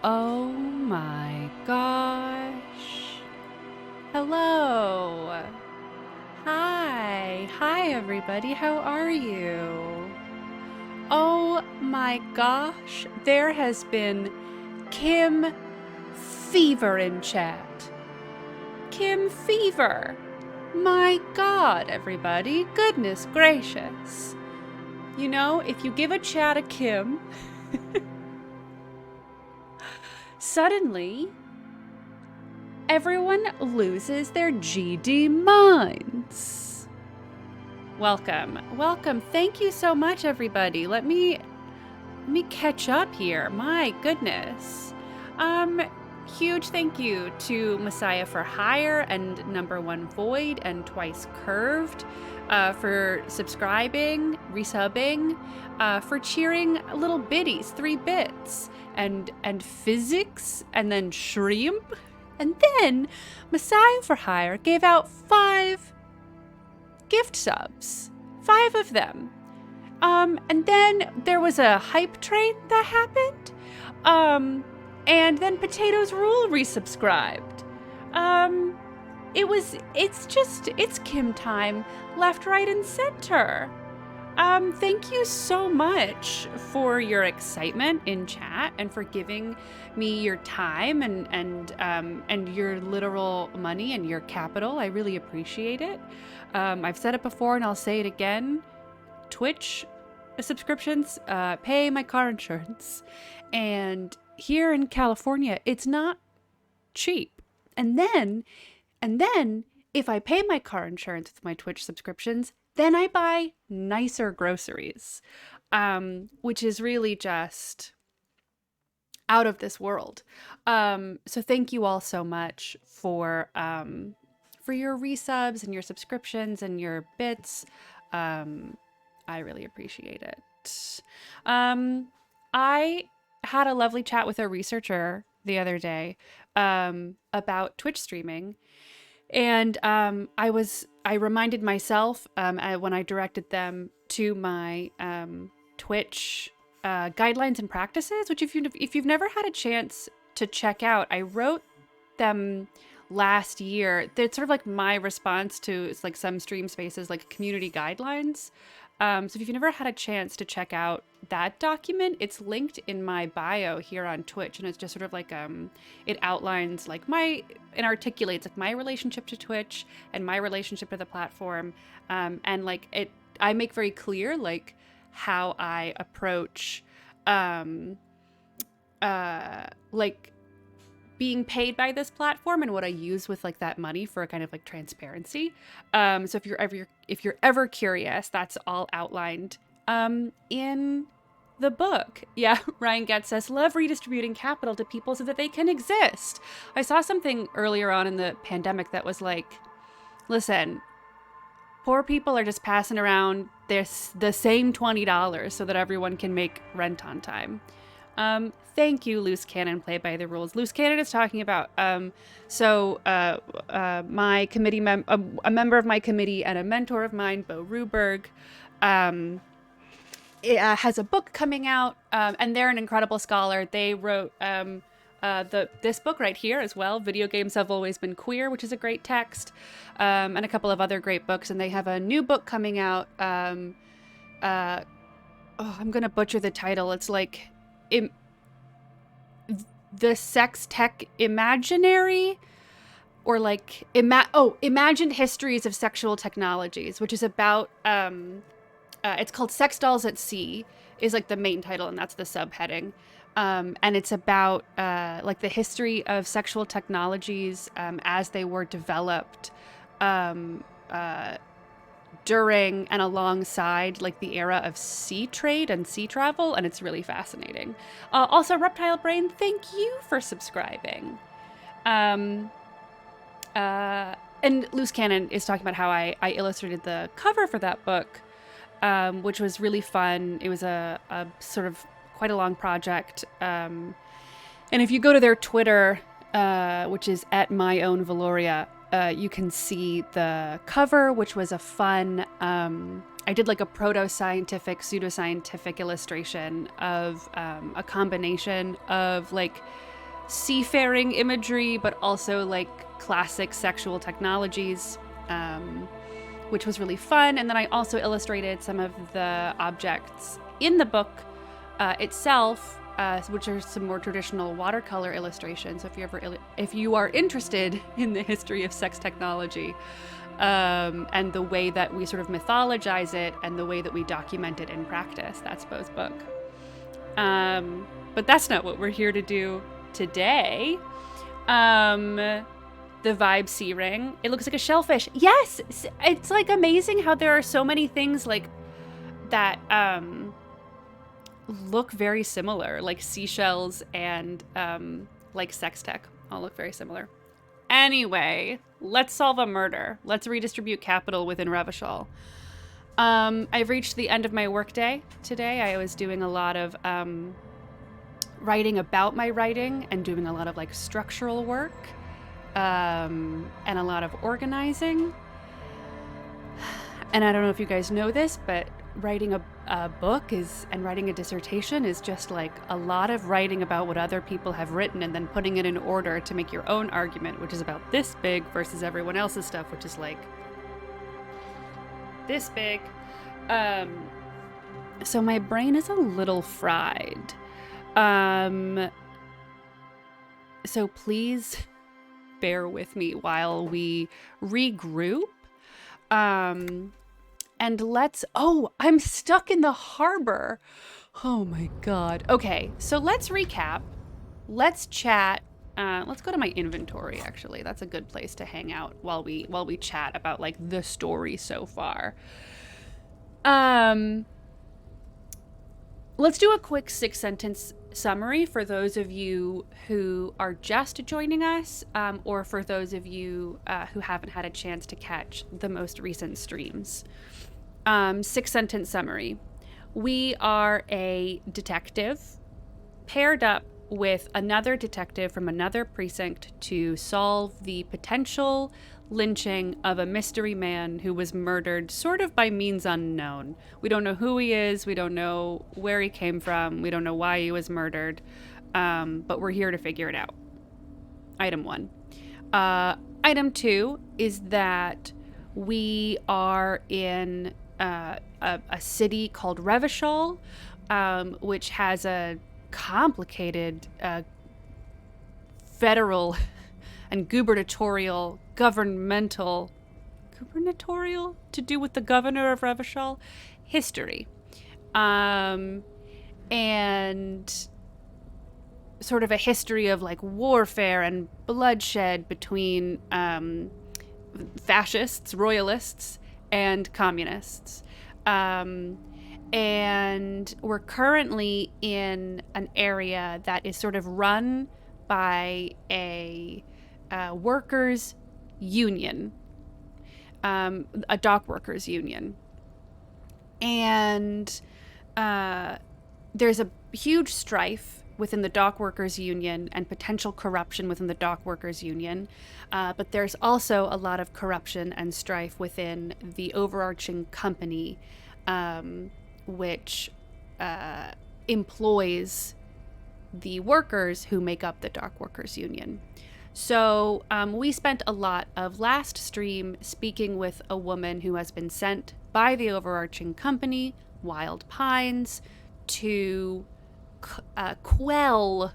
Oh my gosh. Hello. Hi. Hi, everybody. How are you? Oh my gosh. There has been Kim Fever in chat. Kim Fever. My God, everybody. Goodness gracious. You know, if you give a chat a Kim, suddenly everyone loses their GD minds. Welcome. Welcome. Thank you so much, everybody. Let me catch up here. My goodness. Huge thank you to Messiah for Hire and Number One Void and Twice Curved for subscribing, resubbing, for cheering little biddies, 3 bits, and physics, and then shrimp. And then Messiah for Hire gave out 5 gift subs. 5 of them. And then there was a hype train that happened. And then Potatoes Rule resubscribed. It's Kim time, left, right, and center. Thank you so much for your excitement in chat and for giving me your time and your literal money and your capital. I really appreciate it. I've said it before and I'll say it again. Twitch subscriptions pay my car insurance, and here in California it's not cheap. And then if I pay my car insurance with my Twitch subscriptions, then I buy nicer groceries, which is really just out of this world. So thank you all so much for your resubs and your subscriptions and your bits. I really appreciate it. I had a lovely chat with a researcher the other day about Twitch streaming. And I reminded myself when I directed them to my Twitch guidelines and practices, which if you've never had a chance to check out, I wrote them last year. It's sort of like my response to it's like some stream spaces like community guidelines. So if you've never had a chance to check out that document, it's linked in my bio here on Twitch, and it's just sort of like it outlines like and articulates like my relationship to Twitch and my relationship to the platform, and like I make very clear like how I approach like being paid by this platform and what I use with like that money for a kind of like transparency. So if you're ever curious, that's all outlined in the book. Yeah, Ryan Getz says, love redistributing capital to people so that they can exist. I saw something earlier on in the pandemic that was like, listen, poor people are just passing around the same $20 so that everyone can make rent on time. Thank you, Loose Cannon, Play by the Rules. Loose Cannon is talking about, my committee, a member of my committee and a mentor of mine, Bo Ruberg, has a book coming out, and they're an incredible scholar. They wrote this book right here as well, Video Games Have Always Been Queer, which is a great text, and a couple of other great books. And they have a new book coming out. I'm going to butcher the title. It's like... the Sex Tech Imaginary, or like Imagined Histories of Sexual Technologies, which is about it's called Sex Dolls at Sea is like the main title, and that's the subheading, and it's about like the history of sexual technologies as they were developed during and alongside like the era of sea trade and sea travel, and it's really fascinating. Also, Reptile Brain, thank you for subscribing. And Loose Cannon is talking about how I illustrated the cover for that book, which was really fun. It was a sort of quite a long project. And if you go to their Twitter, which is at my own Valoria, you can see the cover, which was a fun, I did like a pseudoscientific illustration of a combination of like seafaring imagery, but also like classic sexual technologies, which was really fun. And then I also illustrated some of the objects in the book itself, which are some more traditional watercolor illustrations. So if you are interested in the history of sex technology, and the way that we sort of mythologize it and the way that we document it in practice, that's Bo's book. But that's not what we're here to do today. The Vibe Sea Ring. It looks like a shellfish. Yes! It's like amazing how there are so many things like that look very similar, like seashells and like sex tech all look very similar. Anyway, let's solve a murder. Let's redistribute capital within Revachol. I've reached the end of my workday today. I was doing a lot of writing about my writing and doing a lot of like structural work and a lot of organizing. And I don't know if you guys know this, but writing a book and writing a dissertation is just like a lot of writing about what other people have written and then putting it in order to make your own argument, which is about this big versus everyone else's stuff, which is like this big. So my brain is a little fried. So please bear with me while we regroup. And I'm stuck in the harbor. Oh my God. Okay, so let's recap. Let's chat. Let's go to my inventory, actually. That's a good place to hang out while we chat about like the story so far. Let's do a quick 6-sentence summary for those of you who are just joining us, or for those of you who haven't had a chance to catch the most recent streams. 6-sentence summary. We are a detective paired up with another detective from another precinct to solve the potential lynching of a mystery man who was murdered sort of by means unknown. We don't know who he is. We don't know where he came from. We don't know why he was murdered. But we're here to figure it out. Item 1. Item 2 is that we are in a city called Revachol, which has a complicated federal and gubernatorial to do with the governor of Revachol history, and sort of a history of like warfare and bloodshed between fascists, royalists, and communists. And we're currently in an area that is sort of run by a workers' union, a dock workers' union. And there's a huge strife within the dock workers' union and potential corruption within the dock workers' union. But there's also a lot of corruption and strife within the overarching company, which employs the workers who make up the dock workers' union. So we spent a lot of last stream speaking with a woman who has been sent by the overarching company, Wild Pines, to quell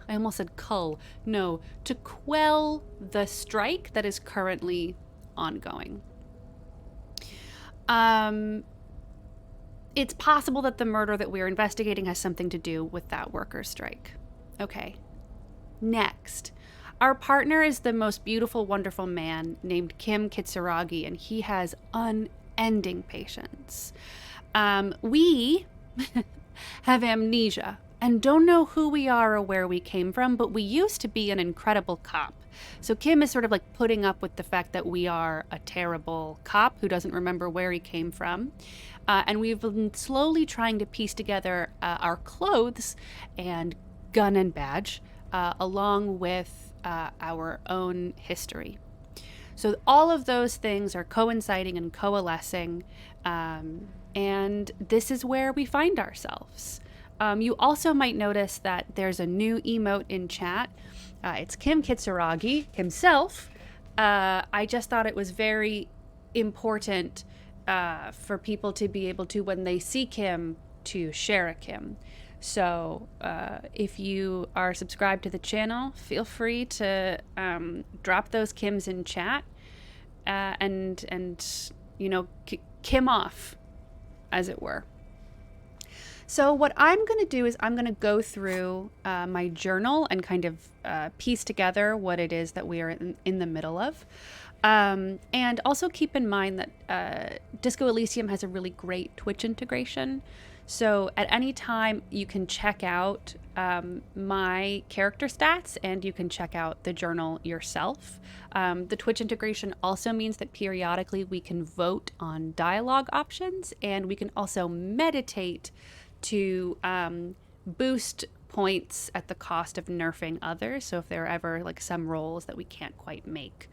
the strike that is currently ongoing. It's possible that the murder that we're investigating has something to do with that workers' strike. Okay. Next. Our partner is the most beautiful, wonderful man named Kim Kitsuragi, and he has unending patience. We have amnesia and don't know who we are or where we came from, but we used to be an incredible cop. So Kim is sort of like putting up with the fact that we are a terrible cop who doesn't remember where he came from. And we've been slowly trying to piece together our clothes and gun and badge, along with our own history. So all of those things are coinciding and coalescing, and this is where we find ourselves. You also might notice that there's a new emote in chat. It's Kim Kitsuragi himself. I just thought it was very important for people to be able to, when they see Kim, to share a Kim. So if you are subscribed to the channel, feel free to drop those Kims in chat and Kim off, as it were. So what I'm going to do is I'm going to go through my journal and kind of piece together what it is that we are in the middle of. And also keep in mind that Disco Elysium has a really great Twitch integration. So at any time you can check out my character stats and you can check out the journal yourself. The Twitch integration also means that periodically we can vote on dialogue options, and we can also meditate to boost points at the cost of nerfing others. So if there are ever like some roles that we can't quite make,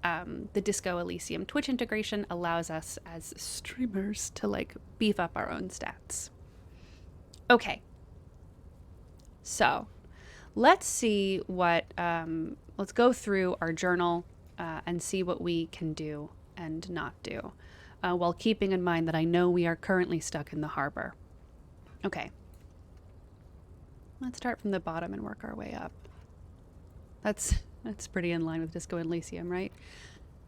the Disco Elysium Twitch integration allows us as streamers to like beef up our own stats. Okay, so let's see what let's go through our journal and see what we can do and not do, while keeping in mind that I know we are currently stuck in the harbor. Okay, let's start from the bottom and work our way up. That's pretty in line with Disco Elysium, right?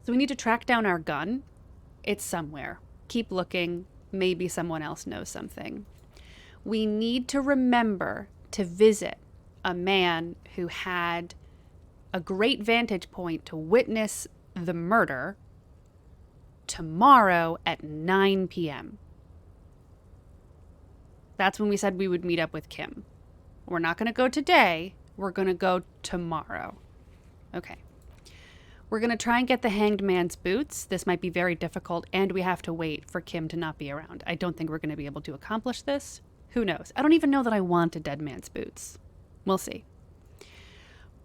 So we need to track down our gun. It's somewhere. Keep looking. Maybe someone else knows something. We need to remember to visit a man who had a great vantage point to witness the murder tomorrow at 9 p.m. That's when we said we would meet up with Kim. We're not going to go today. We're going to go tomorrow. Okay. We're going to try and get the hanged man's boots. This might be very difficult, and we have to wait for Kim to not be around. I don't think we're going to be able to accomplish this. Who knows? I don't even know that I want a dead man's boots. We'll see.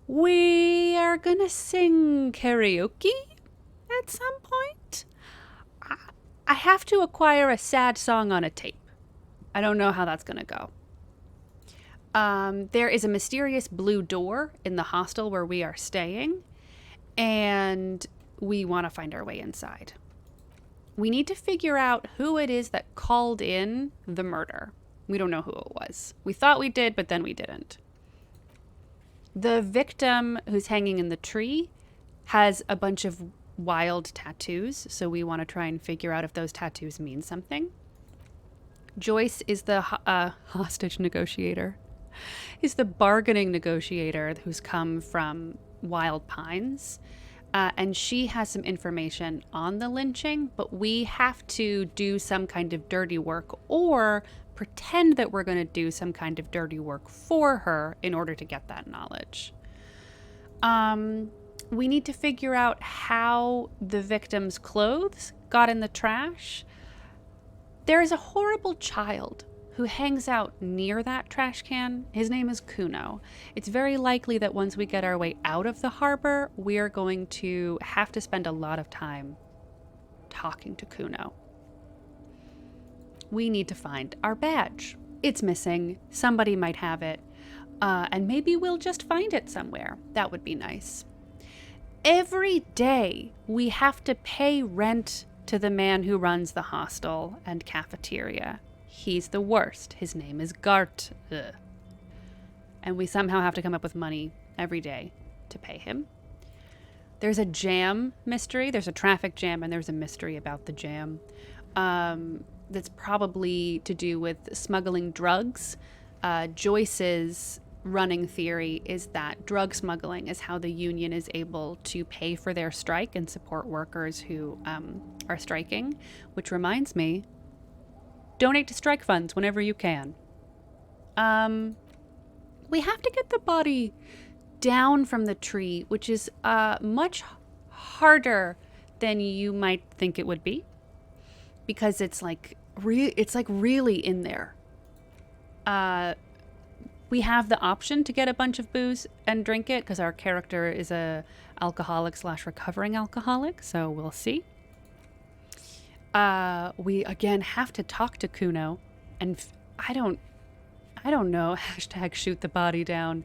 We are going to sing karaoke at some point. I have to acquire a sad song on a tape. I don't know how that's going to go. There is a mysterious blue door in the hostel where we are staying, and we want to find our way inside. We need to figure out who it is that called in the murder. We don't know who it was. We thought we did, but then we didn't. The victim who's hanging in the tree has a bunch of wild tattoos, so we want to try and figure out if those tattoos mean something. Joyce is the hostage negotiator. Is the bargaining negotiator who's come from Wild Pines. And she has some information on the lynching, but we have to do some kind of dirty work or pretend that we're going to do some kind of dirty work for her in order to get that knowledge. We need to figure out how the victim's clothes got in the trash. There is a horrible child who hangs out near that trash can. His name is Kuno. It's very likely that once we get our way out of the harbor, we are going to have to spend a lot of time talking to Kuno. We need to find our badge. It's missing. Somebody might have it. And maybe we'll just find it somewhere. That would be nice. Every day, we have to pay rent to the man who runs the hostel and cafeteria. He's the worst. His name is Gart. Ugh. And we somehow have to come up with money every day to pay him. There's a jam mystery. There's a traffic jam, and there's a mystery about the jam. That's probably to do with smuggling drugs. Joyce's running theory is that drug smuggling is how the union is able to pay for their strike and support workers who are striking, which reminds me, donate to strike funds whenever you can. We have to get the body down from the tree, which is much harder than you might think it would be, because it's like really in there. We have the option to get a bunch of booze and drink it because our character is a alcoholic / recovering alcoholic, so we'll see. We again have to talk to Kuno, and I don't I don't know. Hashtag shoot the body down.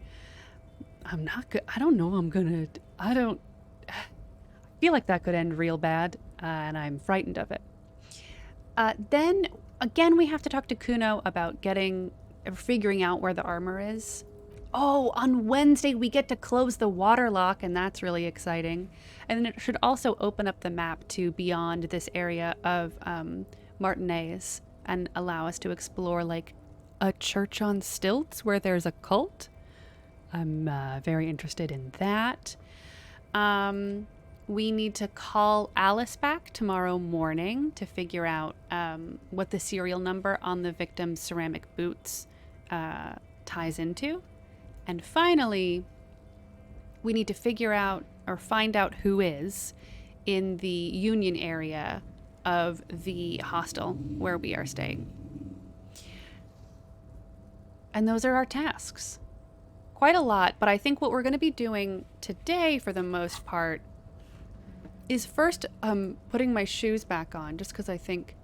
I'm not good. I don't know. I don't feel like that could end real bad, and I'm frightened of it. Then, again, we have to talk to Kuno about figuring out where the armor is. Oh, on Wednesday we get to close the water lock, and that's really exciting. And it should also open up the map to beyond this area of Martinez and allow us to explore, like, a church on stilts where there's a cult. I'm very interested in that. We need to call Alice back tomorrow morning to figure out what the serial number on the victim's ceramic boots ties into. And finally, we need to figure out or find out who is in the Union area of the hostel where we are staying. And those are our tasks. Quite a lot, but I think what we're going to be doing today for the most part is first putting my shoes back on, just because I think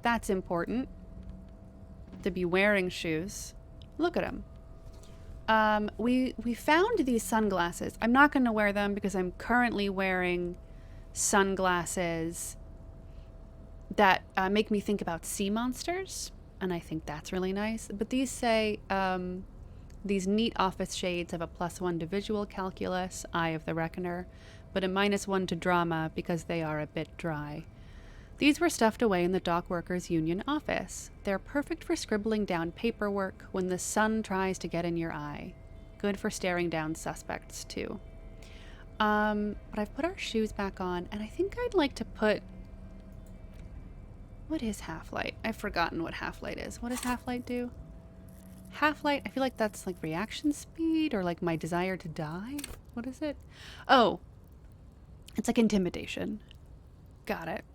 that's important to be wearing shoes. Look at them. We found these sunglasses. I'm not going to wear them because I'm currently wearing sunglasses that make me think about sea monsters, and I think that's really nice. But these say these neat office shades have a +1 to visual calculus, Eye of the Reckoner, but a -1 to drama because they are a bit dry. These were stuffed away in the dock workers' union office. They're perfect for scribbling down paperwork when the sun tries to get in your eye. Good for staring down suspects, too. But I've put our shoes back on, and I think I'd like to put... What is half-light? I've forgotten what half-light is. What does half-light do? Half-light, I feel like that's like reaction speed or like my desire to die. What is it? Oh, it's like intimidation. Got it.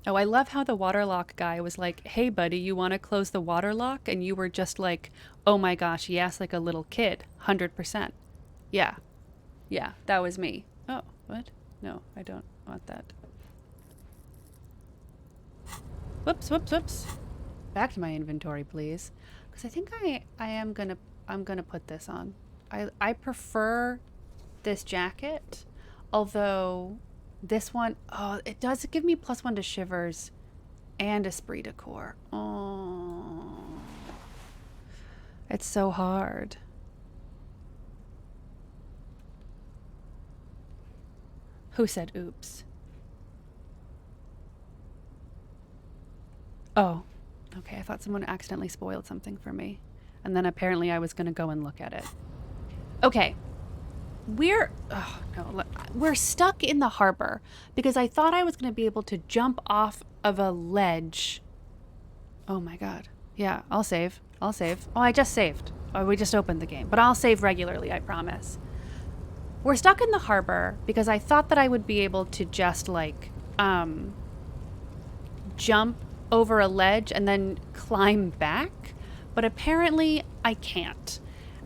Oh, I love how the waterlock guy was like, hey, buddy, you want to close the waterlock? And you were just like, oh my gosh, yes, like a little kid. 100%. Yeah. Yeah, that was me. Oh, what? No, I don't want that. Whoops, whoops, whoops. Back to my inventory, please. Because I think I'm gonna put this on. I prefer this jacket, although this one, oh, it does give me +1 to shivers and esprit de corps. Oh, it's so hard. Who said oops? Oh, okay. I thought someone accidentally spoiled something for me. And then apparently I was going to go and look at it. Okay. We're stuck in the harbor because I thought I was going to be able to jump off of a ledge. Oh my God. Yeah, I'll save. Oh, I just saved. Oh, we just opened the game. But I'll save regularly, I promise. We're stuck in the harbor because I thought that I would be able to just like jump over a ledge and then climb back, but apparently I can't.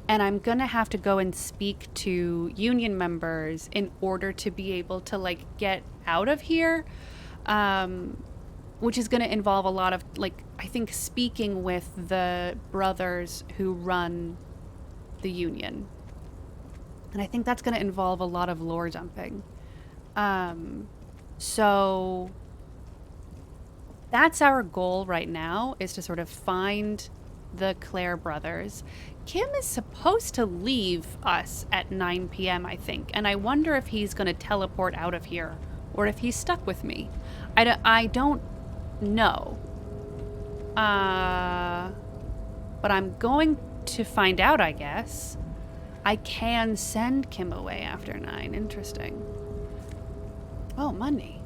And I'm gonna have to go and speak to union members in order to be able to like get out of here, which is gonna involve a lot of like, I think, speaking with the brothers who run the union. And I think that's gonna involve a lot of lore dumping. So that's our goal right now, is to sort of find the Clare brothers. Kim is supposed to leave us at 9 p.m., I think, and I wonder if he's going to teleport out of here or if he's stuck with me. I don't know. But I'm going to find out, I guess. I can send Kim away after 9. Interesting. Oh, money.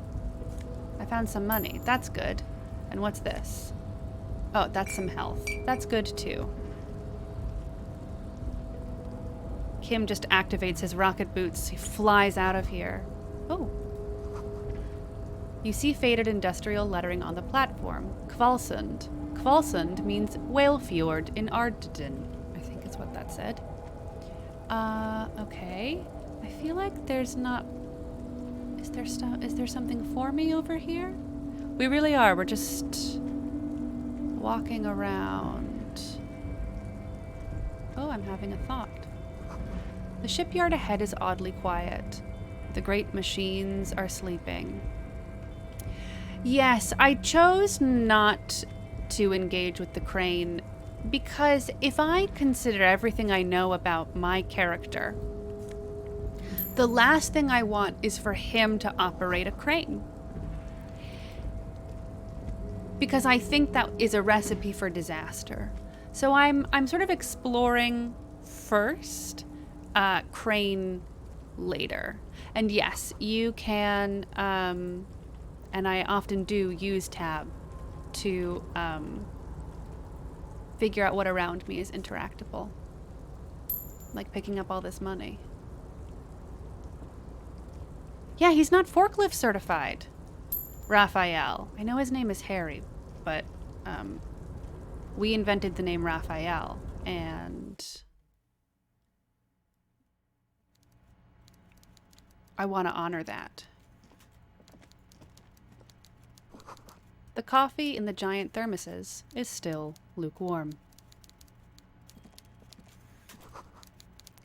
I found some money. That's good. And what's this? Oh, that's some health. That's good too. Kim just activates his rocket boots. He flies out of here. Oh. You see faded industrial lettering on the platform. Kvalsund. Kvalsund means whale fjord in Arden. I think is what that said. Okay. I feel like there's not... Is there something for me over here? We really are. We're just walking around. Oh, I'm having a thought. The shipyard ahead is oddly quiet. The great machines are sleeping. Yes, I chose not to engage with the crane because if I consider everything I know about my character, the last thing I want is for him to operate a crane. Because I think that is a recipe for disaster. So I'm sort of exploring first, crane later. And yes, you can, and I often do use tab to figure out what around me is interactable. Like picking up all this money. Yeah, he's not forklift certified. Raphael. I know his name is Harry, but we invented the name Raphael, and I want to honor that. The coffee in the giant thermoses is still lukewarm.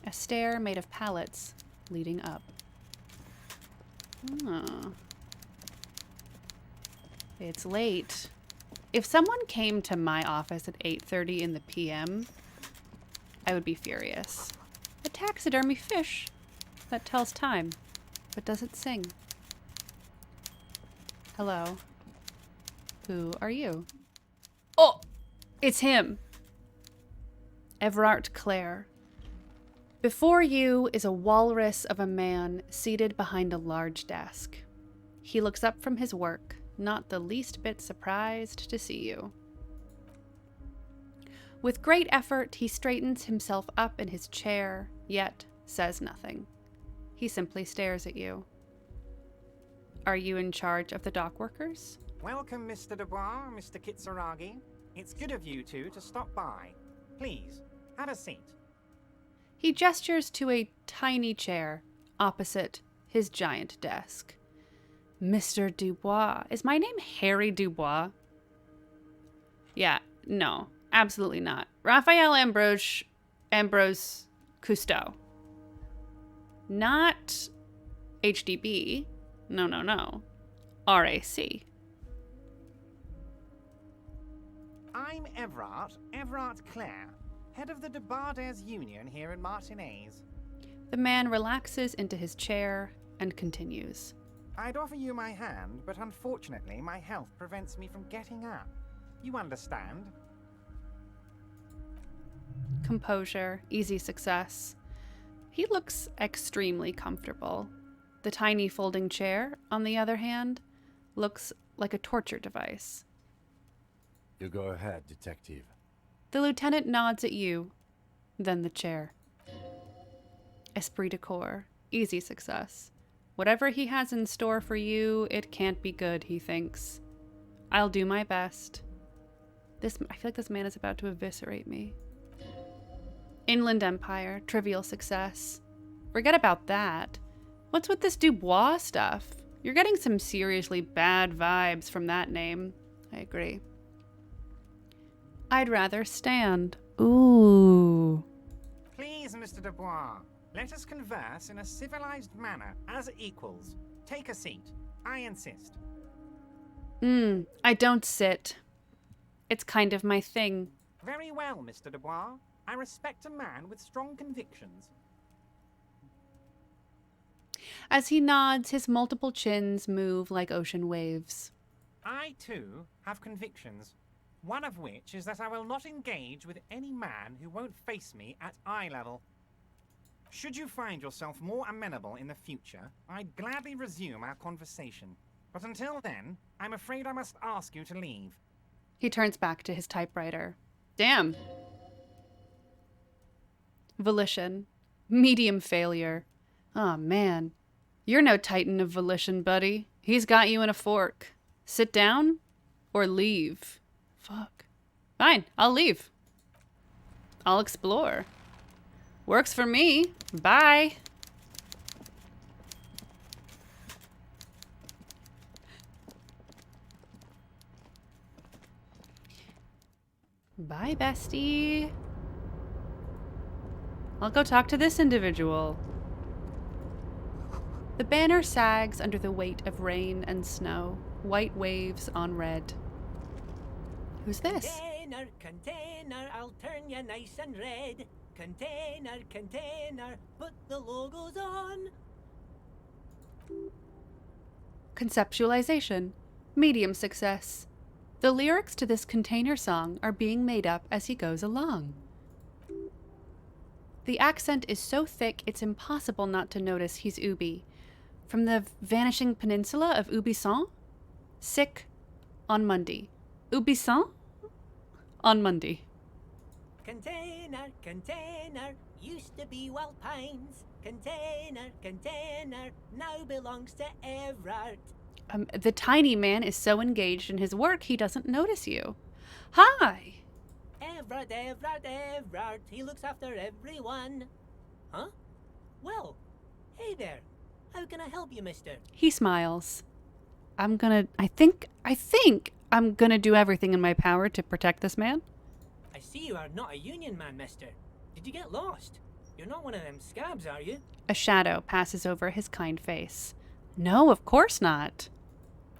A stair made of pallets leading up. Oh. It's late. If someone came to my office at 8:30 in the PM, I would be furious. A taxidermy fish that tells time, but doesn't sing. Hello. Who are you? Oh, it's him. Everard Clare. Before you is a walrus of a man seated behind a large desk. He looks up from his work, not the least bit surprised to see you. With great effort, he straightens himself up in his chair, yet says nothing. He simply stares at you. Are you in charge of the dock workers? Welcome, Mr. Dubois, Mr. Kitsuragi. It's good of you two to stop by. Please, have a seat. He gestures to a tiny chair opposite his giant desk. Mr. Dubois. Is my name Harry Dubois? Yeah, no, absolutely not. Raphael Ambrose Cousteau. Not HDB. No. RAC. I'm Everard Clare, head of the Debarders Union here in Martinez. The man relaxes into his chair and continues. I'd offer you my hand, but unfortunately my health prevents me from getting up. You understand? Composure, easy success. He looks extremely comfortable. The tiny folding chair, on the other hand, looks like a torture device. You go ahead, detective. The lieutenant nods at you, then the chair. Esprit de corps, easy success. Whatever he has in store for you, it can't be good, he thinks. I'll do my best. I feel like this man is about to eviscerate me. Inland Empire, trivial success. Forget about that. What's with this Dubois stuff? You're getting some seriously bad vibes from that name. I agree. I'd rather stand. Ooh. Please, Mr. Dubois, let us converse in a civilized manner, as equals. Take a seat. I insist. I don't sit. It's kind of my thing. Very well, Mr. Dubois. I respect a man with strong convictions. As he nods, his multiple chins move like ocean waves. I, too, have convictions. One of which is that I will not engage with any man who won't face me at eye level. Should you find yourself more amenable in the future, I'd gladly resume our conversation. But until then, I'm afraid I must ask you to leave. He turns back to his typewriter. Damn. Volition. Medium failure. Aw, man. You're no titan of volition, buddy. He's got you in a fork. Sit down or leave. Fuck. Fine, I'll leave. I'll explore. Works for me. Bye. Bye, bestie. I'll go talk to this individual. The banner sags under the weight of rain and snow, white waves on red. Who's this? Container, container, I'll turn you nice and red. Container, container, put the logos on. Conceptualization. Medium success. The lyrics to this container song are being made up as he goes along. The accent is so thick it's impossible not to notice he's Ubi. From the vanishing peninsula of Ubisson? Sick on Monday. Ubisson? On Monday. Container, container, used to be Wild Pines. Container, container, now belongs to Everard. The tiny man is so engaged in his work he doesn't notice you. Hi! Everard, Everard, Everard, he looks after everyone. Huh? Well, hey there. How can I help you, mister? He smiles. I think I'm gonna do everything in my power to protect this man. I see you are not a union man, mister. Did you get lost? You're not one of them scabs, are you? A shadow passes over his kind face. No, of course not.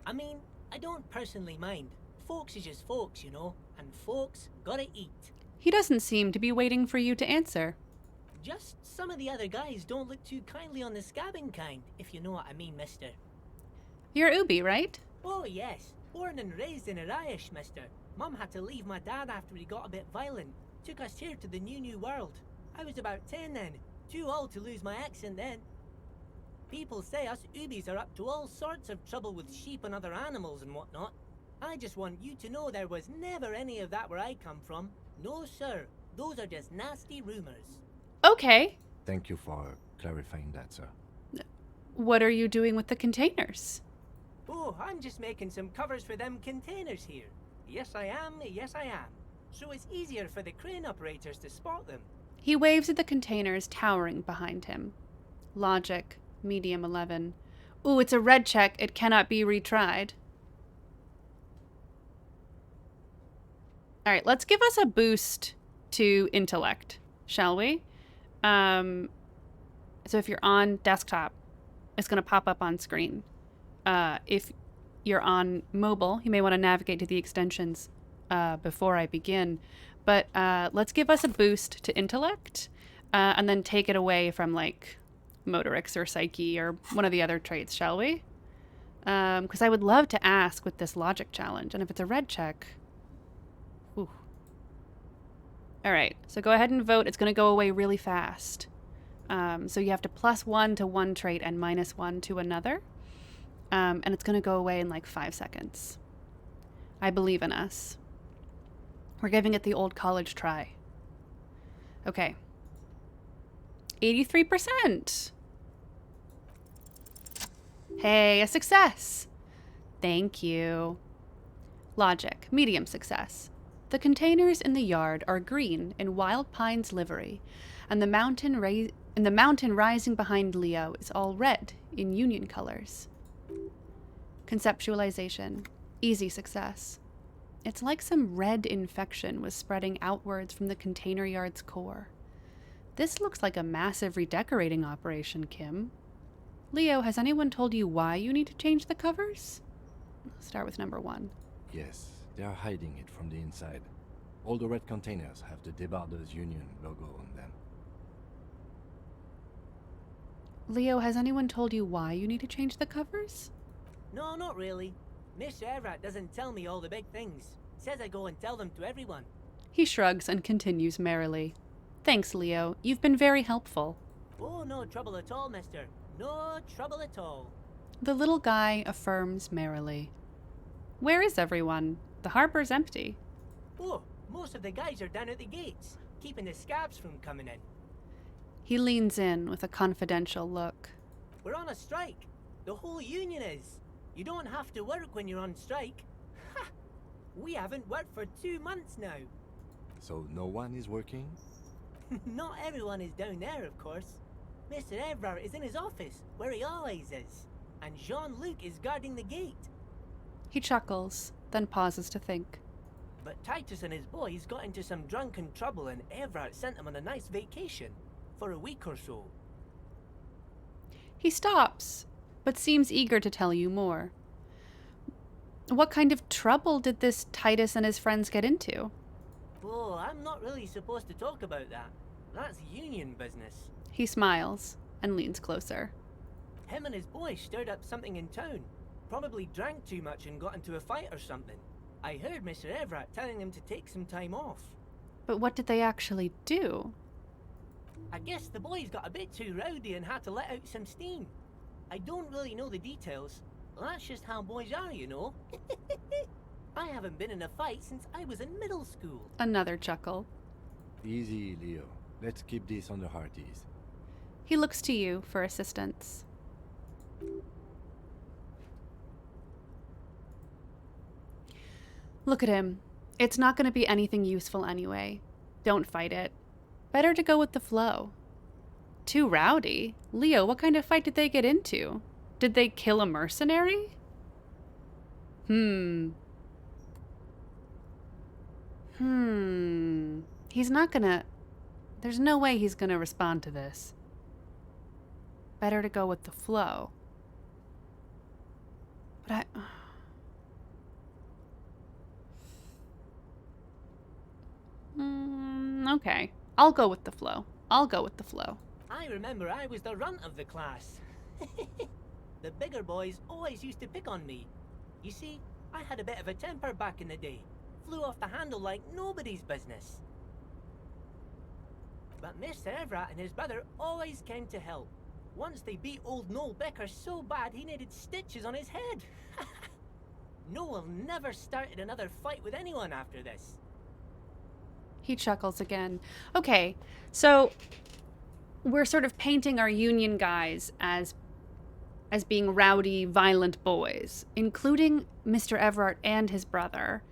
I mean, I don't personally mind. Folks is just folks, you know, and folks gotta eat. He doesn't seem to be waiting for you to answer. Just some of the other guys don't look too kindly on the scabbing kind, if you know what I mean, mister. You're Ubi, right? Oh, yes. Born and raised in Arish, mister. Mum had to leave my dad after he got a bit violent. Took us here to the new world. I was about 10 then. Too old to lose my accent then. People say us Ubis are up to all sorts of trouble with sheep and other animals and whatnot. I just want you to know there was never any of that where I come from. No, sir. Those are just nasty rumors. Okay. Thank you for clarifying that, sir. What are you doing with the containers? Oh, I'm just making some covers for them containers here. Yes, I am. Yes, I am. So it's easier for the crane operators to spot them. He waves at the containers towering behind him. Logic, medium 11. Ooh, it's a red check. It cannot be retried. All right, let's give us a boost to intellect, shall we? So if you're on desktop, it's going to pop up on screen. If you're on mobile, you may want to navigate to the extensions before I begin. But let's give us a boost to intellect and then take it away from like motorics or psyche or one of the other traits, shall we? Because I would love to ask with this logic challenge. And if it's a red check... Whew. All right, so go ahead and vote. It's going to go away really fast. So you have to +1 to one trait and -1 to another. And it's going to go away in like 5 seconds. I believe in us. We're giving it the old college try. Okay. 83%. Hey, a success. Thank you. Logic, medium success. The containers in the yard are green in Wild Pine's livery, and the mountain rising behind Leo is all red in Union colors. Conceptualization, easy success. It's like some red infection was spreading outwards from the container yard's core. This looks like a massive redecorating operation, Kim. Leo, has anyone told you why you need to change the covers? Let's start with number 1. Yes, they are hiding it from the inside. All the red containers have the Debarders Union logo on them. Leo, has anyone told you why you need to change the covers? No, not really. Mr. Everett doesn't tell me all the big things. Says I go and tell them to everyone. He shrugs and continues merrily. Thanks, Leo. You've been very helpful. Oh, no trouble at all, mister. No trouble at all. The little guy affirms merrily. Where is everyone? The harbor's empty. Oh, most of the guys are down at the gates, keeping the scabs from coming in. He leans in with a confidential look. We're on a strike. The whole union is. You don't have to work when you're on strike. Ha! We haven't worked for 2 months now. So no one is working? Not everyone is down there, of course. Mr. Everard is in his office, where he always is. And Jean-Luc is guarding the gate. He chuckles, then pauses to think. But Titus and his boys got into some drunken trouble and Everard sent them on a nice vacation. for a week or so. He stops, but seems eager to tell you more. What kind of trouble did this Titus and his friends get into? Oh, I'm not really supposed to talk about that. That's union business. He smiles and leans closer. Him and his boys stirred up something in town. Probably drank too much and got into a fight or something. I heard Mr. Everett telling them to take some time off. But what did they actually do? I guess the boys got a bit too rowdy and had to let out some steam. I don't really know the details. That's just how boys are, you know. I haven't been in a fight since I was in middle school. Another chuckle. Easy, Leo. Let's keep this on the hearties. He looks to you for assistance. Look at him. It's not going to be anything useful anyway. Don't fight it. Better to go with the flow. Too rowdy? Leo, what kind of fight did they get into? Did they kill a mercenary? He's not gonna... There's no way he's gonna respond to this. Better to go with the flow. But okay. I'll go with the flow. I remember I was the runt of the class. The bigger boys always used to pick on me. You see, I had a bit of a temper back in the day. Flew off the handle like nobody's business. But Mr. Everett and his brother always came to help. Once they beat old Noel Becker so bad he needed stitches on his head. Noel never started another fight with anyone after this. He chuckles again. Okay, so we're sort of painting our union guys as being rowdy, violent boys, including Mr. Everett and his brother.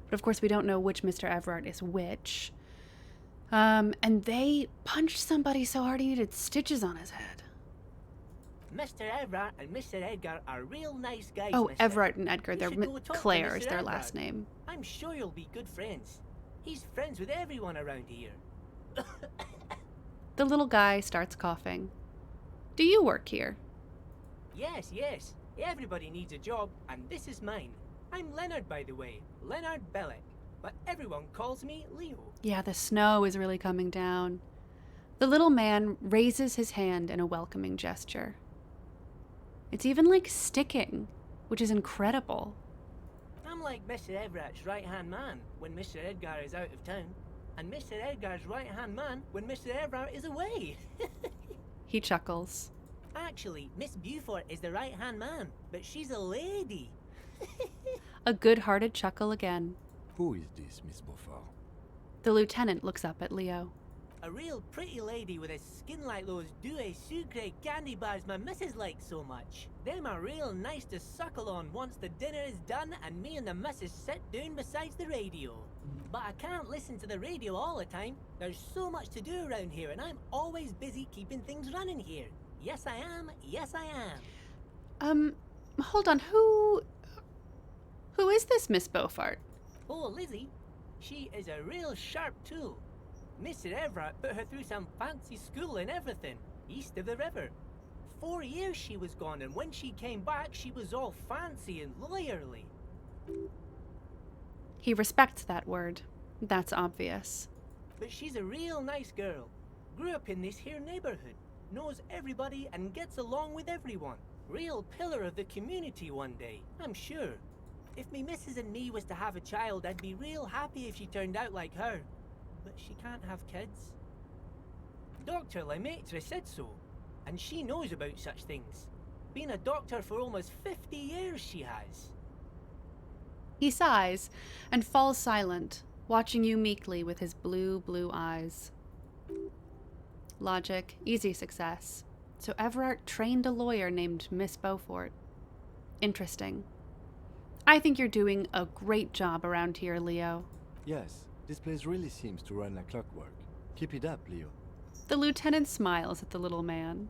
But of course we don't know which Mr. Everett is which. And they punched somebody so hard he needed stitches on his head. Mr. Everett and Mr. Edgar are real nice guys, Oh, mister. Everett and Edgar. You They're should go talk to Claire is Mr. their Everett. last name. I'm sure you'll be good friends. He's friends with everyone around here. The little guy starts coughing. Do you work here? Yes, yes. Everybody needs a job, and this is mine. I'm Leonard, by the way. Leonard Bellick. But everyone calls me Leo. Yeah, the snow is really coming down. The little man raises his hand in a welcoming gesture. It's even like sticking, which is incredible. I'm like Mr. Everett's right-hand man when Mr. Edgar is out of town, and Mr. Edgar's right-hand man when Mr. Everett is away. He chuckles. Actually, Miss Beaufort is the right-hand man, but she's a lady. A good-hearted chuckle again. Who is this, Miss Beaufort? The lieutenant looks up at Leo. A real pretty lady with a skin like those douce sucre candy bars my missus likes so much. Them are real nice to suckle on once the dinner is done and me and the missus sit down besides the radio. But I can't listen to the radio all the time. There's so much to do around here and I'm always busy keeping things running here. Yes I am, yes I am. Hold on, who is this Miss Beaufort? Oh, Lizzie, she is a real sharp tool. Mr. Everett put her through some fancy school and everything, east of the river. 4 years she was gone, and when she came back, she was all fancy and lawyerly. He respects that word. That's obvious. But she's a real nice girl. Grew up in this here neighborhood, knows everybody and gets along with everyone. Real pillar of the community one day, I'm sure. If me missus and me was to have a child, I'd be real happy if she turned out like her. But she can't have kids. Dr. Lemaitre said so, and she knows about such things. Been a doctor for almost 50 years she has. He sighs and falls silent, watching you meekly with his blue eyes. Logic, easy success. So Everett trained a lawyer named Miss Beaufort. Interesting. I think you're doing a great job around here, Leo. Yes, this place really seems to run like clockwork. Keep it up, Leo. The lieutenant smiles at the little man.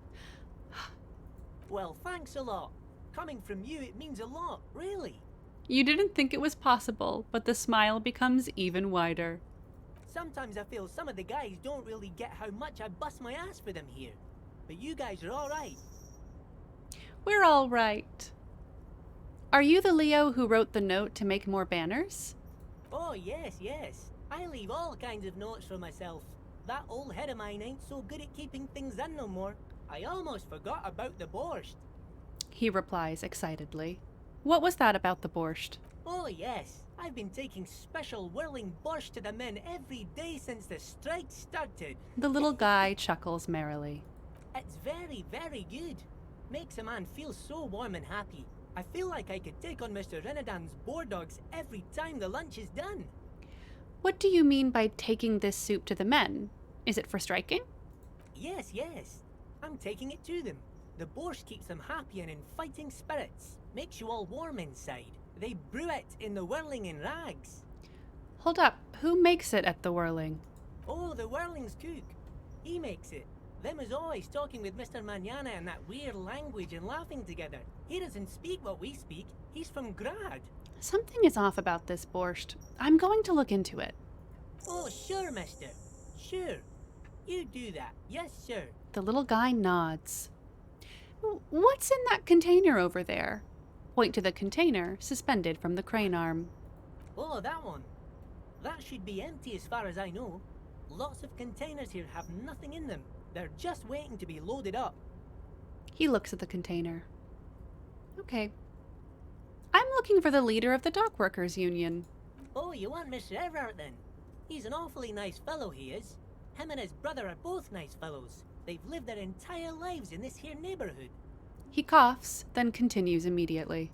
Well, thanks a lot. Coming from you, it means a lot, really. You didn't think it was possible, but the smile becomes even wider. Sometimes I feel some of the guys don't really get how much I bust my ass for them here. But you guys are alright. We're all right. Are you the Leo who wrote the note to make more banners? Oh, yes, yes. I leave all kinds of notes for myself. That old head of mine ain't so good at keeping things in no more. I almost forgot about the borscht. He replies excitedly. What was that about the borscht? Oh, yes. I've been taking special whirling borscht to the men every day since the strike started. The little guy chuckles merrily. It's very, very good. Makes a man feel so warm and happy. I feel like I could take on Mr. Renadan's boar dogs every time the lunch is done. What do you mean by taking this soup to the men? Is it for striking? Yes, yes. I'm taking it to them. The borscht keeps them happy and in fighting spirits. Makes you all warm inside. They brew it in the whirling in rags. Hold up. Who makes it at the whirling? Oh, the whirling's cook. He makes it. Them is always talking with Mr. Manana in that weird language and laughing together. He doesn't speak what we speak. He's from Grad. Something is off about this borscht. I'm going to look into it. Oh, sure, mister. Sure. You do that. Yes, sir. The little guy nods. What's in that container over there? Point to the container suspended from the crane arm. Oh, that one. That should be empty as far as I know. Lots of containers here have nothing in them. They're just waiting to be loaded up. He looks at the container. Okay. I'm looking for the leader of the dock workers union. Oh, you want Mr. Everett then? He's an awfully nice fellow, he is. Him and his brother are both nice fellows. They've lived their entire lives in this here neighborhood. He coughs, then continues immediately.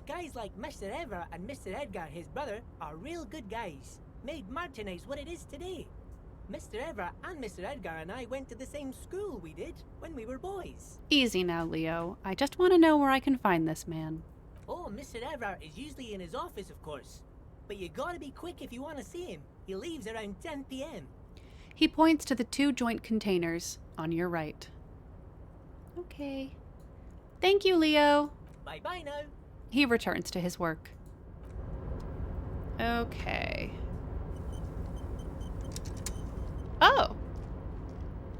Guys like Mr. Everett and Mr. Edgar, his brother, are real good guys. Made Martinez what it is today. Mr. Everett and Mr. Edgar and I went to the same school we did when we were boys. Easy now, Leo. I just want to know where I can find this man. Oh, Mr. Everett is usually in his office, of course. But you gotta be quick if you want to see him. He leaves around 10 p.m. He points to the 2 joint containers on your right. Okay. Thank you, Leo. Bye-bye now. He returns to his work. Okay. Oh!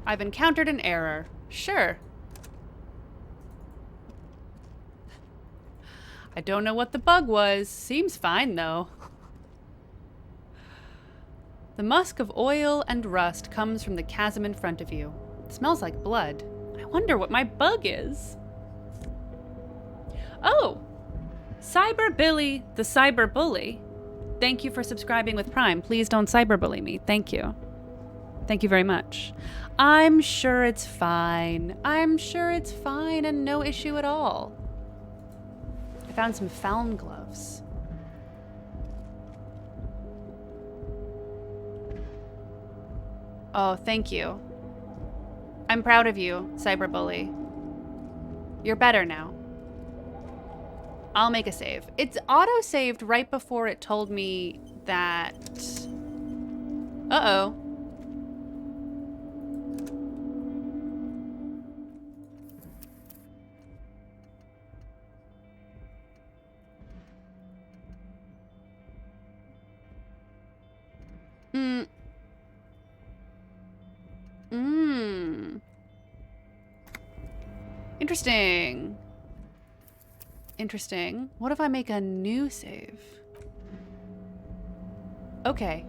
I've encountered an error. Sure. I don't know what the bug was. Seems fine, though. The musk of oil and rust comes from the chasm in front of you. It smells like blood. I wonder what my bug is. Oh! Cyber Billy, the cyber bully. Thank you for subscribing with Prime. Please don't cyberbully me. Thank you. Thank you very much. I'm sure it's fine. I'm sure it's fine and no issue at all. I found some Falm gloves. Oh, thank you. I'm proud of you, cyberbully. You're better now. I'll make a save. It's auto-saved right before it told me that... Uh-oh. Interesting. Interesting. What if I make a new save? Okay.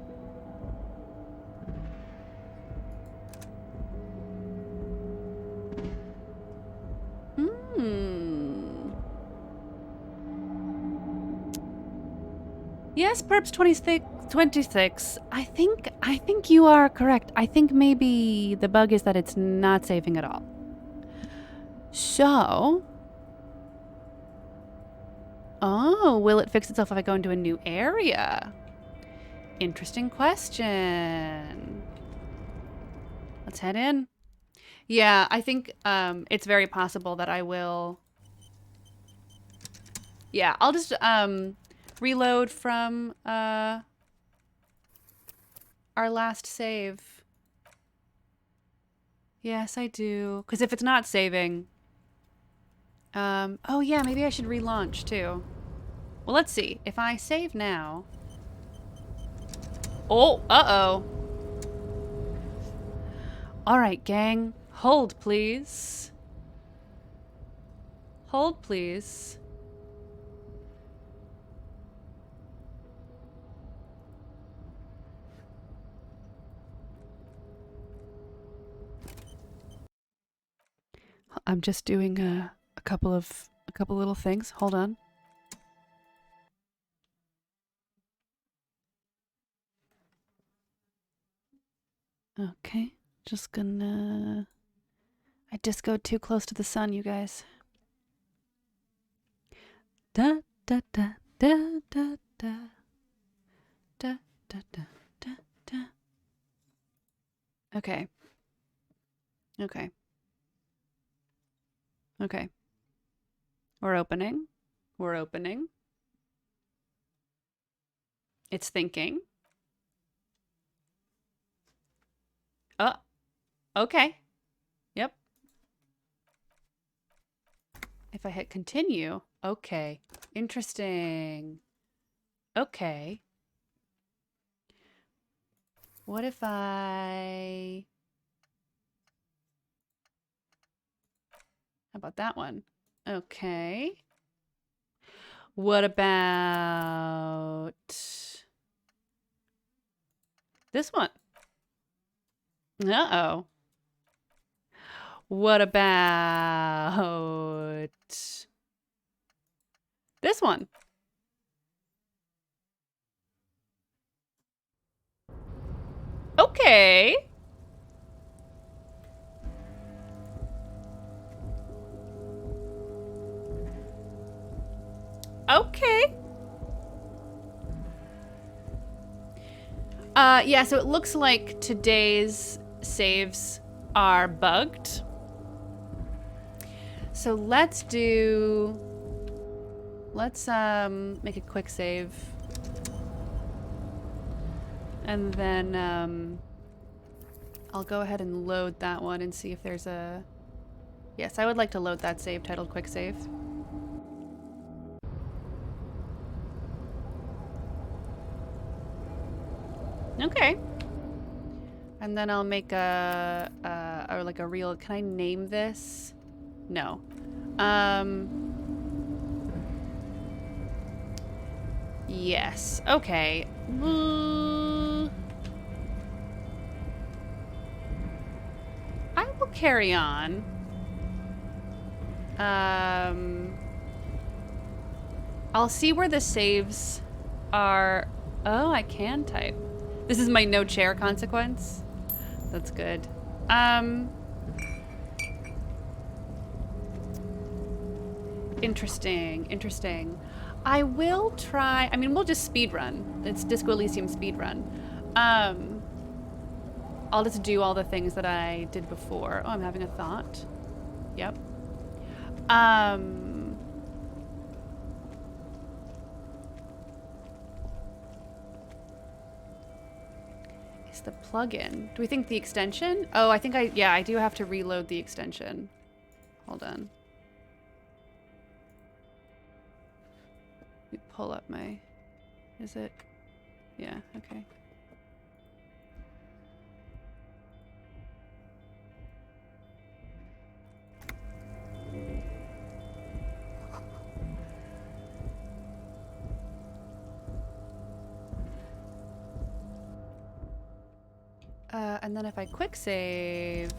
Yes, Perps 26. I think you are correct. I think maybe the bug is that it's not saving at all. So, oh, will it fix itself if I go into a new area? Interesting question. Let's head in. Yeah, I think it's very possible that I will. Yeah, I'll just reload from our last save. Yes, I do. Because if it's not saving... oh yeah, maybe I should relaunch too. Well, let's see. If I save now... Oh, uh-oh. All right, gang. Hold, please. Hold, please. I'm just doing a couple little things. Hold on. Okay, just gonna... I just go too close to the sun, you guys. Da da da da da da da da da da da. Okay. Okay. Okay. We're opening. We're opening. It's thinking. Oh, okay. Yep. If I hit continue, okay. Interesting. Okay. What if I... How about that one? Okay. What about this one? Uh-oh. What about this one? Okay. Okay. Yeah, so it looks like today's saves are bugged. So let's make a quick save. And then, I'll go ahead and load that one and see if there's a... Yes, I would like to load that save titled Quick Save. Okay. And then I'll make a real... Can I name this? No. Yes. Okay. I will carry on. I'll see where the saves are. Oh, I can type. This is my no chair consequence. That's good. Interesting, interesting. I will try, I mean, we'll just speed run. It's Disco Elysium speed run. I'll just do all the things that I did before. Oh, I'm having a thought. Yep. Is the plugin? Do we think the extension? Oh, I think I do have to reload the extension. Hold on. Let me pull up my, is it? Yeah, okay. And then if I quick save,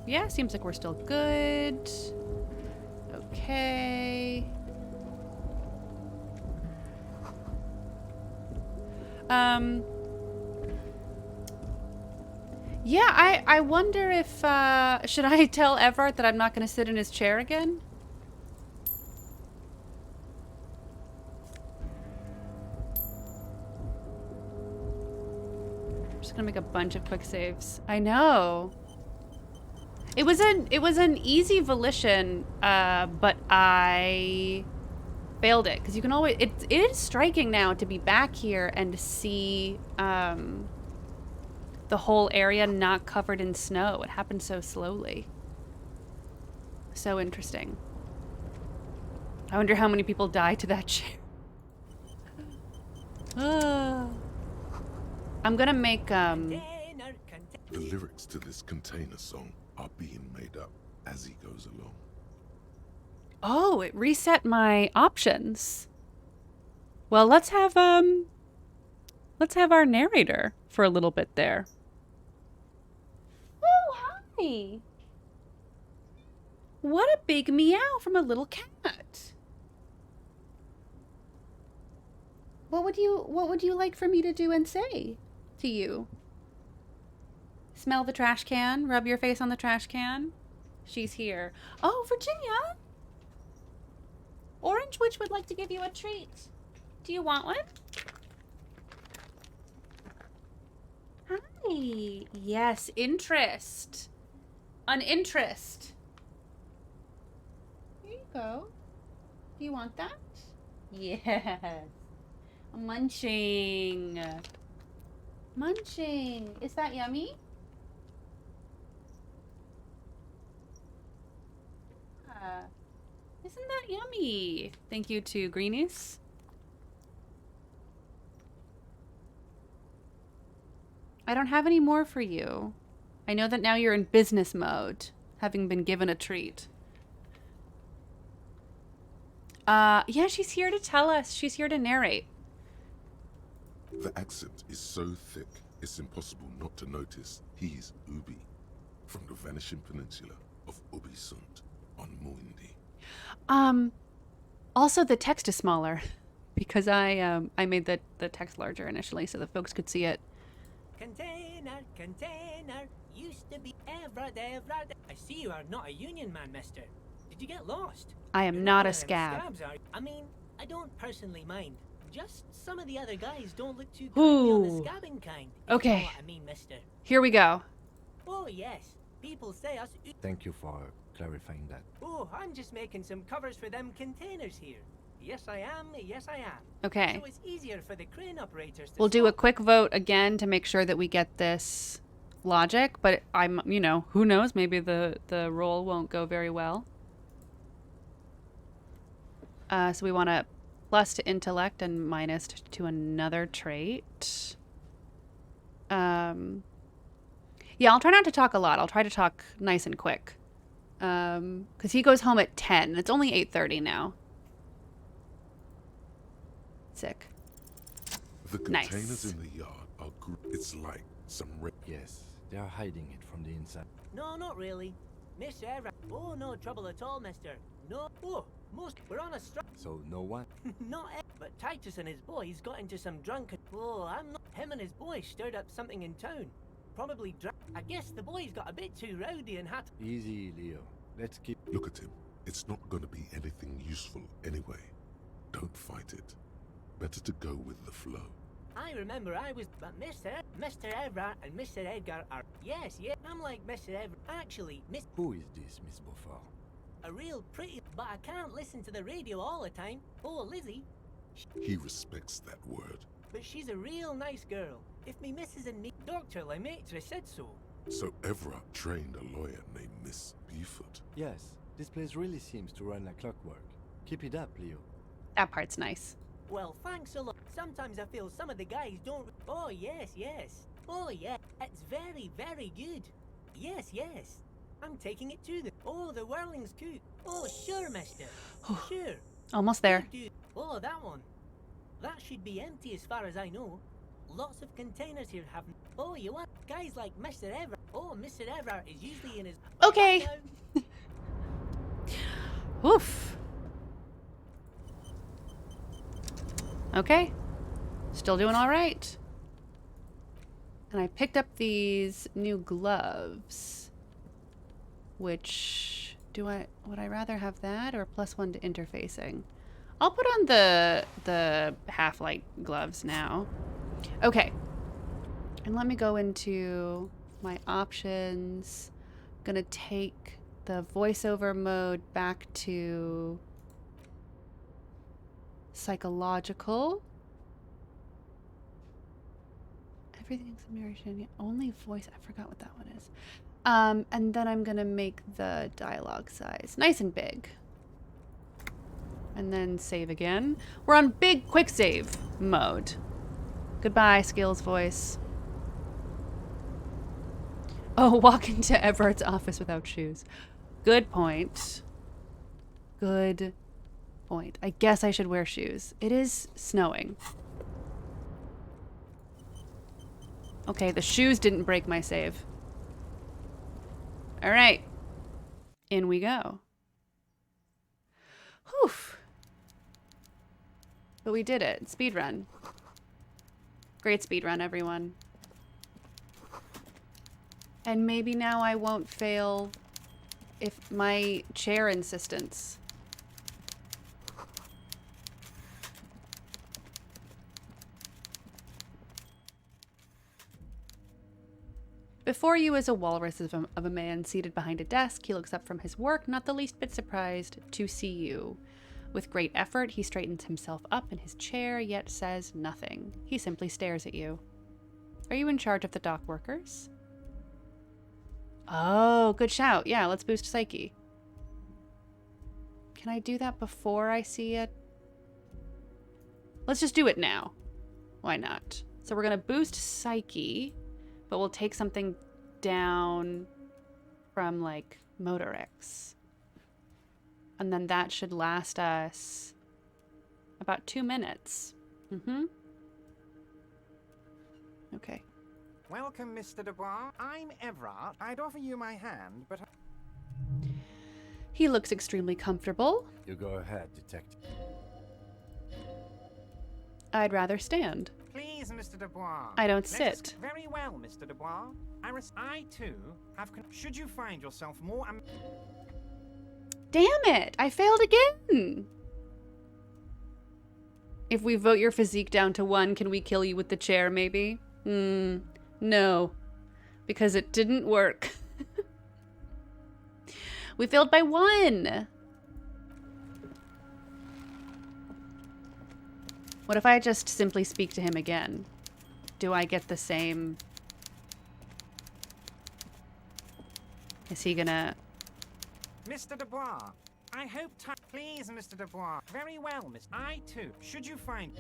yeah, seems like we're still good. Okay. Yeah, I wonder if, should I tell Everett that I'm not going to sit in his chair again? I'm just gonna make a bunch of quick saves. I know. It was an easy volition, but I failed it because you can always. It is striking now to be back here and to see the whole area not covered in snow. It happened so slowly. So interesting. I wonder how many people died to that chair. I'm gonna make The lyrics to this container song are being made up as he goes along. Oh, it reset my options. Well, let's have our narrator for a little bit there. Oh, hi. What a big meow from a little cat. What would you like for me to do and say to you? Smell the trash can, rub your face on the trash can. She's here. Oh, Virginia. Orange Witch would like to give you a treat. Do you want one? Hi. Yes, interest. An interest. Here you go. Do you want that? Yes. Munching. Munching. Is that yummy? Isn't that yummy? Thank you to Greenies. I don't have any more for you. I know that now you're in business mode, having been given a treat. Yeah, she's here to tell us. She's here to narrate. The accent is so thick, it's impossible not to notice he's Ubi, from the vanishing peninsula of Ubisunt on Muindi. Also the text is smaller because I made the text larger initially so that folks could see it. Container, used to be ever. I see you are not a union man, mister. Did you get lost? I am You're not one a of them scab. Scabs, are you? I mean, I don't personally mind. Just some of the other guys don't look too kindly on the Ooh. scabbing kind. If you Okay. know what I mean, mister. Here we go. Oh, yes. People say us... Thank you for clarifying that. Oh, I'm just making some covers for them containers here. Yes, I am. Yes, I am. Okay. So it's easier for the crane operators to We'll do a stop. quick vote again to make sure that we get this logic, but I'm, you know, who knows? Maybe the roll won't go very well. So we want a plus to intellect and minus to another trait. Yeah, I'll try not to talk a lot. I'll try to talk nice and quick. Because he goes home at 10. It's only 8:30 now. Sick. The Nice. containers in the yard are it's like some Yes, they are hiding it from the inside. No, not really. Miss Evra. Oh, no trouble at all, mister. No. Oh, we're on a strike. So no one? Not but Titus and his boys got into some drunken... Oh, I'm not... Him and his boys stirred up something in town. Probably drunk. I guess the boys got a bit too rowdy and had... Easy, Leo. Let's keep... Look at him. It's not going to be anything useful anyway. Don't fight it. Better to go with the flow. I remember I was... But Mr. Evra and Mr. Edgar are... Yes, I'm like Mr. Evra. Actually, Who is this, Miss Beaufort? a real pretty... But I can't listen to the radio all the time. Oh, Lizzie. He respects that word. But she's a real nice girl. If me missus and me... Dr. Lemaitre said so. So Evra trained a lawyer named Miss Beaufort. Yes, this place really seems to run like clockwork. Keep it up, Leo. That part's nice. Well, thanks a lot. Sometimes I feel some of the guys don't... Oh, yes. Oh, yeah. It's very, very good. Yes. I'm taking it to them. Oh, the whirling's cute. Oh, sure, mister. Sure. Almost there. Do- Oh, that one. That should be empty as far as I know. Lots of containers here have... Oh, you want guys like Mr. Everard. Oh, Mr. Everard is usually in his... Okay. Oof. Okay. Still doing all right. And I picked up these new gloves. Which... Would I rather have that or +1 to interfacing? I'll put on the half-light gloves now. Okay. And let me go into my options. I'm gonna take the voiceover mode back to psychological. Everything's a narration. Only voice. I forgot what that one is. And then I'm gonna make the dialogue size nice and big. And then save again. We're on big quick save mode. Goodbye, skills voice. Oh, walk into Everett's office without shoes. Good point. Good point. I guess I should wear shoes. It is snowing. Okay, the shoes didn't break my save. All right. In we go. Whew. But we did it. Speed run. Great speed run, everyone. And maybe now I won't fail if my chair insistence. Before you is a walrus of a man seated behind a desk. He looks up from his work, not the least bit surprised to see you. With great effort, he straightens himself up in his chair, yet says nothing. He simply stares at you. Are you in charge of the dock workers? Oh, good shout. Yeah, let's boost Psyche. Can I do that before I see it? Let's just do it now. Why not? So we're going to boost Psyche, but we'll take something down from, like, Motorix. And then that should last us about 2 minutes. Mm-hmm. Okay. Welcome, Mr. Dubois. I'm Everard. I'd offer you my hand, but... He looks extremely comfortable. You go ahead, detective. I'd rather stand. Please, Mr. Dubois. I don't Let us- sit. Very well, Mr. Dubois. I too have... Should you find yourself more... Damn it! I failed again! If we vote your physique down to 1, can we kill you with the chair, maybe? No. Because it didn't work. We failed by 1! What if I just simply speak to him again? Do I get the same... Is he gonna... Mr. Dubois, I hope Please, Mr. Dubois. Very well, Miss. I too. Should you find...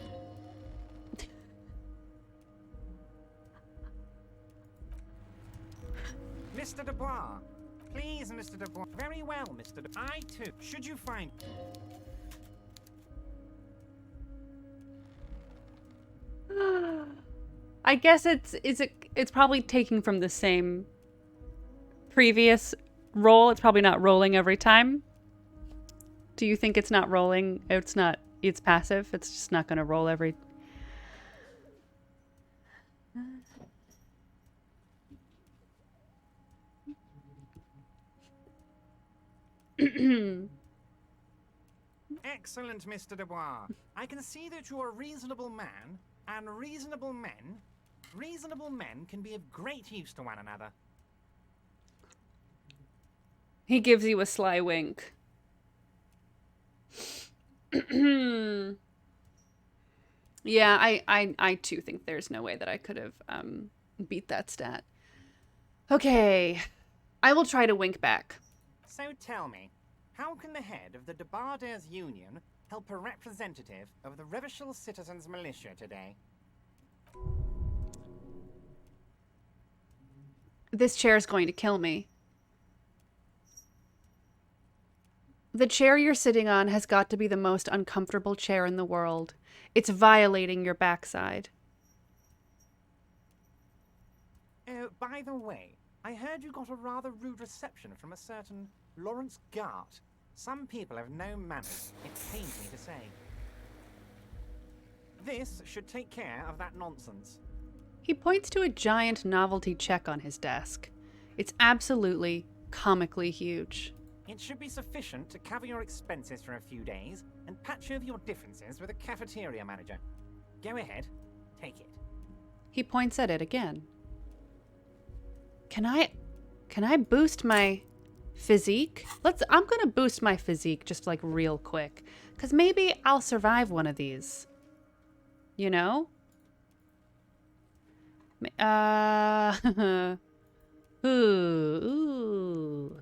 Mr. Dubois. Please, Mr. Dubois. Very well, Mr. Dubois. I too. Should you find... I guess it's probably taking from the same previous roll. It's probably not rolling every time. Do you think it's not rolling? It's not. It's passive. It's just not going to roll every... Excellent, Mr. Dubois. I can see that you're a reasonable man, and reasonable men can be of great use to one another. He gives you a sly wink. Yeah, I too think there's no way that I could have beat that stat. Okay, I will try to wink back. So tell me, how can the head of the Debarders Union help a representative of the Revachol Citizens Militia today? This chair is going to kill me. The chair you're sitting on has got to be the most uncomfortable chair in the world. It's violating your backside. Oh, by the way, I heard you got a rather rude reception from a certain Lawrence Gart. Some people have no manners, it pains me to say. This should take care of that nonsense. He points to a giant novelty check on his desk. It's absolutely comically huge. It should be sufficient to cover your expenses for a few days and patch over your differences with a cafeteria manager. Go ahead, take it. He points at it again. Can I boost my physique? I'm gonna boost my physique just like real quick. 'Cause maybe I'll survive one of these. You know?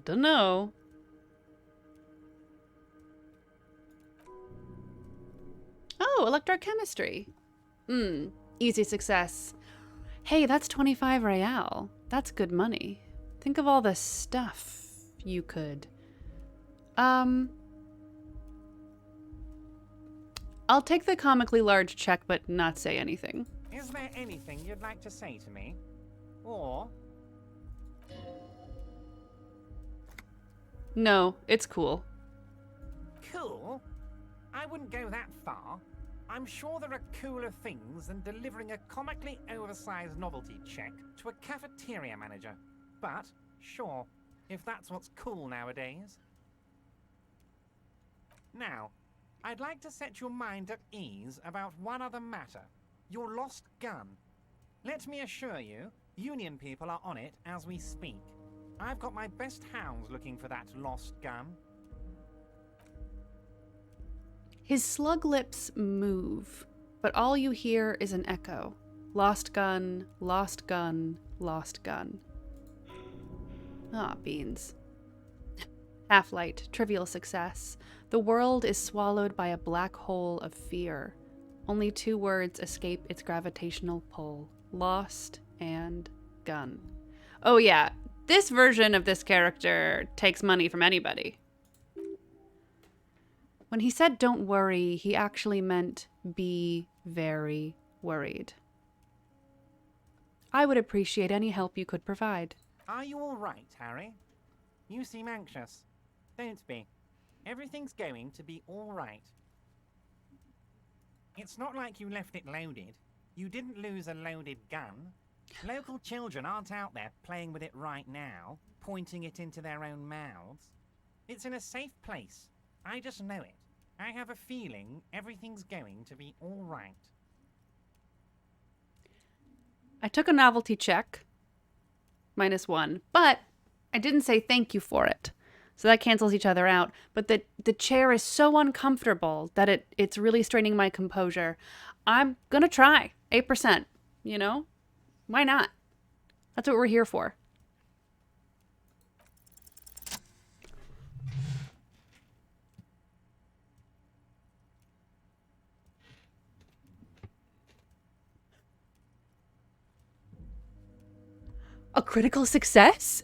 Don't know. Oh, electrochemistry. Easy success. Hey, that's 25 real. That's good money. Think of all the stuff you could. I'll take the comically large check, but not say anything. Is there anything you'd like to say to me? Or... No, it's cool. Cool? I wouldn't go that far. I'm sure there are cooler things than delivering a comically oversized novelty check to a cafeteria manager. But, sure, if that's what's cool nowadays. Now, I'd like to set your mind at ease about one other matter. Your lost gun. Let me assure you, Union people are on it as we speak. I've got my best hounds looking for that lost gun. His slug lips move, but all you hear is an echo. Lost gun, lost gun, lost gun. Ah, beans. Half-light, trivial success. The world is swallowed by a black hole of fear. Only 2 words escape its gravitational pull. Lost and gun. Oh yeah, this version of this character takes money from anybody. When he said don't worry, he actually meant be very worried. I would appreciate any help you could provide. Are you all right, Harry? You seem anxious. Don't be. Everything's going to be all right. It's not like you left it loaded. You didn't lose a loaded gun. Local children aren't out there playing with it right now, pointing it into their own mouths. It's in a safe place. I just know it. I have a feeling everything's going to be all right. I took a novelty check, -1, but I didn't say thank you for it. So that cancels each other out. But the chair is so uncomfortable that it's really straining my composure. I'm gonna try 8%, you know? Why not? That's what we're here for. A critical success?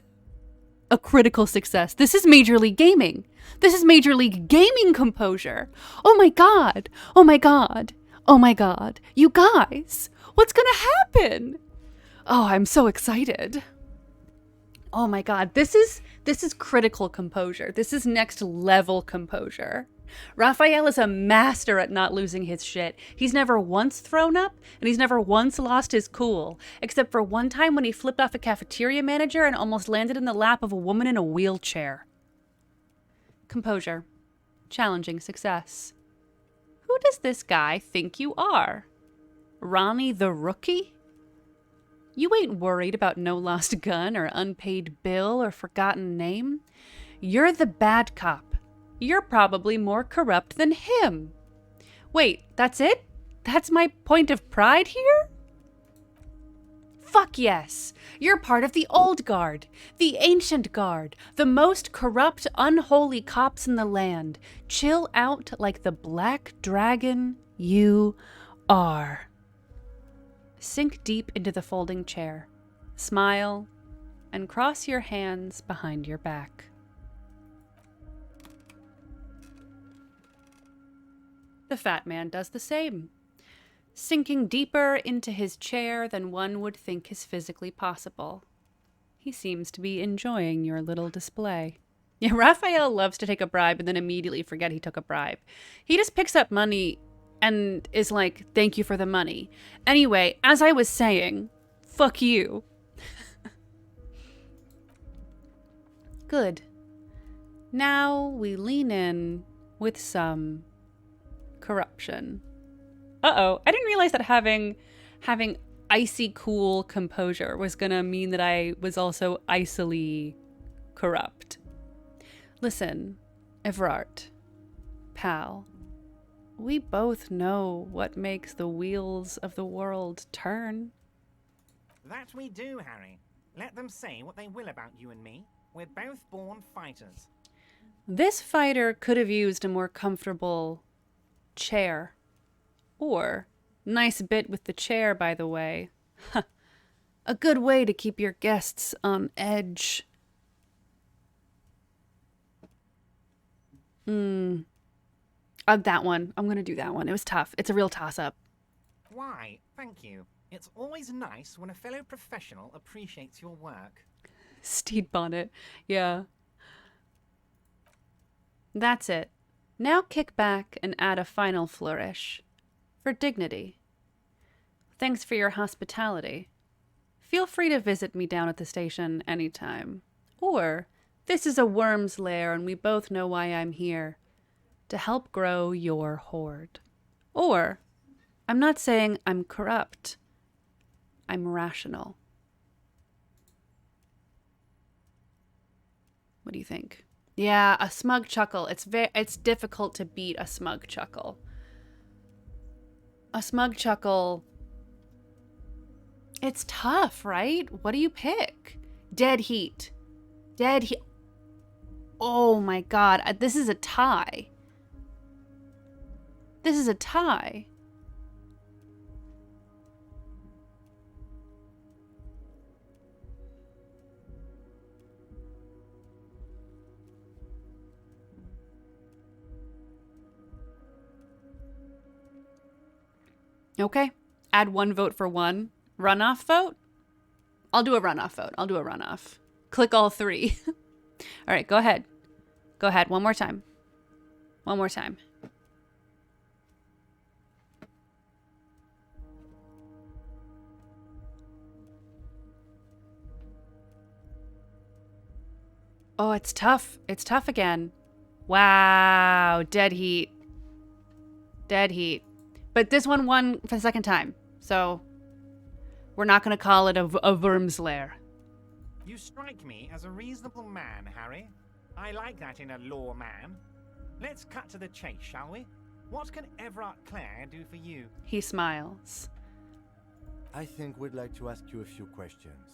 A critical success. This is Major League Gaming. This is Major League Gaming composure. Oh my god. Oh my god. Oh my god. You guys, what's gonna happen? Oh, I'm so excited. Oh my god. This is critical composure. This is next level composure. Raphael is a master at not losing his shit. He's never once thrown up, and he's never once lost his cool, except for one time when he flipped off a cafeteria manager and almost landed in the lap of a woman in a wheelchair. Composure. Challenging success. Who does this guy think you are? Ronnie the Rookie? You ain't worried about no lost gun or unpaid bill or forgotten name. You're the bad cop. You're probably more corrupt than him. Wait, that's it? That's my point of pride here? Fuck yes. You're part of the old guard, the ancient guard, the most corrupt, unholy cops in the land. Chill out like the black dragon you are. Sink deep into the folding chair. Smile and cross your hands behind your back. The fat man does the same, sinking deeper into his chair than one would think is physically possible. He seems to be enjoying your little display. Yeah, Raphael loves to take a bribe and then immediately forget he took a bribe. He just picks up money and is like, thank you for the money. Anyway, as I was saying, fuck you. Good. Now we lean in with some corruption. Uh-oh, I didn't realize that having icy cool composure was gonna mean that I was also icily corrupt. Listen, Evrart, pal, we both know what makes the wheels of the world turn. That we do, Harry. Let them say what they will about you and me. We're both born fighters. This fighter could have used a more comfortable chair. Or, nice bit with the chair, by the way. A good way to keep your guests on edge. That one. I'm gonna do that one. It was tough. It's a real toss-up. Why, thank you. It's always nice when a fellow professional appreciates your work. Steed bonnet. Yeah. That's it. Now kick back and add a final flourish. For dignity. Thanks for your hospitality. Feel free to visit me down at the station anytime. Or, this is a worm's lair and we both know why I'm here. To help grow your horde. Or, I'm not saying I'm corrupt. I'm rational. What do you think? Yeah, a smug chuckle. It's difficult to beat a smug chuckle. A smug chuckle. It's tough, right? What do you pick? Dead heat. Dead heat. Oh my god, this is a tie. This is a tie. Okay. Add one vote for one. Runoff vote? I'll do a runoff vote. I'll do a runoff. Click all three. All right, go ahead. Go ahead. One more time. One more time. Oh, it's tough. It's tough again. Wow. Dead heat. Dead heat. But this one won for the second time. So we're not going to call it a worm's lair. You strike me as a reasonable man, Harry. I like that in a law man. Let's cut to the chase, shall we? What can Everard Clare do for you? He smiles. I think we'd like to ask you a few questions.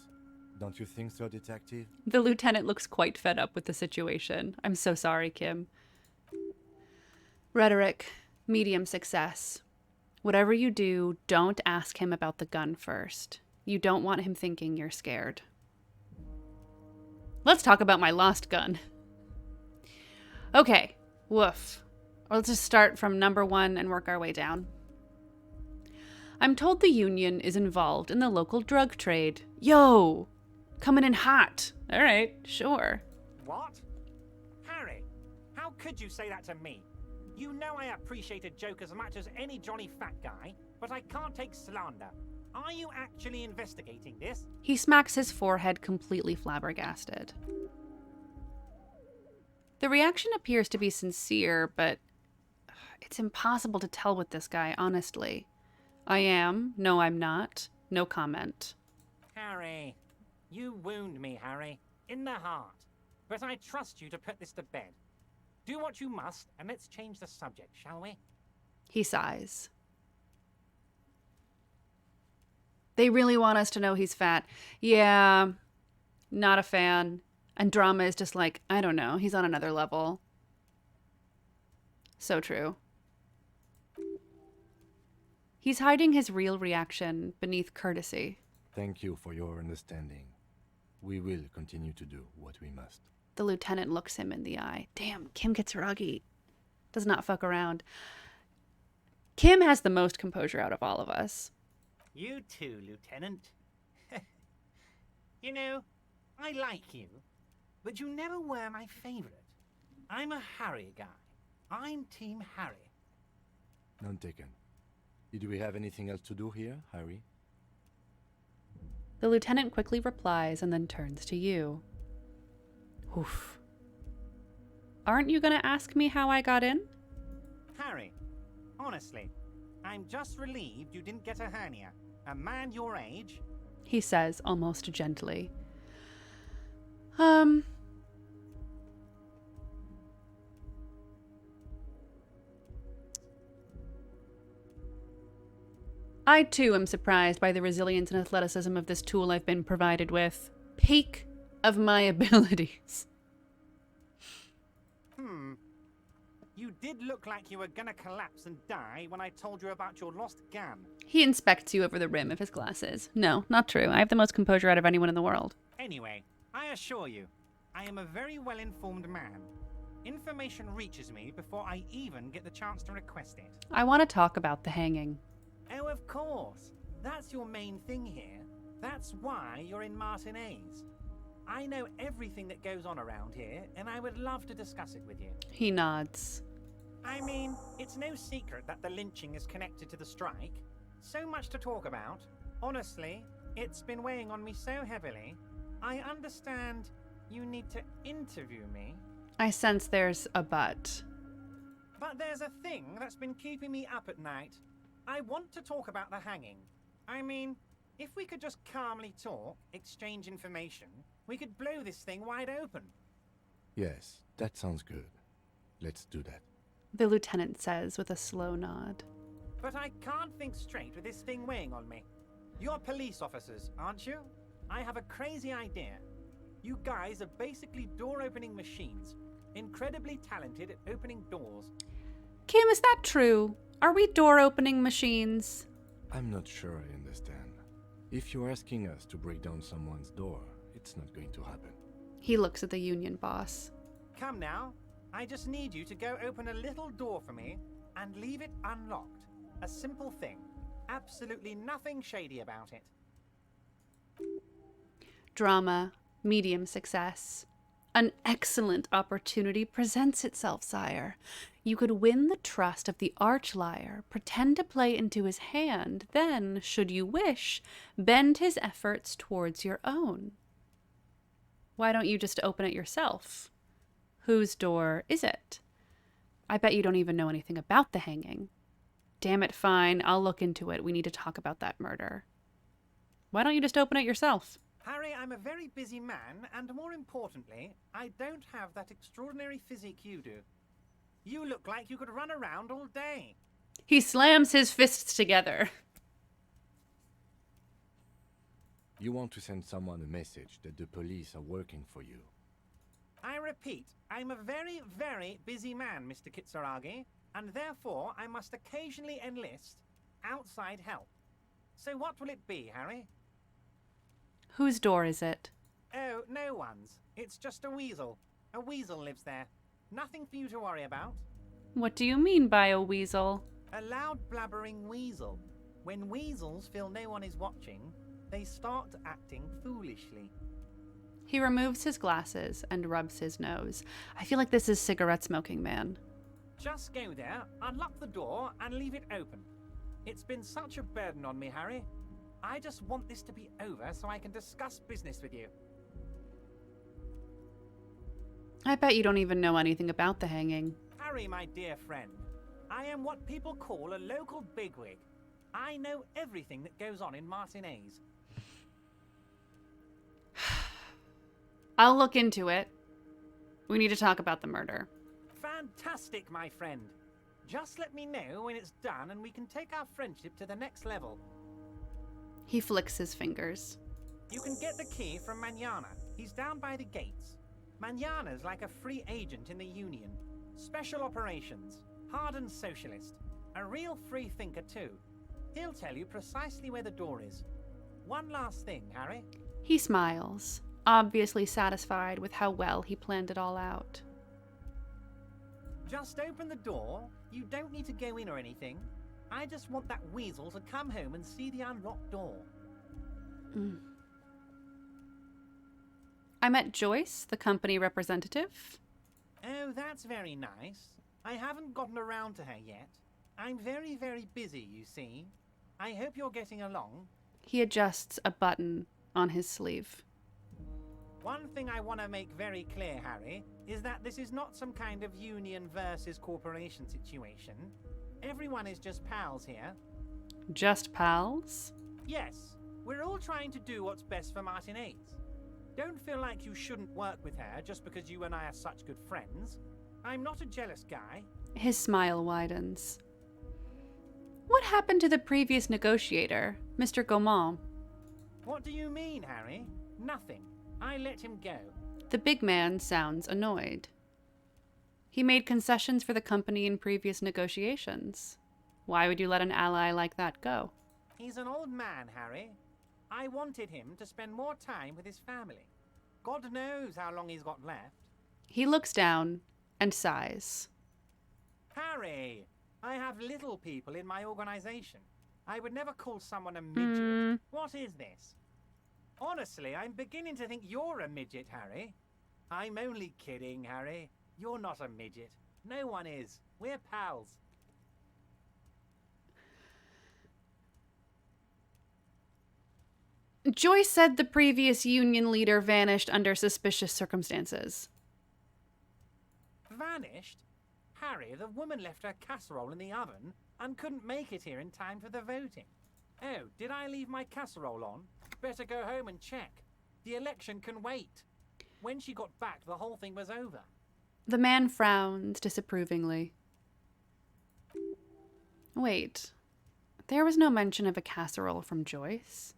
Don't you think so, Detective? The lieutenant looks quite fed up with the situation. I'm so sorry, Kim. Rhetoric. Medium success. Whatever you do, don't ask him about the gun first. You don't want him thinking you're scared. Let's talk about my lost gun. Okay, woof. Let's just start from number 1 and work our way down. I'm told the Union is involved in the local drug trade. Yo! Coming in hot. All right, sure. What? Harry, how could you say that to me? You know I appreciate a joke as much as any jolly fat guy, but I can't take slander. Are you actually investigating this? He smacks his forehead, completely flabbergasted. The reaction appears to be sincere, but it's impossible to tell with this guy, honestly. I am. No, I'm not. No comment. Harry, you wound me, Harry, in the heart. But I trust you to put this to bed. Do what you must, and let's change the subject, shall we? He sighs. They really want us to know he's fat. Yeah, not a fan. And drama is just like, I don't know, he's on another level. So true. He's hiding his real reaction beneath courtesy. Thank you for your understanding. We will continue to do what we must. The lieutenant looks him in the eye. Damn, Kim gets ruggy. Does not fuck around. Kim has the most composure out of all of us. You too, Lieutenant. You know, I like you, but you never were my favorite. I'm a Harry guy. I'm Team Harry. None taken. Did we have anything else to do here, Harry? The lieutenant quickly replies and then turns to you. Oof. Aren't you gonna ask me how I got in? Harry, honestly, I'm just relieved you didn't get a hernia. A man your age... He says, almost gently. I too am surprised by the resilience and athleticism of this tool I've been provided with. Peak of my abilities. You did look like you were gonna collapse and die when I told you about your lost gun. He inspects you over the rim of his glasses. No, not true. I have the most composure out of anyone in the world. Anyway, I assure you, I am a very well-informed man. Information reaches me before I even get the chance to request it. I want to talk about the hanging. Oh, of course. That's your main thing here. That's why you're in Martinez. I know everything that goes on around here, and I would love to discuss it with you. He nods. I mean, it's no secret that the lynching is connected to the strike. So much to talk about. Honestly, it's been weighing on me so heavily. I understand you need to interview me. I sense there's a but. But there's a thing that's been keeping me up at night. I want to talk about the hanging. I mean, if we could just calmly talk, exchange information, we could blow this thing wide open. Yes, that sounds good. Let's do that. The lieutenant says with a slow nod. But I can't think straight with this thing weighing on me. You're police officers, aren't you? I have a crazy idea. You guys are basically door-opening machines, incredibly talented at opening doors. Kim, is that true? Are we door-opening machines? I'm not sure I understand. If you're asking us to break down someone's door, it's not going to happen. He looks at the union boss. Come now, I just need you to go open a little door for me and leave it unlocked. A simple thing. Absolutely nothing shady about it. Drama, medium success. An excellent opportunity presents itself, sire. You could win the trust of the arch-liar, pretend to play into his hand, then, should you wish, bend his efforts towards your own. Why don't you just open it yourself? Whose door is it? I bet you don't even know anything about the hanging. Damn it, fine. I'll look into it. We need to talk about that murder. Why don't you just open it yourself? Harry, I'm a very busy man, and more importantly, I don't have that extraordinary physique you do. You look like you could run around all day. He slams his fists together. You want to send someone a message that the police are working for you. I repeat, I'm a very, very busy man, Mr. Kitsuragi, and therefore I must occasionally enlist outside help. So what will it be, Harry? Whose door is it? Oh, no one's. It's just a weasel. A weasel lives there. Nothing for you to worry about. What do you mean by a weasel? A loud blabbering weasel. When weasels feel no one is watching, they start acting foolishly. He removes his glasses and rubs his nose. I feel like this is cigarette smoking man. Just go there, unlock the door, and leave it open. It's been such a burden on me, Harry. I just want this to be over so I can discuss business with you. I bet you don't even know anything about the hanging. Harry, my dear friend, I am what people call a local bigwig. I know everything that goes on in Martinez. I'll look into it. We need to talk about the murder. Fantastic, my friend. Just let me know when it's done and we can take our friendship to the next level. He flicks his fingers. You can get the key from Manana. He's down by the gates. Manana's like a free agent in the Union. Special operations. Hardened socialist. A real free thinker too. He'll tell you precisely where the door is. One last thing, Harry. He smiles, obviously satisfied with how well he planned it all out. Just open the door. You don't need to go in or anything. I just want that weasel to come home and see the unlocked door. I met Joyce, the company representative. Oh, that's very nice. I haven't gotten around to her yet. I'm very, very busy, you see. I hope you're getting along. He adjusts a button on his sleeve. One thing I want to make very clear, Harry, is that this is not some kind of union versus corporation situation. Everyone is just pals here. Just pals? Yes, we're all trying to do what's best for Martinez. Don't feel like you shouldn't work with her just because you and I are such good friends. I'm not a jealous guy. His smile widens. What happened to the previous negotiator, Mr. Gaumont? What do you mean, Harry? Nothing. I let him go. The big man sounds annoyed. He made concessions for the company in previous negotiations. Why would you let an ally like that go? He's an old man, Harry. I wanted him to spend more time with his family. God knows how long he's got left. He looks down and sighs. Harry, I have little people in my organization. I would never call someone a midget. What is this? Honestly, I'm beginning to think you're a midget, Harry. I'm only kidding, Harry. You're not a midget. No one is. We're pals. Joyce said the previous union leader vanished under suspicious circumstances. Vanished? Harry, the woman left her casserole in the oven and couldn't make it here in time for the voting. Oh, did I leave my casserole on? Better go home and check. The election can wait. When she got back, the whole thing was over. The man frowns disapprovingly. Wait, there was no mention of a casserole from Joyce.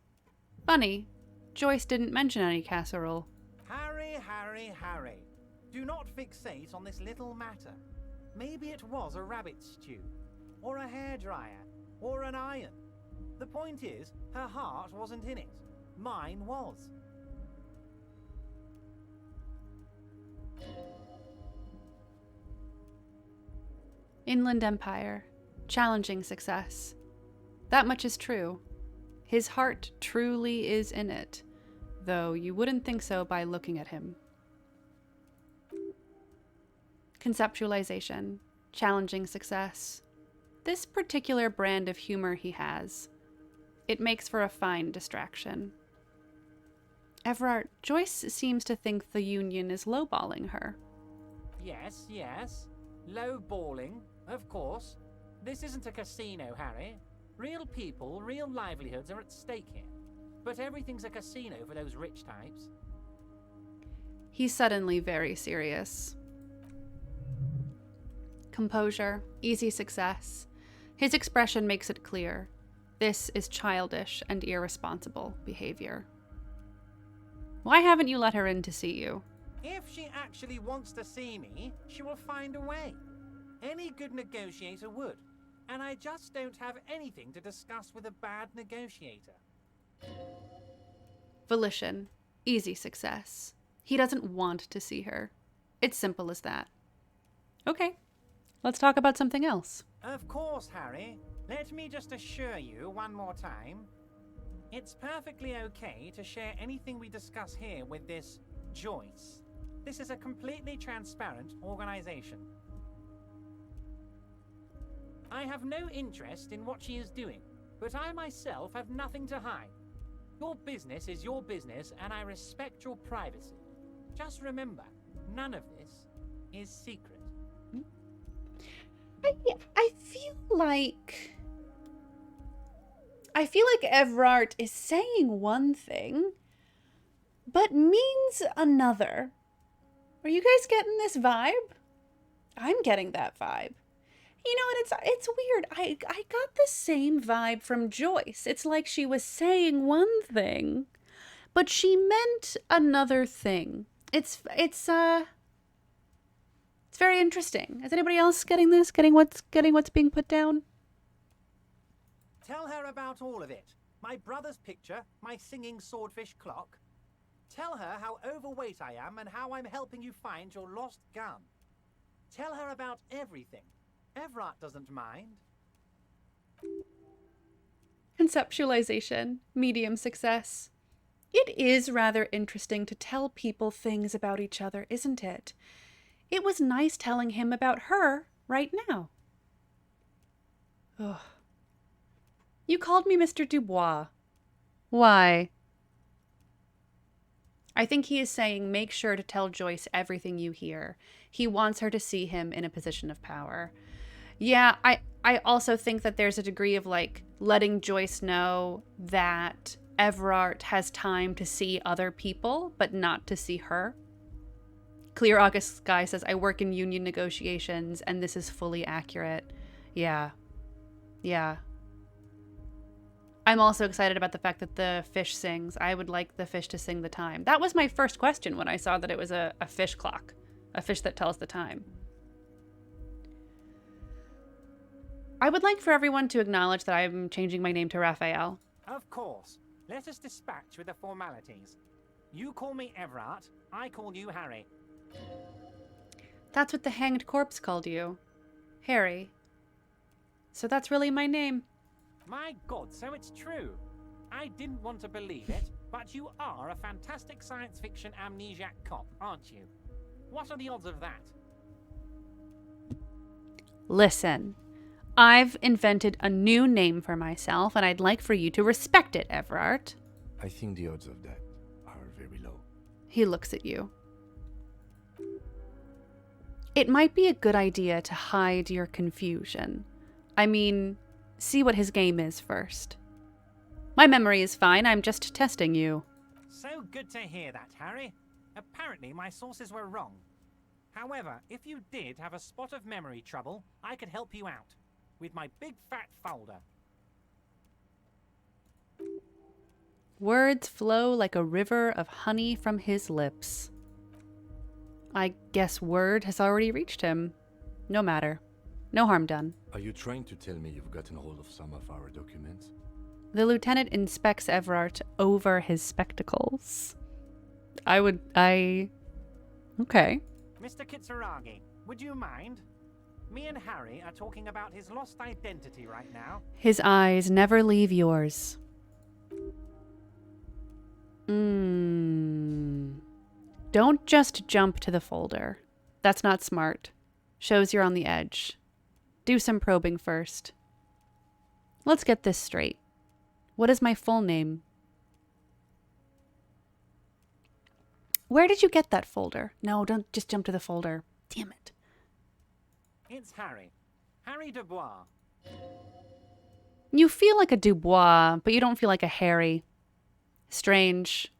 Funny, Joyce didn't mention any casserole. Harry, Harry, Harry. Do not fixate on this little matter. Maybe it was a rabbit stew, or a hairdryer, or an iron. The point is, her heart wasn't in it. Mine was. Inland Empire. Challenging success. That much is true. His heart truly is in it, though you wouldn't think so by looking at him. Conceptualization. Challenging success. This particular brand of humor he has. It makes for a fine distraction. Everard, Joyce seems to think the Union is lowballing her. Yes, yes. Low-balling, of course. This isn't a casino, Harry. Real people, real livelihoods are at stake here. But everything's a casino for those rich types. He's suddenly very serious. Composure, easy success. His expression makes it clear. This is childish and irresponsible behavior. Why haven't you let her in to see you? If she actually wants to see me, she will find a way. Any good negotiator would. And I just don't have anything to discuss with a bad negotiator. Volition, easy success. He doesn't want to see her. It's simple as that. Okay, let's talk about something else. Of course, Harry. Let me just assure you one more time. It's perfectly okay to share anything we discuss here with this Joyce. This is a completely transparent organization. I have no interest in what she is doing, but I myself have nothing to hide. Your business is your business, and I respect your privacy. Just remember, none of this is secret. I feel like Everard is saying one thing, but means another. Are you guys getting this vibe? I'm getting that vibe. You know, and it's weird. I got the same vibe from Joyce. It's like she was saying one thing, but she meant another thing. It's very interesting. Is anybody else getting this? Getting what's being put down? Tell her about all of it. My brother's picture, my singing swordfish clock. Tell her how overweight I am and how I'm helping you find your lost gun. Tell her about everything. Everard doesn't mind. Conceptualization, medium success. It is rather interesting to tell people things about each other, isn't it? It was nice telling him about her right now. Ugh. You called me Mr. Dubois. Why? I think he is saying make sure to tell Joyce everything you hear. He wants her to see him in a position of power. Yeah, I also think that there's a degree of like letting Joyce know that Everard has time to see other people, but not to see her. Clear August Sky says, I work in union negotiations, and this is fully accurate. Yeah. I'm also excited about the fact that the fish sings. I would like the fish to sing the time. That was my first question when I saw that it was a fish clock. A fish that tells the time. I would like for everyone to acknowledge that I'm changing my name to Raphael. Of course. Let us dispatch with the formalities. You call me Everard, I call you Harry. That's what the hanged corpse called you. Harry. So that's really my name. My God, so it's true. I didn't want to believe it, but you are a fantastic science fiction amnesiac cop, aren't you? What are the odds of that? Listen, I've invented a new name for myself, and I'd like for you to respect it, Everard. I think the odds of that are very low. He looks at you. It might be a good idea to hide your confusion. I mean, see what his game is first. My memory is fine, I'm just testing you. So good to hear that, Harry. Apparently my sources were wrong. However, if you did have a spot of memory trouble, I could help you out with my big fat folder. Words flow like a river of honey from his lips. I guess word has already reached him. No matter. No harm done. Are you trying to tell me you've gotten hold of some of our documents? The lieutenant inspects Everard over his spectacles. Okay. Mr. Kitsuragi, would you mind? Me and Harry are talking about his lost identity right now. His eyes never leave yours. Don't just jump to the folder. That's not smart. Shows you're on the edge. Do some probing first. Let's get this straight. What is my full name? Where did you get that folder? No, don't just jump to the folder. Damn it. It's Harry. Harry Dubois. You feel like a Dubois, but you don't feel like a Harry. Strange.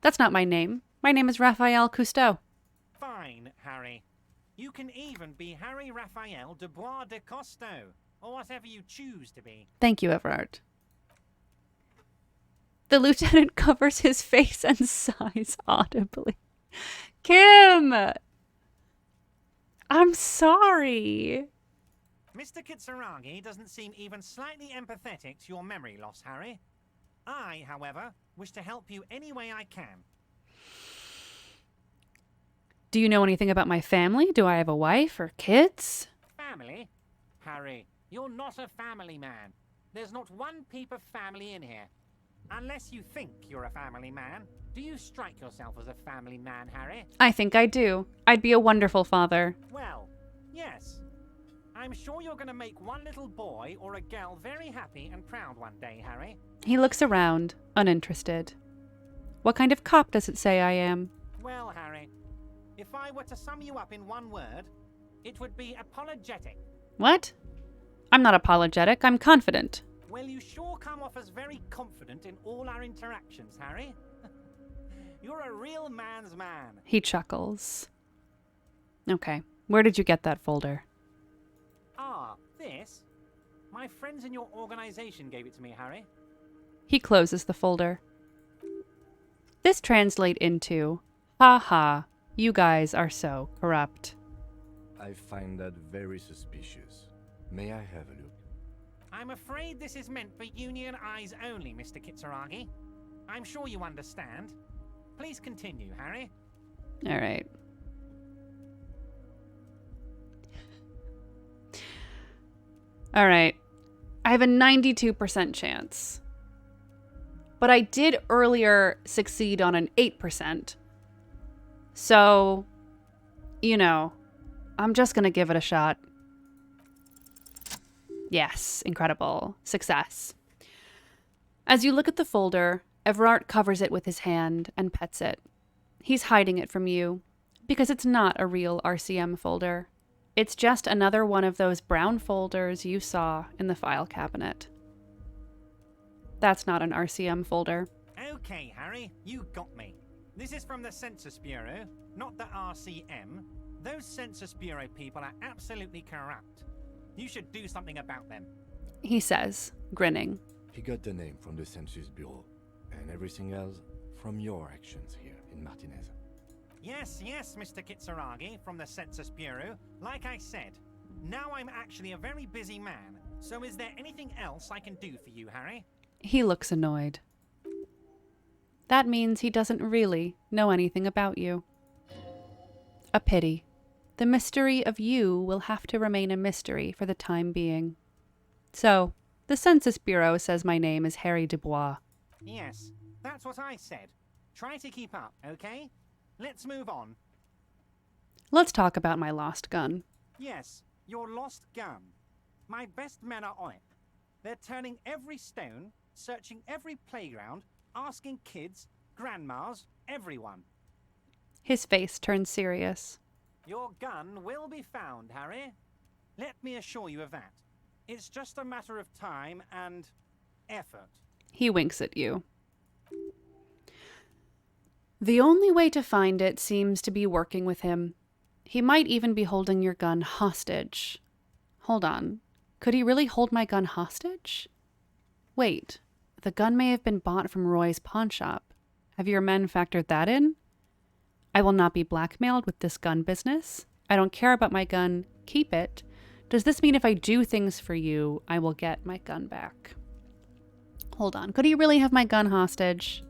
That's not my name. My name is Raphael Cousteau. Fine, Harry. You can even be Harry Raphael Dubois de Costeau, or whatever you choose to be. Thank you, Everard. The lieutenant covers his face and sighs audibly. Kim! I'm sorry. Mr. Kitsuragi doesn't seem even slightly empathetic to your memory loss, Harry. I, however, wish to help you any way I can. Do you know anything about my family? Do I have a wife or kids? Family? Harry, you're not a family man. There's not one peep of family in here. Unless you think you're a family man. Do you strike yourself as a family man, Harry? I think I do. I'd be a wonderful father. Well, yes. I'm sure you're going to make one little boy or a girl very happy and proud one day, Harry. He looks around, uninterested. What kind of cop does it say I am? Well, Harry, if I were to sum you up in one word, it would be apologetic. What? I'm not apologetic. I'm confident. Well, you sure come off as very confident in all our interactions, Harry. You're a real man's man. He chuckles. Okay, where did you get that folder? Ah, this? My friends in your organization gave it to me, Harry. He closes the folder. This translates into, ha ha, you guys are so corrupt. I find that very suspicious. May I have a look? I'm afraid this is meant for Union eyes only, Mr. Kitsuragi. I'm sure you understand. Please continue, Harry. All right. All right. I have a 92% chance. But I did earlier succeed on an 8%. So, you know, I'm just going to give it a shot. Yes, incredible. Success. As you look at the folder, Everard covers it with his hand and pets it. He's hiding it from you because it's not a real RCM folder. It's just another one of those brown folders you saw in the file cabinet. That's not an RCM folder. Okay, Harry, you got me. This is from the Census Bureau, not the RCM. Those Census Bureau people are absolutely corrupt. You should do something about them. He says, grinning. He got the name from the Census Bureau, and everything else from your actions here in Martinez. Yes, Mr. Kitsuragi from the Census Bureau. Like I said, now I'm actually a very busy man. So is there anything else I can do for you, Harry? He looks annoyed. That means he doesn't really know anything about you. A pity. The mystery of you will have to remain a mystery for the time being. So, the Census Bureau says my name is Harry Dubois. Yes, that's what I said. Try to keep up, okay? Let's move on. Let's talk about my lost gun. Yes, your lost gun. My best men are on it. They're turning every stone, searching every playground, asking kids, grandmas, everyone. His face turns serious. Your gun will be found, Harry. Let me assure you of that. It's just a matter of time and effort. He winks at you. The only way to find it seems to be working with him. He might even be holding your gun hostage. Hold on. Could he really hold my gun hostage? Wait, the gun may have been bought from Roy's pawn shop. Have your men factored that in? I will not be blackmailed with this gun business. I don't care about my gun. Keep it. Does this mean if I do things for you, I will get my gun back? Hold on. Could he really have my gun hostage?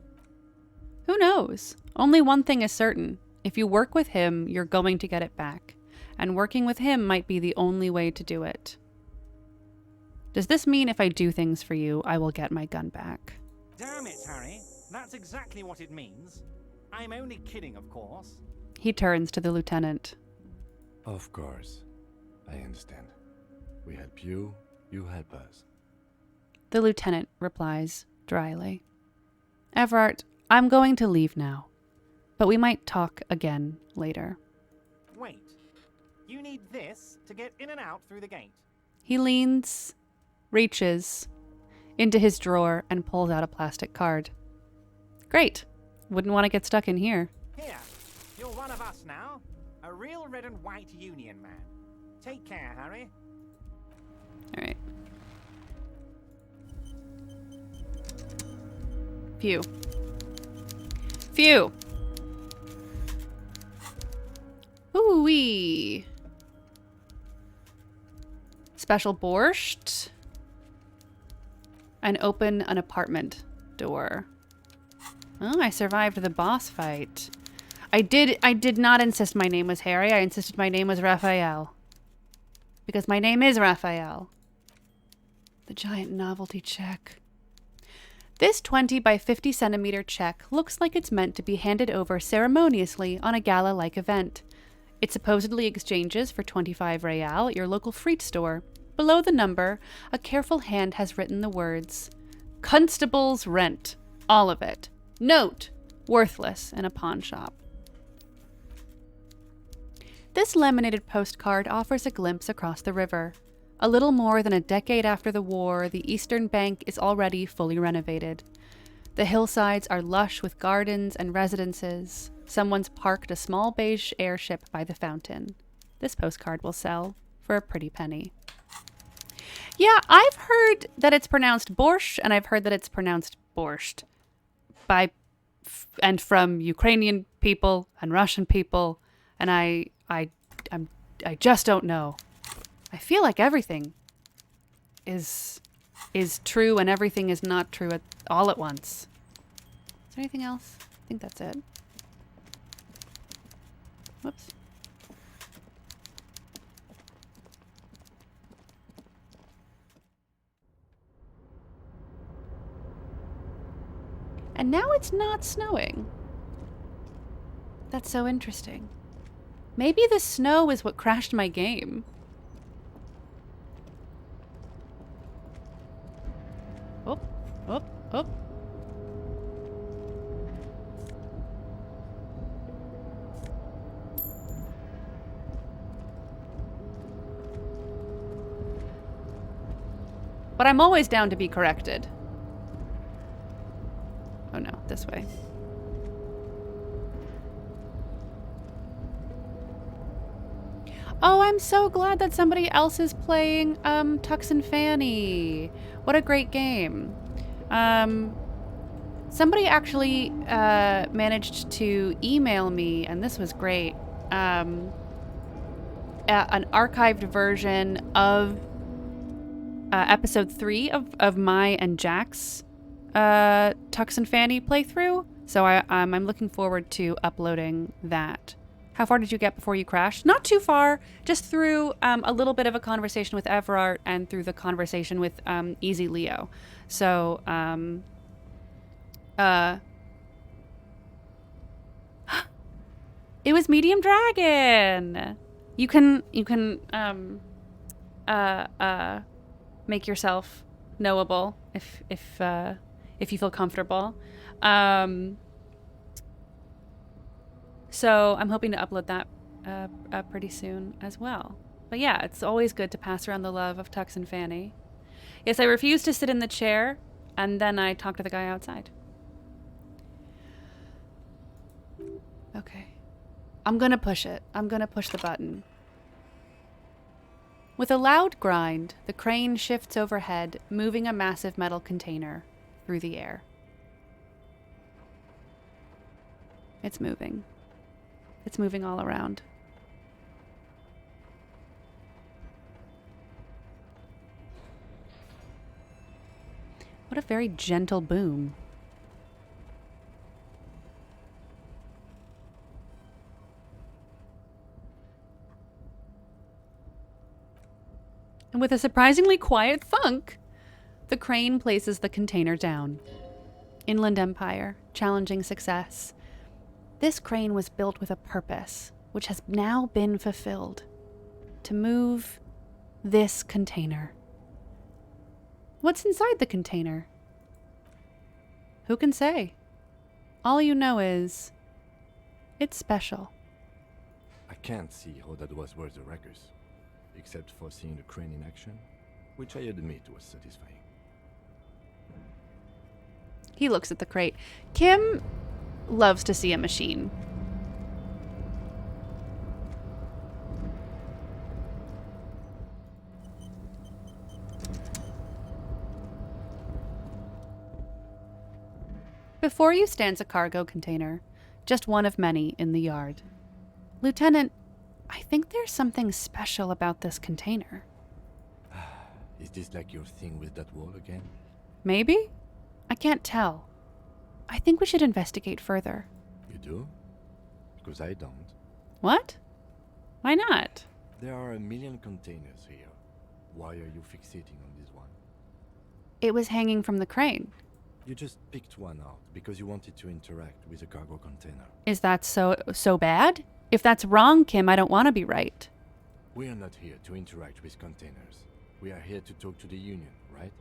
Who knows? Only one thing is certain. If you work with him, you're going to get it back. And working with him might be the only way to do it. Does this mean if I do things for you, I will get my gun back? Damn it, Harry. That's exactly what it means. I'm only kidding, of course. He turns to the lieutenant. Of course. I understand. We help you, you help us. The lieutenant replies dryly. Everard, I'm going to leave now, but we might talk again later. Wait. You need this to get in and out through the gate. He leans, reaches into his drawer and pulls out a plastic card. Great. Wouldn't want to get stuck in here. Here, you're one of us now. A real red and white Union man. Take care, Harry. All right. Phew. Phew. Ooh-wee. Special borscht. And open an apartment door. Oh, I survived the boss fight. I did not insist my name was Harry. I insisted my name was Raphael. Because my name is Raphael. The giant novelty check. This 20 by 50 centimeter check looks like it's meant to be handed over ceremoniously on a gala-like event. It supposedly exchanges for 25 real at your local fruit store. Below the number, a careful hand has written the words, "Constable's rent. All of it. Note, worthless in a pawn shop." This laminated postcard offers a glimpse across the river. A little more than a decade after the war, the eastern bank is already fully renovated. The hillsides are lush with gardens and residences. Someone's parked a small beige airship by the fountain. This postcard will sell for a pretty penny. Yeah, I've heard that it's pronounced borscht, and I've heard that it's pronounced borscht. And from Ukrainian people and Russian people, and I just don't know. I feel like everything is true and everything is not true all at once. Is there anything else? I think that's it. Whoops. And now it's not snowing. That's so interesting. Maybe the snow is what crashed my game. Oh, oh, oh. But I'm always down to be corrected. Oh no, this way. Oh, I'm so glad that somebody else is playing Tux and Fanny. What a great game. Somebody actually managed to email me, and this was great, an archived version of episode 3 of my and Jack's Tux and Fanny playthrough. So I'm looking forward to uploading that How far did you get before you crashed? Not too far. Just through a little bit of a conversation with Everard and through the conversation with Easy Leo. So, it was Medium Dragon. You can make yourself knowable if you feel comfortable. So I'm hoping to upload that pretty soon as well. But yeah, it's always good to pass around the love of Tux and Fanny. Yes, I refused to sit in the chair, and then I talked to the guy outside. Okay. I'm gonna push it. I'm gonna push the button. With a loud grind, the crane shifts overhead, moving a massive metal container through the air. It's moving. It's moving all around. What a very gentle boom. And with a surprisingly quiet thunk, the crane places the container down. Inland Empire, challenging success. This crane was built with a purpose, which has now been fulfilled. To move this container. What's inside the container? Who can say? All you know is, it's special. I can't see how that was worth the records, except for seeing the crane in action, which I admit was satisfying. He looks at the crate. Kim loves to see a machine. Before you stands a cargo container, just one of many in the yard. Lieutenant, I think there's something special about this container. Is this like your thing with that wall again? Maybe? I can't tell. I think we should investigate further. You do? Because I don't. What? Why not? There are a million containers here. Why are you fixating on this one? It was hanging from the crane. You just picked one out because you wanted to interact with a cargo container. Is that so bad? If that's wrong, Kim, I don't want to be right. We are not here to interact with containers. We are here to talk to the Union, right?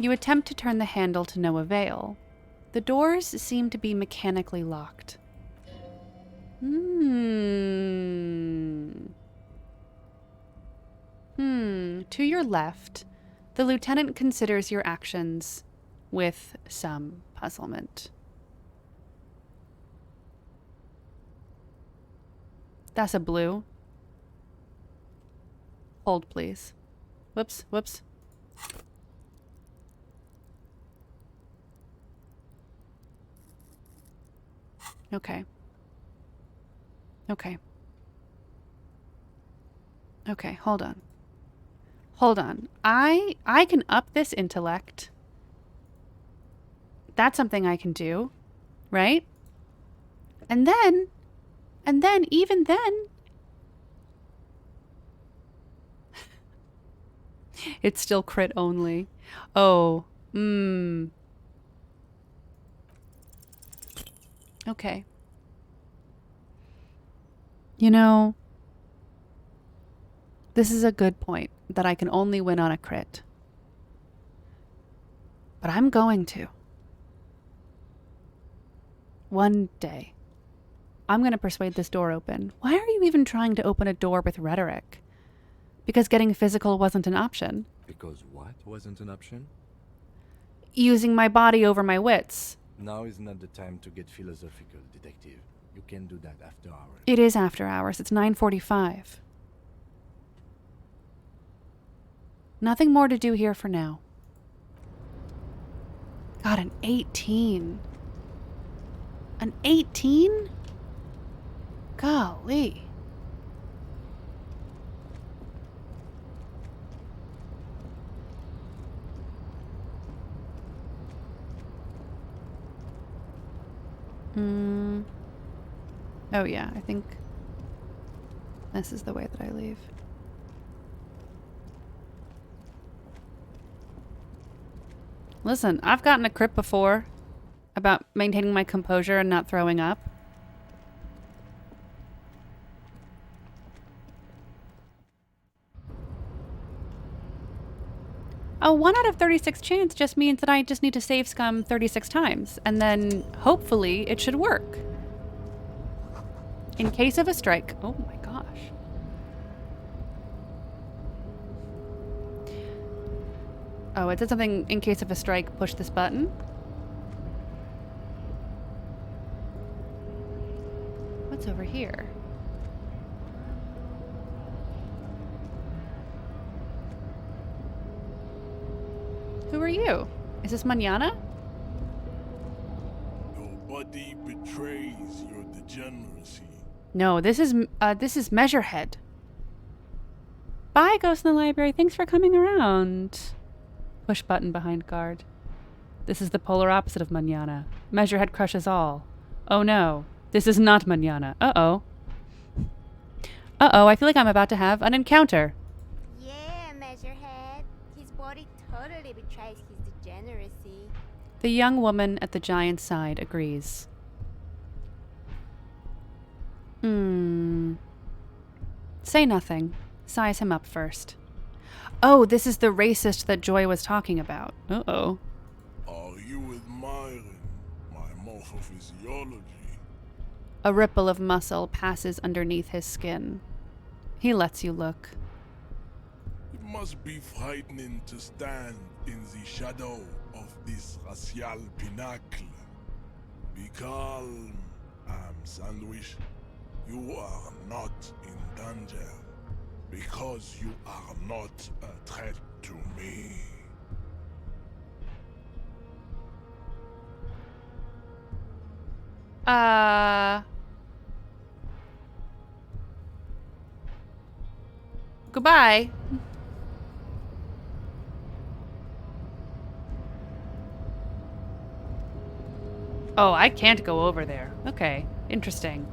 You attempt to turn the handle to no avail. The doors seem to be mechanically locked. To your left, the lieutenant considers your actions with some puzzlement. That's a blue. Hold, please. Whoops. Okay. Okay, hold on. I can up this intellect. That's something I can do, right? And then, even then, it's still crit only. Oh, Okay. You know, this is a good point, that I can only win on a crit. But I'm going to. One day, I'm going to persuade this door open. Why are you even trying to open a door with rhetoric? Because getting physical wasn't an option. Because what wasn't an option? Using my body over my wits. Now is not the time to get philosophical, detective. You can do that after hours. It is after hours. It's 9:45. Nothing more to do here for now. God, an 18. An 18? Golly. Oh yeah, I think this is the way that I leave. Listen, I've gotten a crypt before about maintaining my composure and not throwing up. A 1 out of 36 chance just means that I just need to save scum 36 times, and then hopefully it should work. In case of a strike. Oh my gosh. Oh, it said something, in case of a strike, push this button. What's over here? Who are you? Is this Manana? Nobody betrays your degeneracy. No, this is Measurehead. Bye, Ghost in the Library. Thanks for coming around. Push button behind guard. This is the polar opposite of Manana. Measurehead crushes all. Oh no, this is not Manana. Uh-oh. Uh-oh, I feel like I'm about to have an encounter. Yeah, Measurehead. His body totally betrays his degeneracy. The young woman at the giant's side agrees. Say nothing. Size him up first. Oh, this is the racist that Joy was talking about. Uh-oh. Are you admiring my morphophysiology? A ripple of muscle passes underneath his skin. He lets you look. It must be frightening to stand in the shadow of this racial pinnacle. Be calm, Sandwich. You are not in danger, because you are not a threat to me. Goodbye. Oh, I can't go over there. Okay, interesting.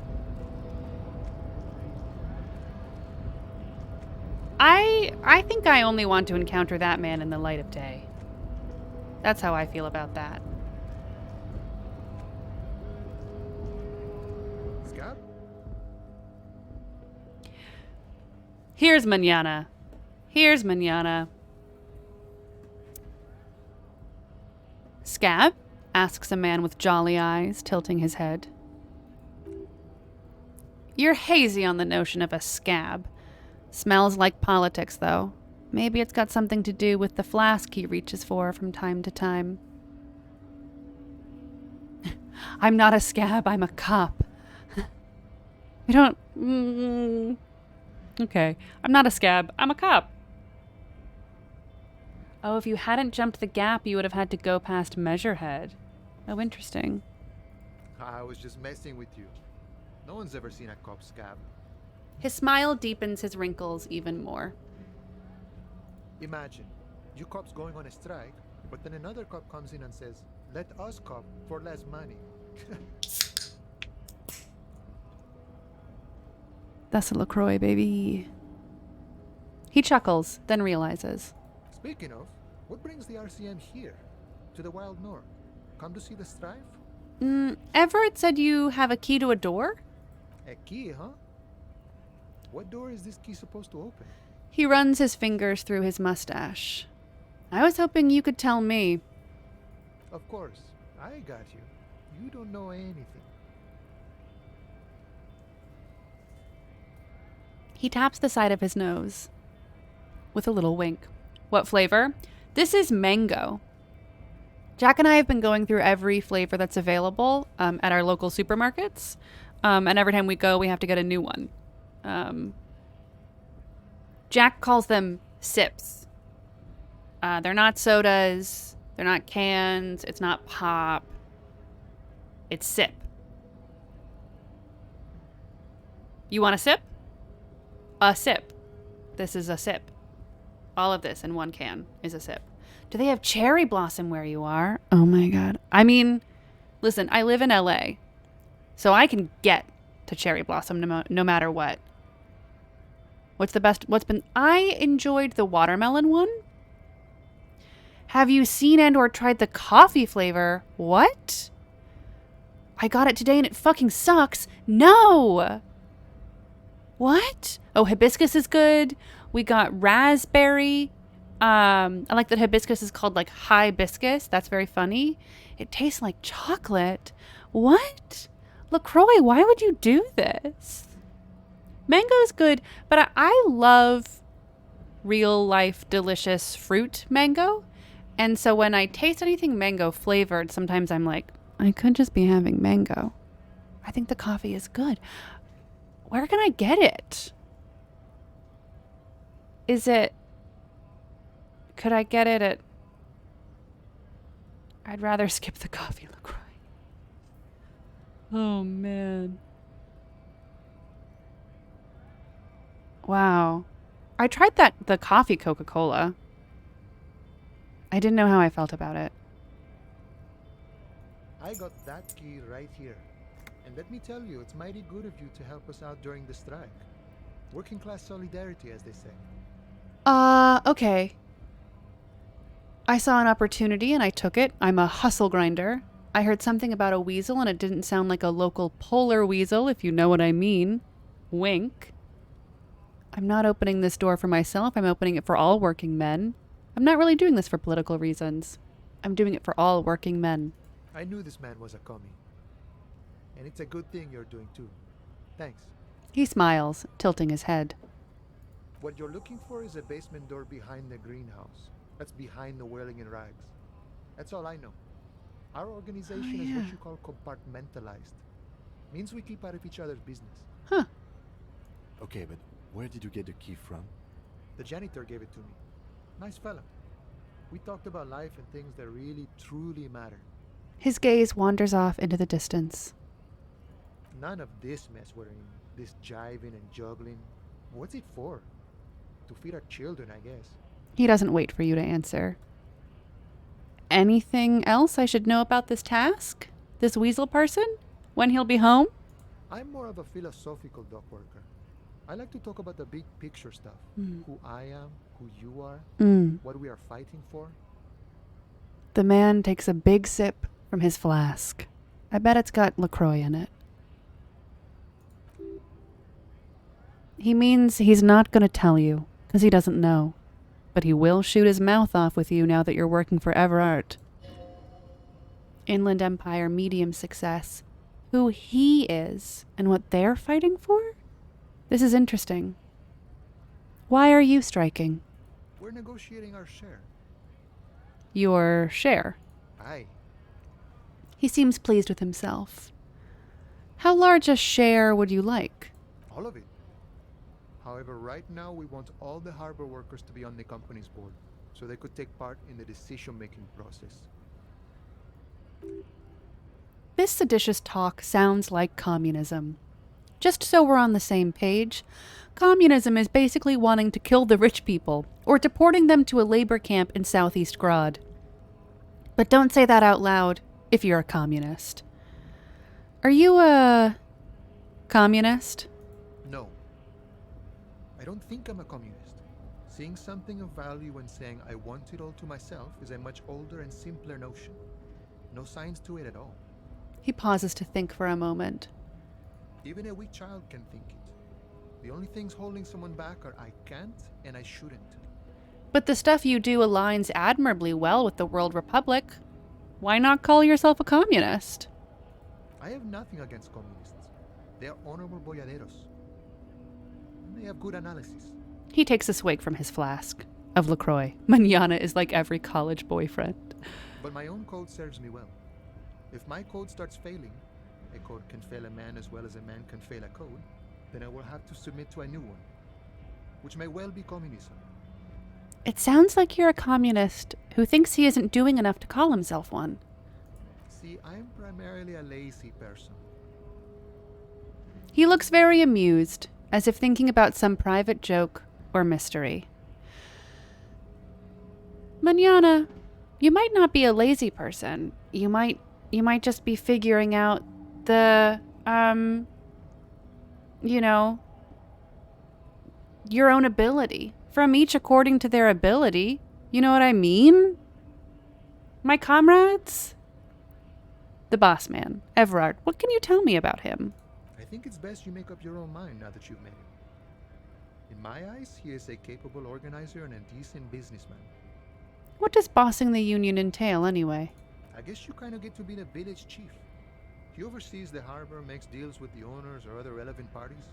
I think I only want to encounter that man in the light of day. That's how I feel about that. Scab? Here's Manana. Here's Manana. Scab? Asks a man with jolly eyes, tilting his head. You're hazy on the notion of a scab. Smells like politics, though. Maybe it's got something to do with the flask he reaches for from time to time. I'm not a scab, I'm a cop. We don't... Okay. I'm not a scab, I'm a cop. Oh, if you hadn't jumped the gap, you would have had to go past Measurehead. Oh, interesting. I was just messing with you. No one's ever seen a cop scab. His smile deepens his wrinkles even more. Imagine, you cops going on a strike, but then another cop comes in and says, let us cop for less money. That's a LaCroix, baby. He chuckles, then realizes. Speaking of, what brings the RCM here? To the Wild North? Come to see the strife? Everett said you have a key to a door? A key, huh? What door is this key supposed to open? He runs his fingers through his mustache. I was hoping you could tell me. Of course, I got you. You don't know anything. He taps the side of his nose with a little wink. What flavor? This is mango. Jack and I have been going through every flavor that's available at our local supermarkets. And every time we go, we have to get a new one. Jack calls them sips. They're not sodas. They're not cans. It's not pop. It's sip. You want a sip? A sip. This is a sip. All of this in one can is a sip. Do they have cherry blossom where you are? Oh my god. I mean, listen, I live in LA. So I can get to Cherry Blossom no matter what. I enjoyed the watermelon one. Have you seen and or tried the coffee flavor? What? I got it today and it fucking sucks. No! What? Oh, hibiscus is good. We got raspberry. I like that hibiscus is called like hibiscus. That's very funny. It tastes like chocolate. What? LaCroix, why would you do this? Mango's good, but I love real life delicious fruit mango. And so when I taste anything mango flavored, sometimes I'm like, I could just be having mango. I think the coffee is good. Where can I get it? Could I get it at... I'd rather skip the coffee, LaCroix. Oh, man. Wow. I tried the coffee Coca-Cola. I didn't know how I felt about it. I got that key right here. And let me tell you, it's mighty good of you to help us out during the strike. Working class solidarity, as they say. Okay. I saw an opportunity and I took it. I'm a hustle grinder. I heard something about a weasel and it didn't sound like a local polar weasel, if you know what I mean. Wink. I'm not opening this door for myself. I'm opening it for all working men. I'm not really doing this for political reasons. I'm doing it for all working men. I knew this man was a commie. And it's a good thing you're doing too. Thanks. He smiles, tilting his head. What you're looking for is a basement door behind the greenhouse. That's behind the whirling in rags. That's all I know. Our organization is what you call compartmentalized. Means we keep out of each other's business. Huh. Okay, but where did you get the key from? The janitor gave it to me. Nice fella. We talked about life and things that really, truly matter. His gaze wanders off into the distance. None of this mess we're in. This jiving and juggling. What's it for? To feed our children, I guess. He doesn't wait for you to answer. Anything else I should know about this task? This weasel person? When he'll be home? I'm more of a philosophical dock worker. I like to talk about the big picture stuff. Who I am, who you are, what we are fighting for. The man takes a big sip from his flask. I bet it's got LaCroix in it. He means he's not going to tell you, because he doesn't know. But he will shoot his mouth off with you now that you're working for Everart. Inland Empire medium success. Who he is, and what they're fighting for? This is interesting. Why are you striking? We're negotiating our share. Your share? Aye. He seems pleased with himself. How large a share would you like? All of it. However, right now we want all the harbor workers to be on the company's board, so they could take part in the decision-making process. This seditious talk sounds like communism. Just so we're on the same page, communism is basically wanting to kill the rich people, or deporting them to a labor camp in Southeast Grodd. But don't say that out loud if you're a communist. Are you a communist? No. I don't think I'm a communist. Seeing something of value and saying I want it all to myself is a much older and simpler notion. No science to it at all. He pauses to think for a moment. Even a weak child can think it. The only things holding someone back are I can't and I shouldn't. But the stuff you do aligns admirably well with the World Republic. Why not call yourself a communist? I have nothing against communists. They are honorable boyaderos. And they have good analysis. He takes a swig from his flask of LaCroix. Manana is like every college boyfriend. But my own code serves me well. If my code starts failing, a code can fail a man as well as a man can fail a code, then I will have to submit to a new one, which may well be communism. It sounds like you're a communist who thinks he isn't doing enough to call himself one. See, I'm primarily a lazy person. He looks very amused, as if thinking about some private joke or mystery. Manana, you might not be a lazy person. You might just be figuring out the you know, your own ability. From each according to their ability. You know what I mean? My comrades? The boss man, Everard. What can you tell me about him? I think it's best you make up your own mind now that you've met him. In my eyes, he is a capable organizer and a decent businessman. What does bossing the Union entail, anyway? I guess you kind of get to be the village chief. He oversees the harbor, makes deals with the owners or other relevant parties,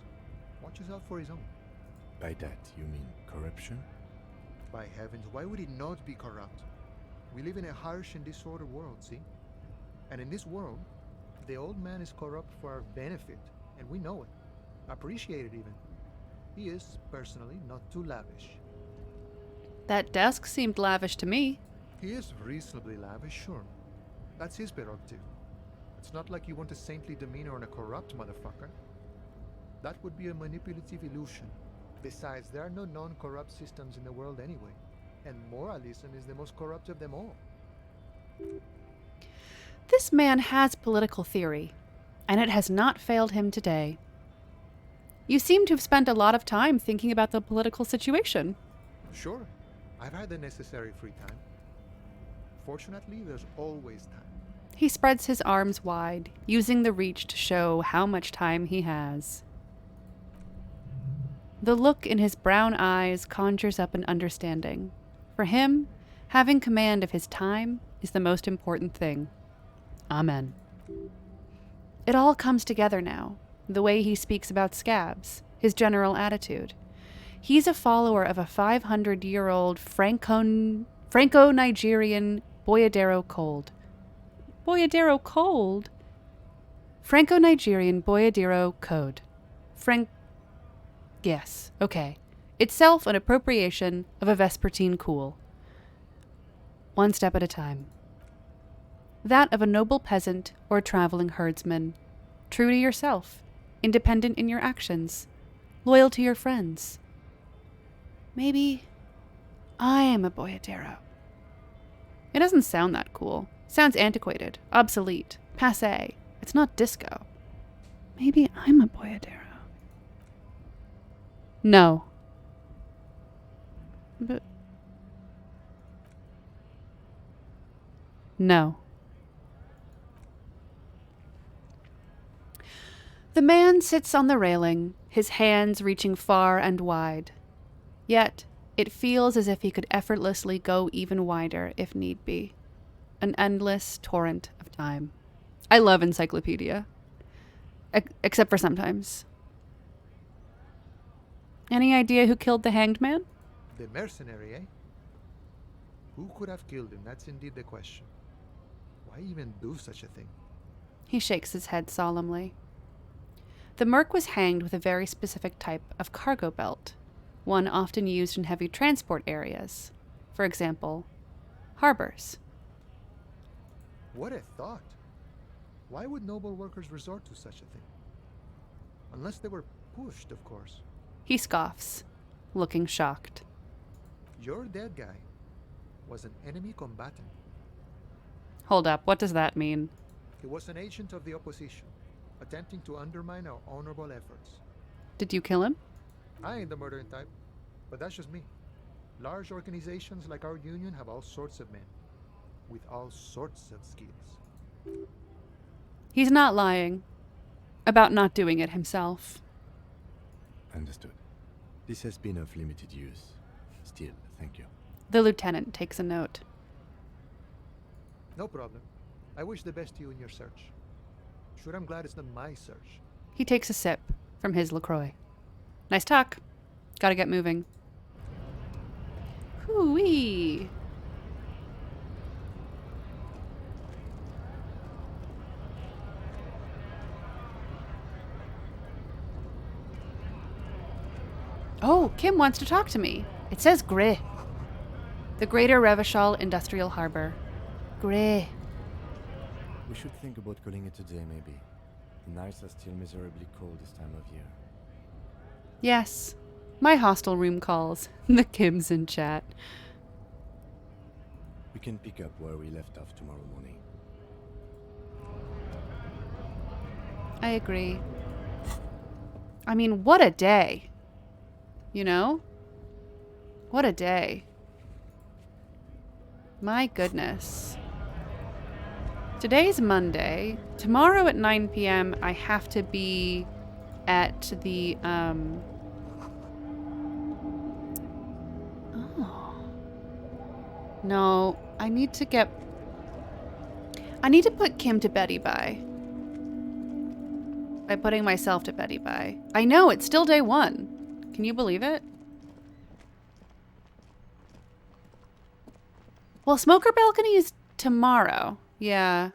watches out for his own. By that, you mean corruption? By heavens, why would he not be corrupt? We live in a harsh and disordered world, see? And in this world, the old man is corrupt for our benefit, and we know it. Appreciate it even. He is, personally, not too lavish. That desk seemed lavish to me. He is reasonably lavish, sure. That's his prerogative. It's not like you want a saintly demeanor on a corrupt motherfucker. That would be a manipulative illusion. Besides, there are no non-corrupt systems in the world anyway. And moralism is the most corrupt of them all. This man has political theory, and it has not failed him today. You seem to have spent a lot of time thinking about the political situation. Sure, I've had the necessary free time. Fortunately, there's always time. He spreads his arms wide, using the reach to show how much time he has. The look in his brown eyes conjures up an understanding. For him, having command of his time is the most important thing. Amen. It all comes together now. The way he speaks about scabs, his general attitude. He's a follower of a 500-year-old Franco-Nigerian Boyadero Code. Boyadero Code? Franco-Nigerian Boyadero Code. Yes, okay. Itself an appropriation of a Vespertine cool. One step at a time. That of a noble peasant or traveling herdsman. True to yourself. Independent in your actions. Loyal to your friends. Maybe I am a boyadero. It doesn't sound that cool. Sounds antiquated, obsolete, passé. It's not disco. Maybe I'm a boyadero. No. But... No. The man sits on the railing, his hands reaching far and wide. Yet, it feels as if he could effortlessly go even wider if need be. An endless torrent of time. I love Encyclopedia. Except for sometimes. Any idea who killed the hanged man? The mercenary, eh? Who could have killed him? That's indeed the question. Why even do such a thing? He shakes his head solemnly. The merc was hanged with a very specific type of cargo belt, one often used in heavy transport areas. For example, harbors. What a thought. Why would noble workers resort to such a thing? Unless they were pushed, of course. He scoffs, looking shocked. Your dead guy was an enemy combatant. Hold up, what does that mean? He was an agent of the opposition, attempting to undermine our honorable efforts. Did you kill him? I ain't the murdering type, but that's just me. Large organizations like our union have all sorts of men, with all sorts of skills. He's not lying about not doing it himself. Understood. This has been of limited use. Still, thank you. The lieutenant takes a note. No problem. I wish the best to you in your search. Sure, I'm glad it's not my search. He takes a sip from his LaCroix. Nice talk. Gotta get moving. Hoo-wee. Oh, Kim wants to talk to me. It says Grey. The Greater Revachol Industrial Harbor. Grey. We should think about calling it a day, maybe. The nights are still miserably cold this time of year. Yes. My hostel room calls. The Kims in chat. We can pick up where we left off tomorrow morning. I agree. I mean, what a day. You know? What a day. My goodness. Today's Monday. Tomorrow at 9 p.m. I have to be at the, Oh. No, I need to put Kim to Betty by putting myself to Betty by. I know, it's still day 1. Can you believe it? Well, Smoker Balcony is tomorrow. Yeah.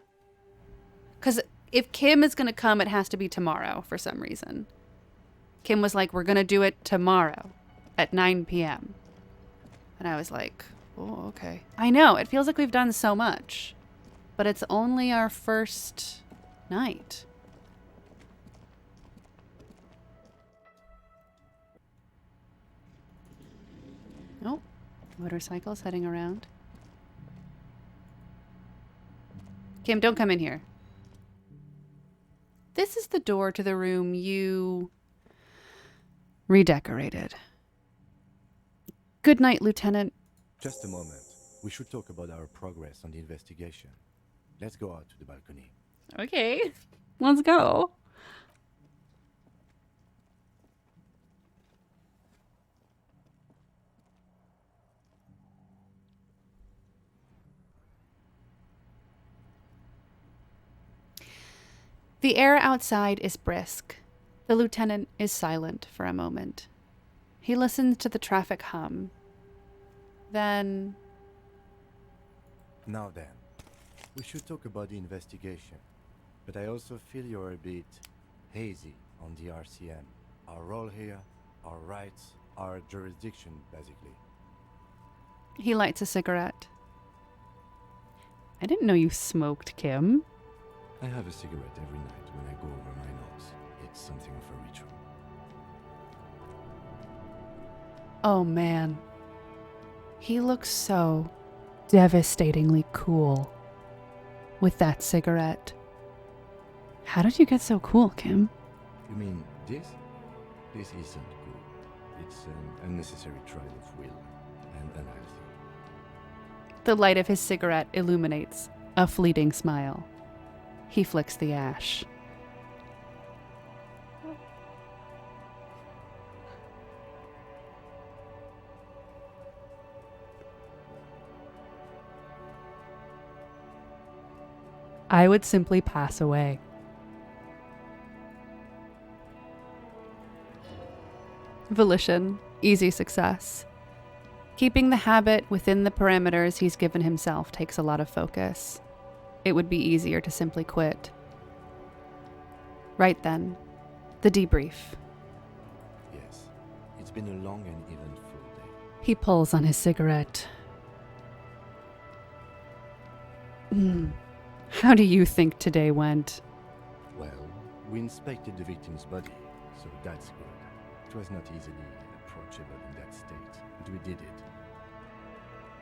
Because if Kim is going to come, it has to be tomorrow for some reason. Kim was like, we're going to do it tomorrow at 9 p.m. And I was like, oh, okay. I know, it feels like we've done so much. But it's only our first night. Oh, motorcycles heading around. Kim, don't come in here. This is the door to the room you redecorated. Good night, Lieutenant. Just a moment. We should talk about our progress on the investigation. Let's go out to the balcony. Okay, let's go. The air outside is brisk. The lieutenant is silent for a moment. He listens to the traffic hum. Then... Now then, we should talk about the investigation. But I also feel you're a bit hazy on the RCM. Our role here, our rights, our jurisdiction, basically. he lights a cigarette. I didn't know you smoked, Kim. I have a cigarette every night when I go over my nose. It's something of a ritual. Oh man. He looks so devastatingly cool with that cigarette. How did you get so cool, Kim? You mean this? This isn't good. It's an unnecessary trial of will and unhealthy. The light of his cigarette illuminates a fleeting smile. He flicks the ash. I would simply pass away. Volition, easy success. Keeping the habit within the parameters he's given himself takes a lot of focus. It would be easier to simply quit. Right then, the debrief. Yes, it's been a long and eventful day. He pulls on his cigarette. How do you think today went? Well, we inspected the victim's body, so that's good. It was not easily approachable in that state, but we did it.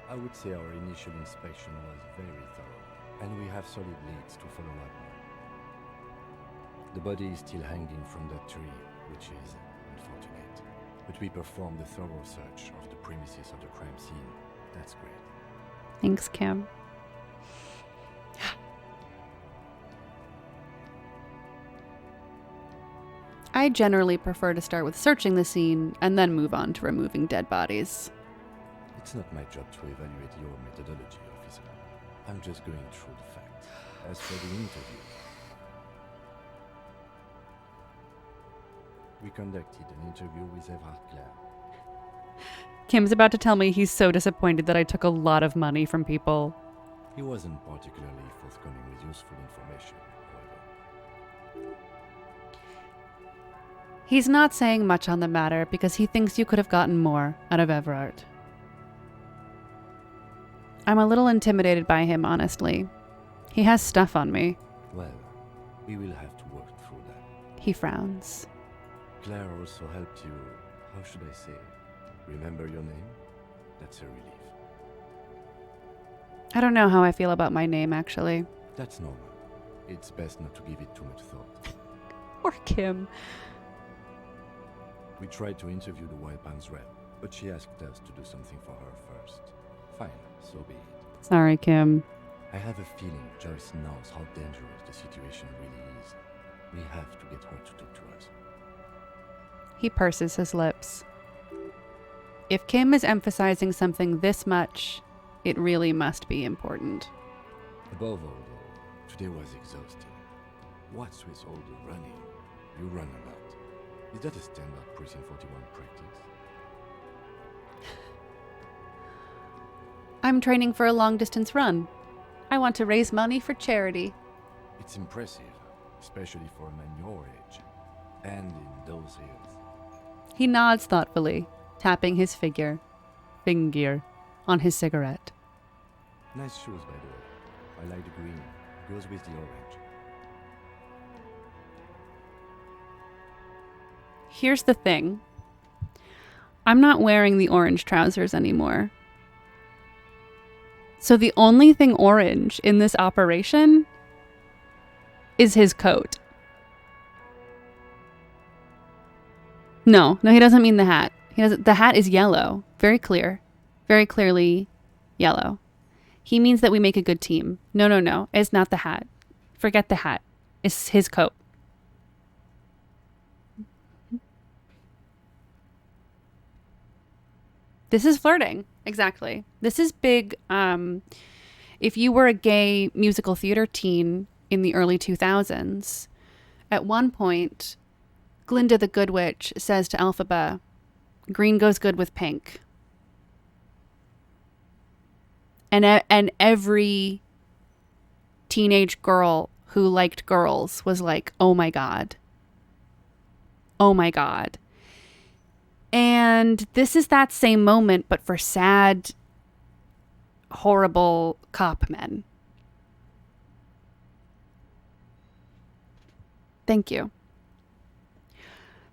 I would say our initial inspection was very thorough, and we have solid leads to follow up on. The body is still hanging from that tree, which is unfortunate. But we performed a thorough search of the premises of the crime scene. That's great. Thanks, Kim. I generally prefer to start with searching the scene and then move on to removing dead bodies. It's not my job to evaluate your methodology, officer. I'm just going through the facts. As for the interview, we conducted an interview with Everard Clare. Kim's about to tell me he's so disappointed that I took a lot of money from people. He wasn't particularly forthcoming with useful information, however. He's not saying much on the matter because he thinks you could have gotten more out of Everard. I'm a little intimidated by him, honestly. He has stuff on me. Well, we will have to work through that. He frowns. Claire also helped you, how should I say, remember your name? That's a relief. I don't know how I feel about my name, actually. That's normal. It's best not to give it too much thought. Poor Kim. We tried to interview the Wild Pines rep, but she asked us to do something for her first. Fine, so be it. Sorry, Kim. I have a feeling Joyce knows how dangerous the situation really is. We have to get her to talk to us. He purses his lips. If Kim is emphasizing something this much, it really must be important. Above all, though, today was exhausting. What's with all the running? You run a lot. Is that a standard Precinct 41 practice? I'm training for a long-distance run. I want to raise money for charity. It's impressive, especially for a man your age. And in those hills. He nods thoughtfully, tapping his finger on his cigarette. Nice shoes, by the way. I like the green. Goes with the orange. Here's the thing. I'm not wearing the orange trousers anymore. So the only thing orange in this operation is his coat. No, he doesn't mean the hat. The hat is yellow. Very clear. Very clearly yellow. He means that we make a good team. No. It's not the hat. Forget the hat. It's his coat. This is flirting. Exactly. This is big. If you were a gay musical theater teen in the early 2000s, at one point, Glinda the Good Witch says to Elphaba, green goes good with pink. And every teenage girl who liked girls was like, oh my God. Oh my God. And this is that same moment, but for sad, horrible cop men. Thank you.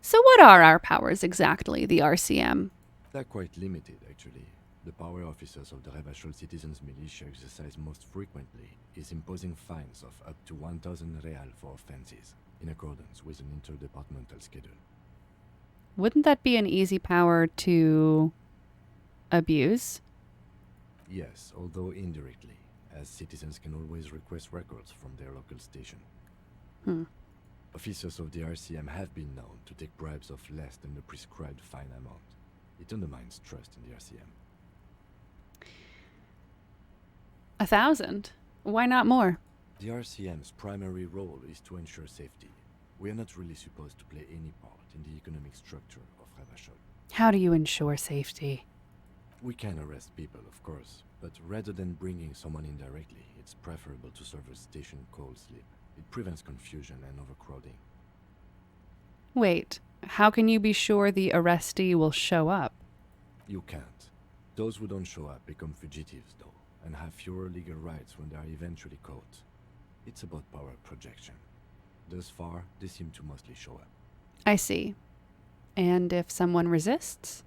So what are our powers exactly, the RCM? They're quite limited, actually. The power officers of the Revachol Citizens Militia exercise most frequently is imposing fines of up to 1,000 real for offenses, in accordance with an interdepartmental schedule. Wouldn't that be an easy power to abuse? Yes, although indirectly, as citizens can always request records from their local station. Officers of the RCM have been known to take bribes of less than the prescribed fine amount. It undermines trust in the RCM. 1,000? Why not more? The RCM's primary role is to ensure safety. We are not really supposed to play any part in the economic structure of Revachol. How do you ensure safety? We can arrest people, of course, but rather than bringing someone in directly, it's preferable to serve a station cold slip. It prevents confusion and overcrowding. Wait, how can you be sure the arrestee will show up? You can't. Those who don't show up become fugitives, though, and have fewer legal rights when they are eventually caught. It's about power projection. Thus far, they seem to mostly show up. I see. And if someone resists?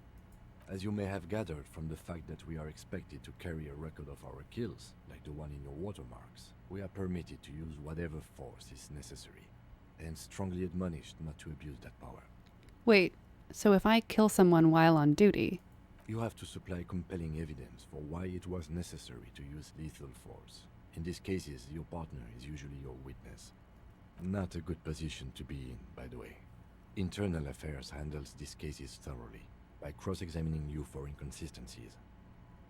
As you may have gathered from the fact that we are expected to carry a record of our kills, like the one in your watermarks, we are permitted to use whatever force is necessary, and strongly admonished not to abuse that power. Wait, so if I kill someone while on duty? You have to supply compelling evidence for why it was necessary to use lethal force. In these cases, your partner is usually your witness. Not a good position to be in, by the way. Internal Affairs handles these cases thoroughly, by cross-examining you for inconsistencies.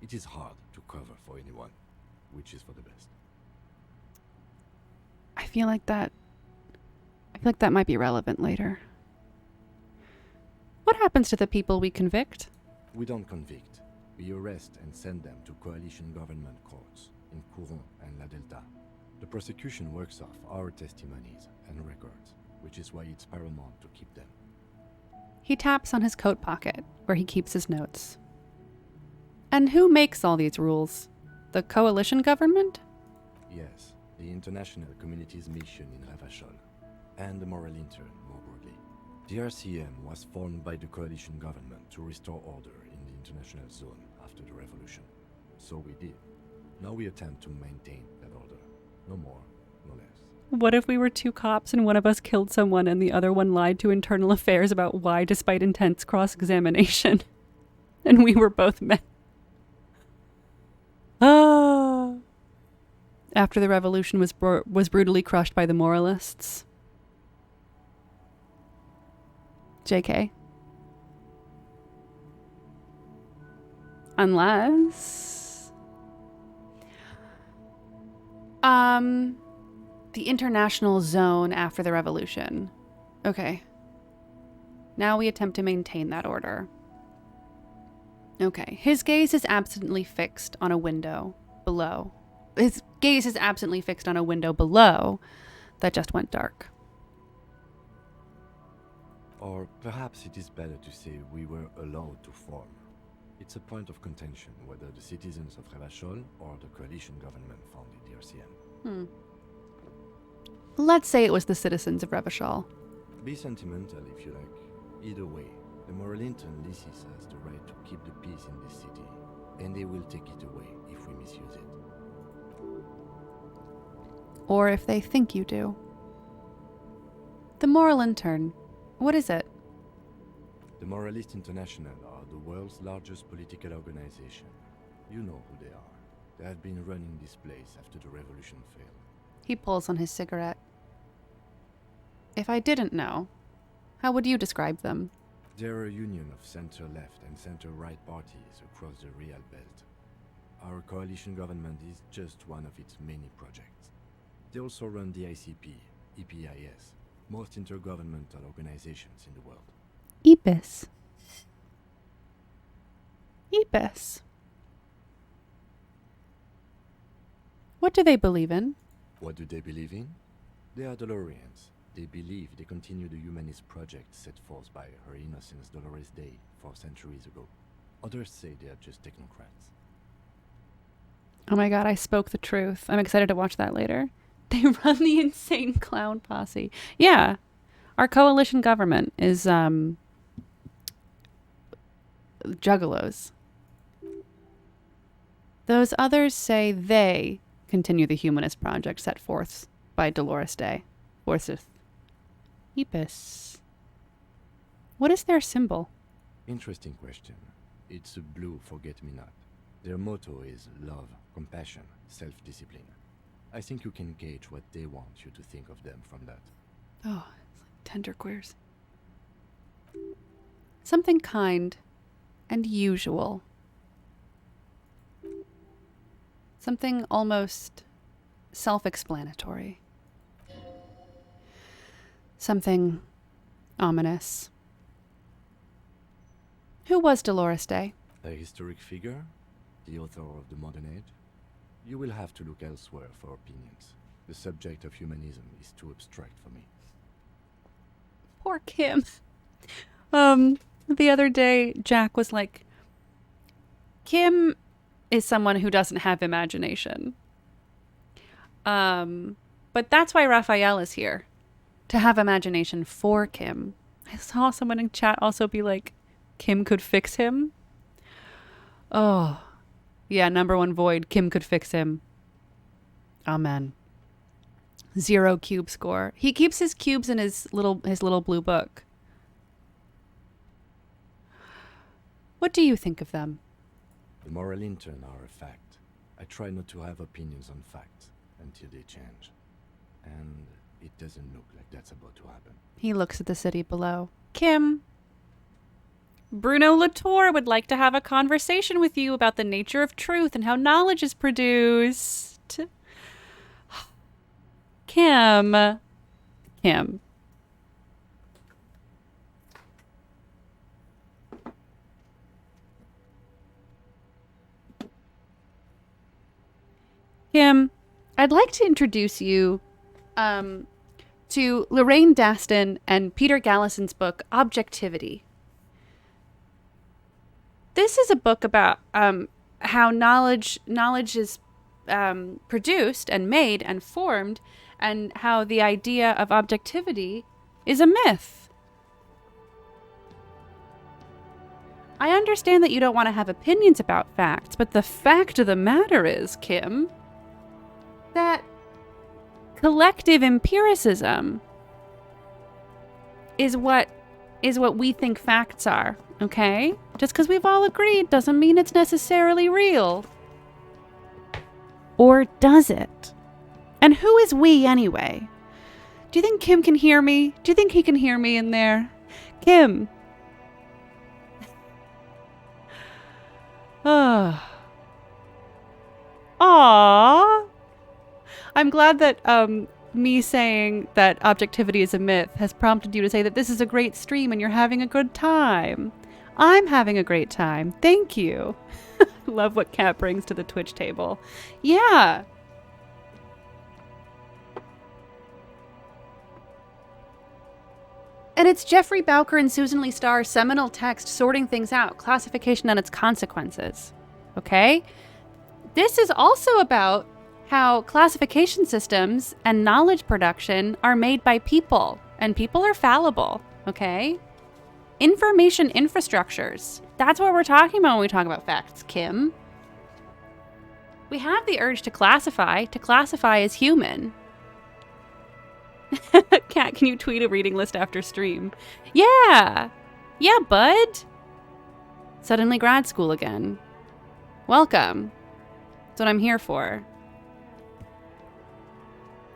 It is hard to cover for anyone, which is for the best. I feel like that might be relevant later. What happens to the people we convict? We don't convict. We arrest and send them to coalition government courts in Couron and La Delta. The prosecution works off our testimonies and records, which is why it's paramount to keep them. He taps on his coat pocket, where he keeps his notes. And who makes all these rules? The coalition government? Yes, the international community's mission in Revachol, and the moral intern, more broadly. The RCM was formed by the coalition government to restore order in the international zone after the revolution. So we did. Now we attempt to maintain that order. No more, no less. What if we were two cops and one of us killed someone and the other one lied to internal affairs about why despite intense cross-examination? And we were both men. Ah. After the revolution was brutally crushed by the moralists. JK. Unless... The international zone after the revolution. Okay. Now we attempt to maintain that order. Okay. His gaze is absently fixed on a window below. His gaze is absently fixed on a window below that just went dark. Or perhaps it is better to say we were allowed to form. It's a point of contention whether the citizens of Revachol or the coalition government founded the RCM. Let's say it was the citizens of Revachol. Be sentimental if you like. Either way, the Morlinton Lysis has the right to keep the peace in this city, and they will take it away if we misuse it. Or if they think you do. The Moral Intern. What is it? The Moralist International are the world's largest political organization. You know who they are. They have been running this place after the revolution failed. He pulls on his cigarette. If I didn't know, how would you describe them? They're a union of center-left and center-right parties across the Real Belt. Our coalition government is just one of its many projects. They also run the ICP, EPIS, most intergovernmental organizations in the world. EPIS. EPIS. What do they believe in? What do they believe in? They are Dolorians. They believe they continue the humanist project set forth by Her Innocence Dolores Day 4 centuries ago. Others say they are just technocrats. Oh my god, I spoke the truth. I'm excited to watch that later. They run the insane clown posse. Yeah. Our coalition government is, juggalos. Those others say they continue the humanist project set forth by Dolores Day. Forsyth. Epis. What is their symbol? Interesting question. It's a blue forget-me-not. Their motto is love, compassion, self-discipline. I think you can gauge what they want you to think of them from that. Oh, it's like tender queers. Something kind and usual. Something almost self-explanatory. Something ominous. Who was Dolores Day? A historic figure? The author of the modern age? You will have to look elsewhere for opinions. The subject of humanism is too abstract for me. Poor Kim. The other day, Jack was like, Kim is someone who doesn't have imagination. But that's why Raphael is here. To have imagination for Kim. I saw someone in chat also be like, Kim could fix him. Oh, yeah, number one void. Kim could fix him. Amen. 0 cube score. He keeps his cubes in his little blue book. What do you think of them? The moral intern are a fact. I try not to have opinions on facts until they change. And it doesn't look like that's about to happen. He looks at the city below. Kim, Bruno Latour would like to have a conversation with you about the nature of truth and how knowledge is produced. Kim. Kim. Kim, I'd like to introduce you to Lorraine Daston and Peter Gallison's book, Objectivity. This is a book about how knowledge is produced and made and formed, and how the idea of objectivity is a myth. I understand that you don't want to have opinions about facts, but the fact of the matter is, Kim, that collective empiricism is what we think facts are, okay? Just because we've all agreed doesn't mean it's necessarily real. Or does it? And who is we anyway? Do you think Kim can hear me? Do you think he can hear me in there? Kim. Aww. I'm glad that me saying that objectivity is a myth has prompted you to say that this is a great stream and you're having a good time. I'm having a great time. Thank you. Love what Kat brings to the Twitch table. Yeah. And it's Jeffrey Bowker and Susan Lee Starr's seminal text, Sorting Things Out, Classification and Its Consequences. Okay? This is also about how classification systems and knowledge production are made by people, and people are fallible, okay? Information infrastructures. That's what we're talking about when we talk about facts, Kim. We have the urge to classify as human. Kat, can you tweet a reading list after stream? Yeah, bud. Suddenly grad school again. Welcome. That's what I'm here for.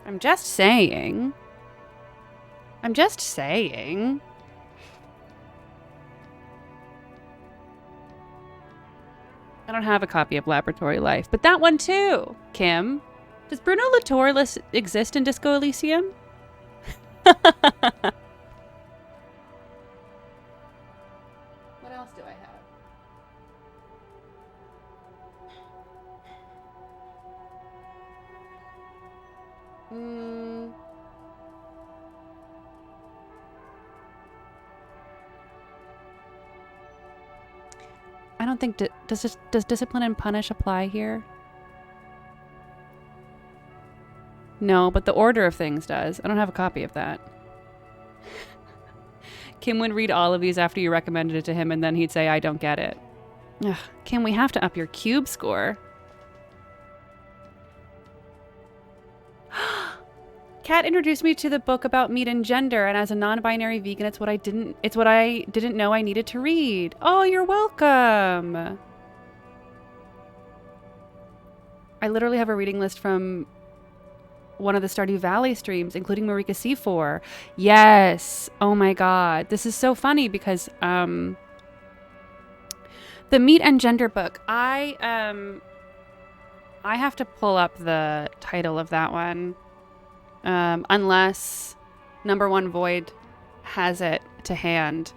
I'm just saying. I don't have a copy of Laboratory Life, but that one too, Kim. Does Bruno Latour exist in Disco Elysium? What else do I have? I don't think does discipline and punish apply here? No, but the order of things does. I don't have a copy of that. Kim would read all of these after you recommended it to him, and then he'd say, I don't get it. Ugh, Kim, we have to up your cube score. Kat introduced me to the book about meat and gender, and as a non-binary vegan, it's what I didn't know I needed to read. Oh, you're welcome. I literally have a reading list from one of the Stardew Valley streams, including Marika C4. Yes. Oh my God. This is so funny because the meat and gender book, I have to pull up the title of that one. Unless Number One Void has it to hand.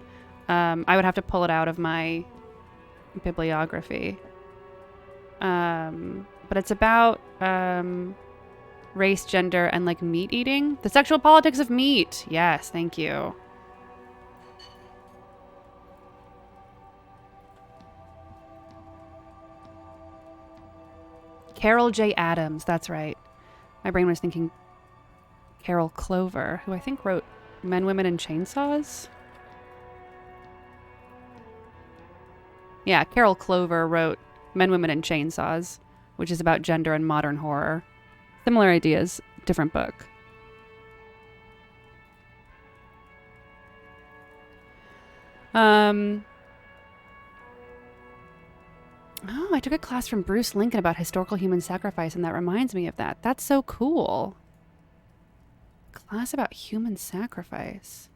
I would have to pull it out of my bibliography. But it's about race, gender, and like meat eating. The sexual politics of meat. Yes, thank you. Carol J. Adams, that's right. My brain was thinking Carol Clover, who I think wrote Men, Women, and Chainsaws. Yeah, Carol Clover wrote Men, Women, and Chainsaws, which is about gender and modern horror. Similar ideas, different book. Oh, I took a class from Bruce Lincoln about historical human sacrifice, and that reminds me of that. That's so cool. Class about human sacrifice.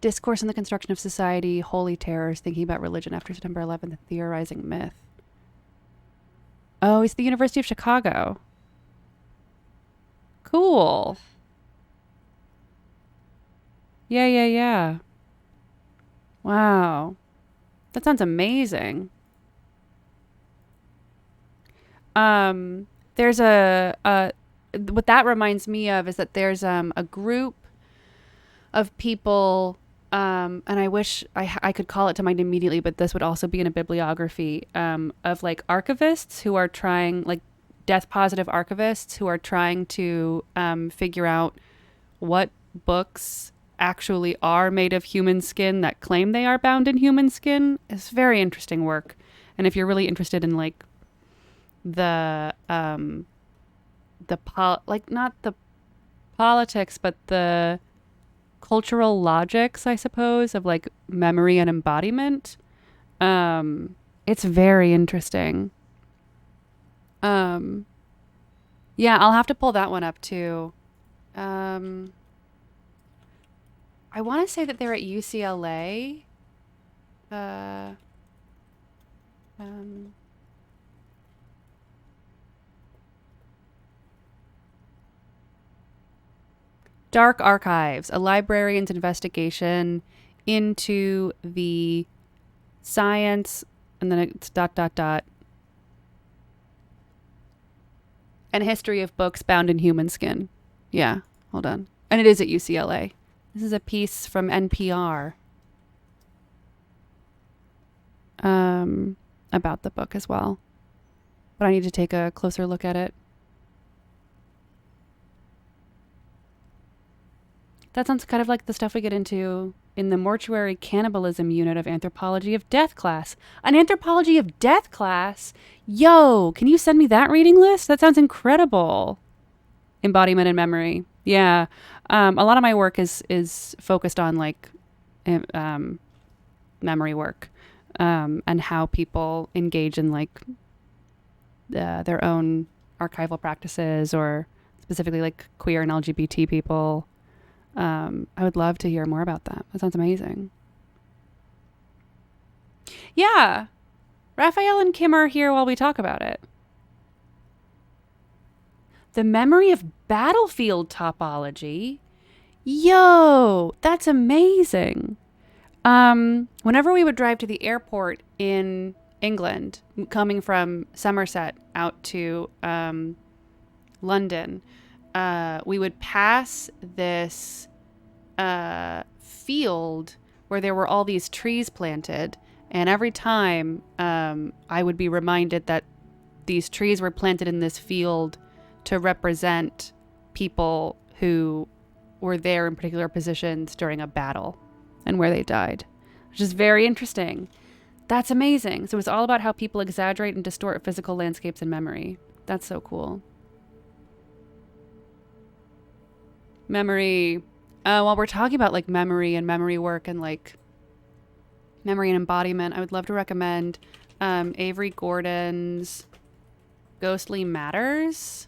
Discourse on the Construction of Society, Holy Terrors, Thinking About Religion After September 11th, Theorizing Myth. Oh, it's the University of Chicago. Cool. Yeah. Wow. That sounds amazing. There's what that reminds me of is that there's a group of people, and I wish I could call it to mind immediately, but this would also be in a bibliography, of like archivists who are trying, like death positive archivists who are trying to figure out what books actually are made of human skin that claim they are bound in human skin. It's very interesting work. And if you're really interested in like not the politics, but the cultural logics, I suppose, of like memory and embodiment. It's very interesting. Yeah, I'll have to pull that one up too. I want to say that they're at UCLA. Dark Archives, a librarian's investigation into the science, and then it's ... and history of books bound in human skin. Yeah, hold on. And it is at UCLA. This is a piece from NPR about the book as well. But I need to take a closer look at it. That sounds kind of like the stuff we get into in the mortuary cannibalism unit of Anthropology of Death class. An Anthropology of Death class? Yo, can you send me that reading list? That sounds incredible. Embodiment and memory. Yeah. A lot of my work is focused on like memory work and how people engage in like their own archival practices, or specifically like queer and LGBT people. I would love to hear more about that. That sounds amazing. Yeah. Raphael and Kim are here while we talk about it. The memory of battlefield topology. Yo, that's amazing. Whenever we would drive to the airport in England, coming from Somerset out to London, we would pass this field where there were all these trees planted, and every time I would be reminded that these trees were planted in this field to represent people who were there in particular positions during a battle and where they died, which is very interesting. That's amazing. So it's all about how people exaggerate and distort physical landscapes and memory. That's so cool. Memory. While we're talking about like memory and memory work and like memory and embodiment, I would love to recommend Avery Gordon's Ghostly Matters,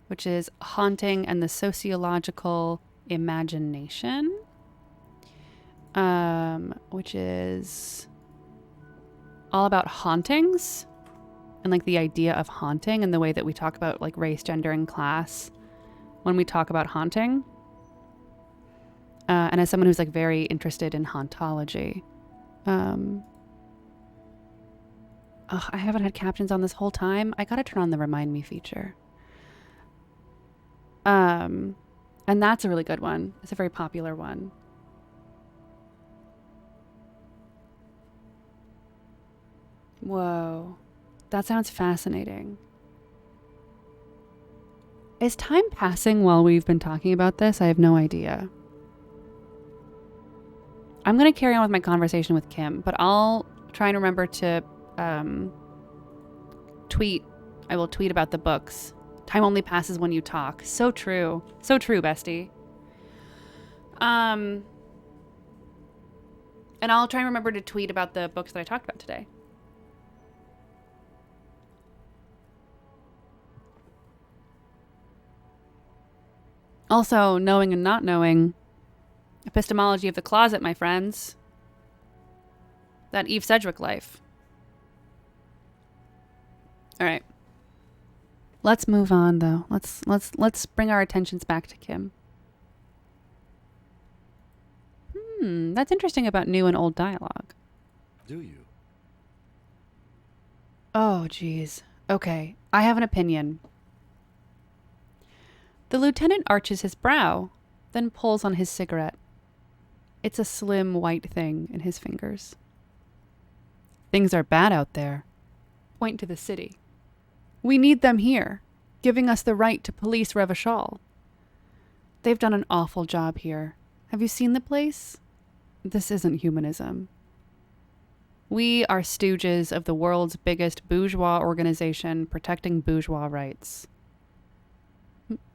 which is Haunting and the Sociological Imagination, which is all about hauntings and like the idea of haunting and the way that we talk about like race, gender, and class when we talk about haunting. And as someone who's like very interested in hauntology, I haven't had captions on this whole time. I gotta turn on the Remind Me feature. And that's a really good one. It's a very popular one. Whoa. That sounds fascinating. Is time passing while we've been talking about this? I have no idea. I'm going to carry on with my conversation with Kim, but I'll try and remember to tweet. I will tweet about the books. Time only passes when you talk. So true. So true, bestie. And I'll try and remember to tweet about the books that I talked about today. Also, knowing and not knowing. Epistemology of the closet, my friends. That Eve Sedgwick life. All right. Let's move on, though. Let's bring our attentions back to Kim. That's interesting about new and old dialogue. Do you? Oh, geez. Okay, I have an opinion. The lieutenant arches his brow, then pulls on his cigarette. It's a slim white thing in his fingers. Things are bad out there. Point to the city. We need them here, giving us the right to police Revachol. They've done an awful job here. Have you seen the place? This isn't humanism. We are stooges of the world's biggest bourgeois organization protecting bourgeois rights.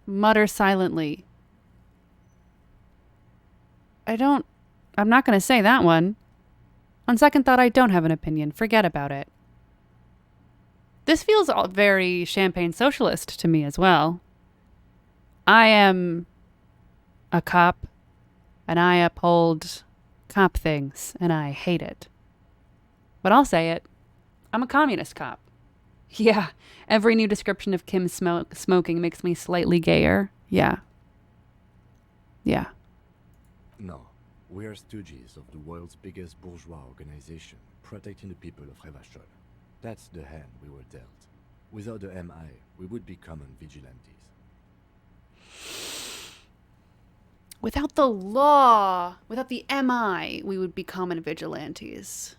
Mutter silently. I'm not going to say that one. On second thought, I don't have an opinion. Forget about it. This feels all very champagne socialist to me as well. I am a cop, and I uphold cop things, and I hate it. But I'll say it. I'm a communist cop. Yeah, every new description of Kim smoking makes me slightly gayer. Yeah. No, we are stooges of the world's biggest bourgeois organization, protecting the people of Revachol. That's the hand we were dealt. Without the MI, we would be common vigilantes. Without the law, without the MI, we would be common vigilantes.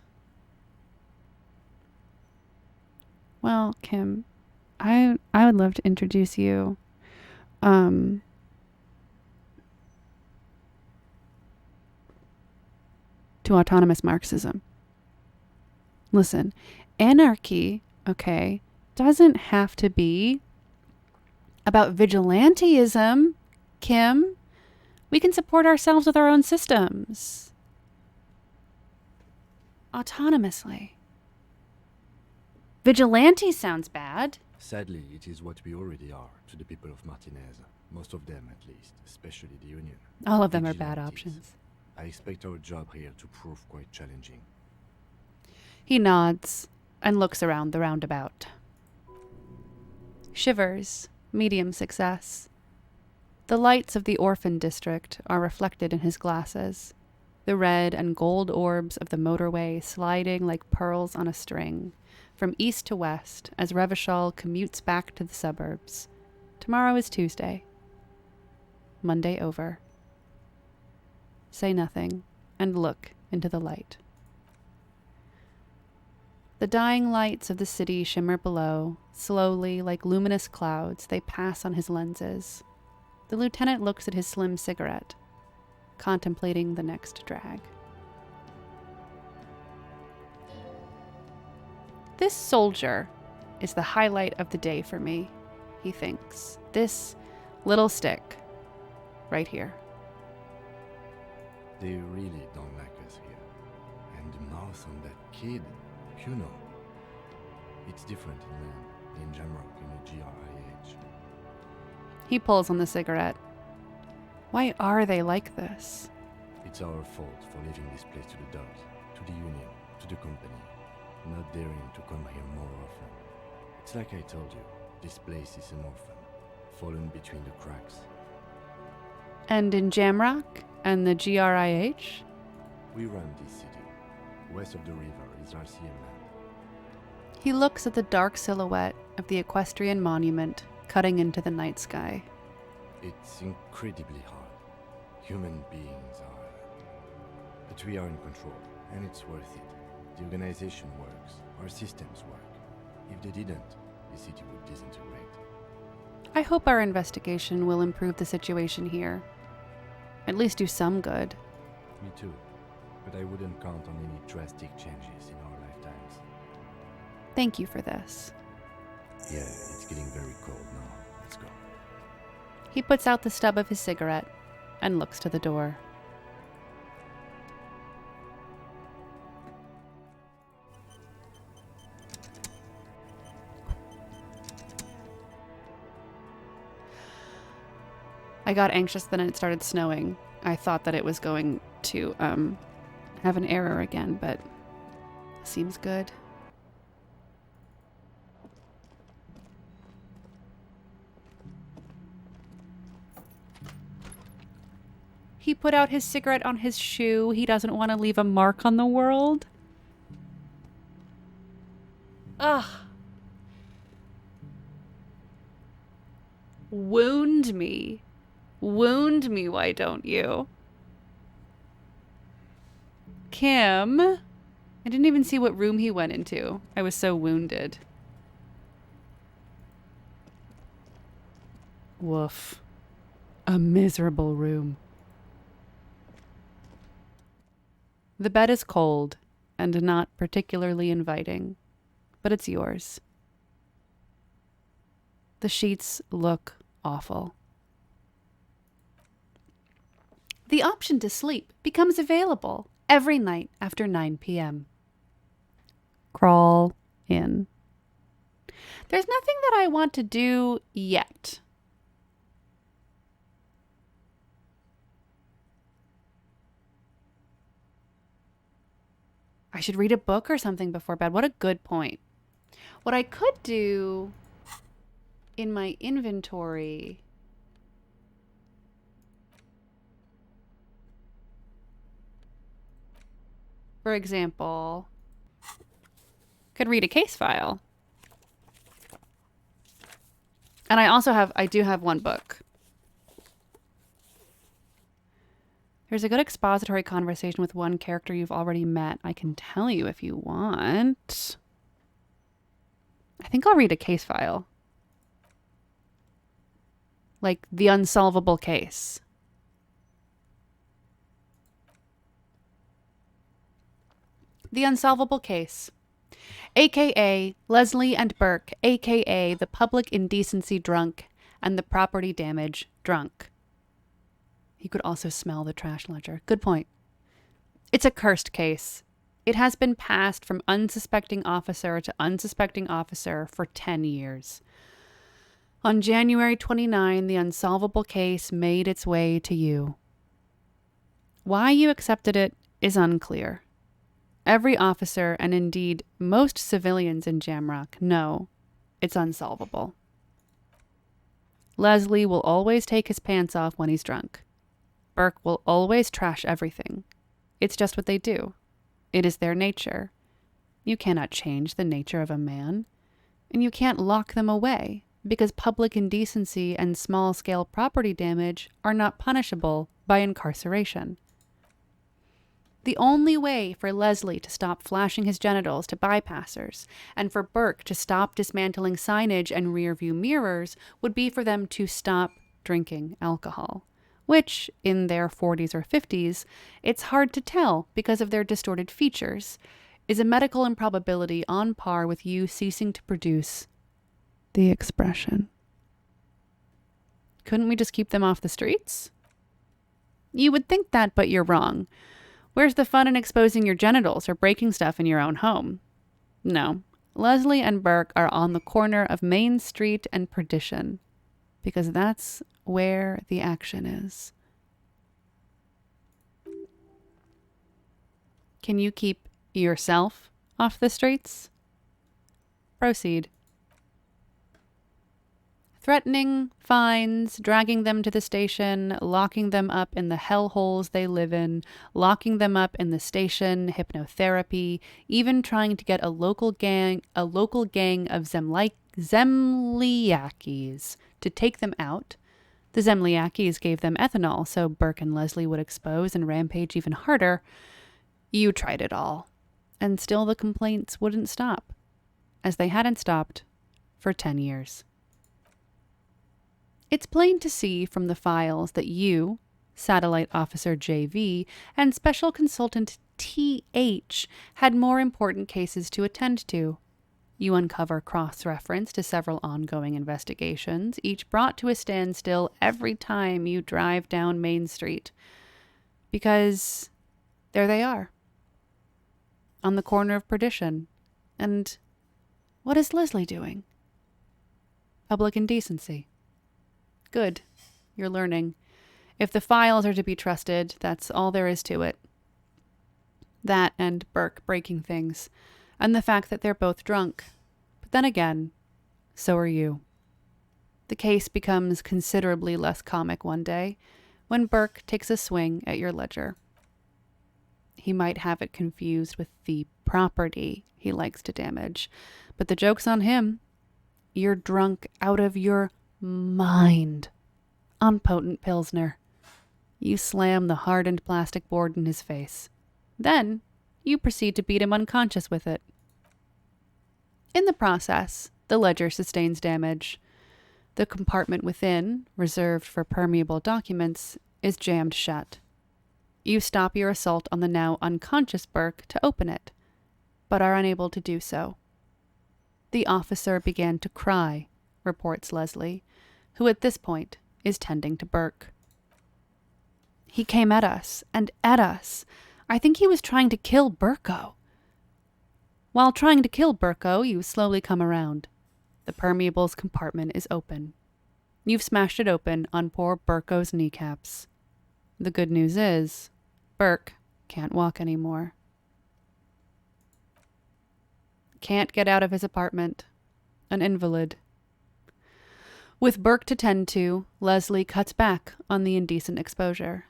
Well, Kim, I would love to introduce you to autonomous Marxism. Listen, anarchy, okay, doesn't have to be about vigilanteism, Kim. We can support ourselves with our own systems. Autonomously. Vigilante sounds bad. Sadly, it is what we already are to the people of Martinez. Most of them, at least, especially the Union. All of them are bad Vigilantes. options. I expect our job here to prove quite challenging. He nods and looks around the roundabout. Shivers, medium success. The lights of the orphan district are reflected in his glasses, the red and gold orbs of the motorway sliding like pearls on a string, from east to west as Revachol commutes back to the suburbs. Tomorrow is Tuesday. Monday over. Say nothing and look into the light. The dying lights of the city shimmer below. Slowly, like luminous clouds, they pass on his lenses. The lieutenant looks at his slim cigarette, contemplating the next drag. This soldier is the highlight of the day for me, he thinks. This little stick, right here. They really don't like us here. And the mouth on that kid, Puno. It's different in Jamrock in the GRIH. He pulls on the cigarette. Why are they like this? It's our fault for leaving this place to the dogs, to the Union, to the company, not daring to come here more often. It's like I told you, this place is an orphan, fallen between the cracks. And in Jamrock and the GRIH? We run this city. West of the river is RCM land. He looks at the dark silhouette of the equestrian monument cutting into the night sky. It's incredibly hard. Human beings are. But we are in control, and it's worth it. The organization works. Our systems work. If they didn't, the city would disintegrate. I hope our investigation will improve the situation here. At least do some good. Me too. But I wouldn't count on any drastic changes in our lifetimes. Thank you for this. Yeah, it's getting very cold now. Let's go. He puts out the stub of his cigarette and looks to the door. I got anxious then it started snowing. I thought that it was going to have an error again, but seems good. He put out his cigarette on his shoe. He doesn't want to leave a mark on the world. Ugh. Wound me. Wound me, why don't you? Kim? I didn't even see what room he went into. I was so wounded. Woof. A miserable room. The bed is cold, and not particularly inviting, but it's yours. The sheets look awful. The option to sleep becomes available every night after 9 p.m. Crawl in. There's nothing that I want to do yet. I should read a book or something before bed. What a good point. What I could do in my inventory... For example, could read a case file. And I do have one book. There's a good expository conversation with one character you've already met. I can tell you if you want. I think I'll read a case file. Like The Unsolvable Case. The Unsolvable Case. AKA Leslie and Burke, AKA the public indecency drunk and the property damage drunk. He could also smell the trash ledger. Good point. It's a cursed case. It has been passed from unsuspecting officer to unsuspecting officer for 10 years. On January 29, the unsolvable case made its way to you. Why you accepted it is unclear. Every officer, and indeed most civilians in Jamrock, know it's unsolvable. Leslie will always take his pants off when he's drunk. Burke will always trash everything. It's just what they do. It is their nature. You cannot change the nature of a man, and you can't lock them away, because public indecency and small-scale property damage are not punishable by incarceration. The only way for Leslie to stop flashing his genitals to bypassers and for Burke to stop dismantling signage and rearview mirrors would be for them to stop drinking alcohol, which, in their 40s or 50s, it's hard to tell because of their distorted features, is a medical improbability on par with you ceasing to produce the expression. Couldn't we just keep them off the streets? You would think that, but you're wrong. Where's the fun in exposing your genitals or breaking stuff in your own home? No, Leslie and Burke are on the corner of Main Street and Perdition, because that's where the action is. Can you keep yourself off the streets? Proceed. Threatening, fines, dragging them to the station, locking them up in the hellholes they live in, locking them up in the station, hypnotherapy, even trying to get a local gang of Zemliakis to take them out. The Zemliakis gave them ethanol so Burke and Leslie would expose and rampage even harder. You tried it all, and still the complaints wouldn't stop, as they hadn't stopped for 10 years. It's plain to see from the files that you, Satellite Officer JV, and Special Consultant TH had more important cases to attend to. You uncover cross-reference to several ongoing investigations, each brought to a standstill every time you drive down Main Street. Because there they are, on the corner of Perdition. And what is Leslie doing? Public indecency. Good. You're learning. If the files are to be trusted, that's all there is to it. That and Burke breaking things, and the fact that they're both drunk. But then again, so are you. The case becomes considerably less comic one day when Burke takes a swing at your ledger. He might have it confused with the property he likes to damage, but the joke's on him. You're drunk out of your mind on potent Pilsner. You slam the hardened plastic board in his face. Then you proceed to beat him unconscious with it. In the process, the ledger sustains damage. The compartment within, reserved for permeable documents, is jammed shut. You stop your assault on the now unconscious Burke to open it, but are unable to do so. The officer began to cry, reports Leslie, who at this point is tending to Burke. He came at us, and at us. I think he was trying to kill Burko. While trying to kill Burko, you slowly come around. The permeable's compartment is open. You've smashed it open on poor Burko's kneecaps. The good news is, Burke can't walk anymore. Can't get out of his apartment. An invalid. With Burke to tend to, Leslie cuts back on the indecent exposure.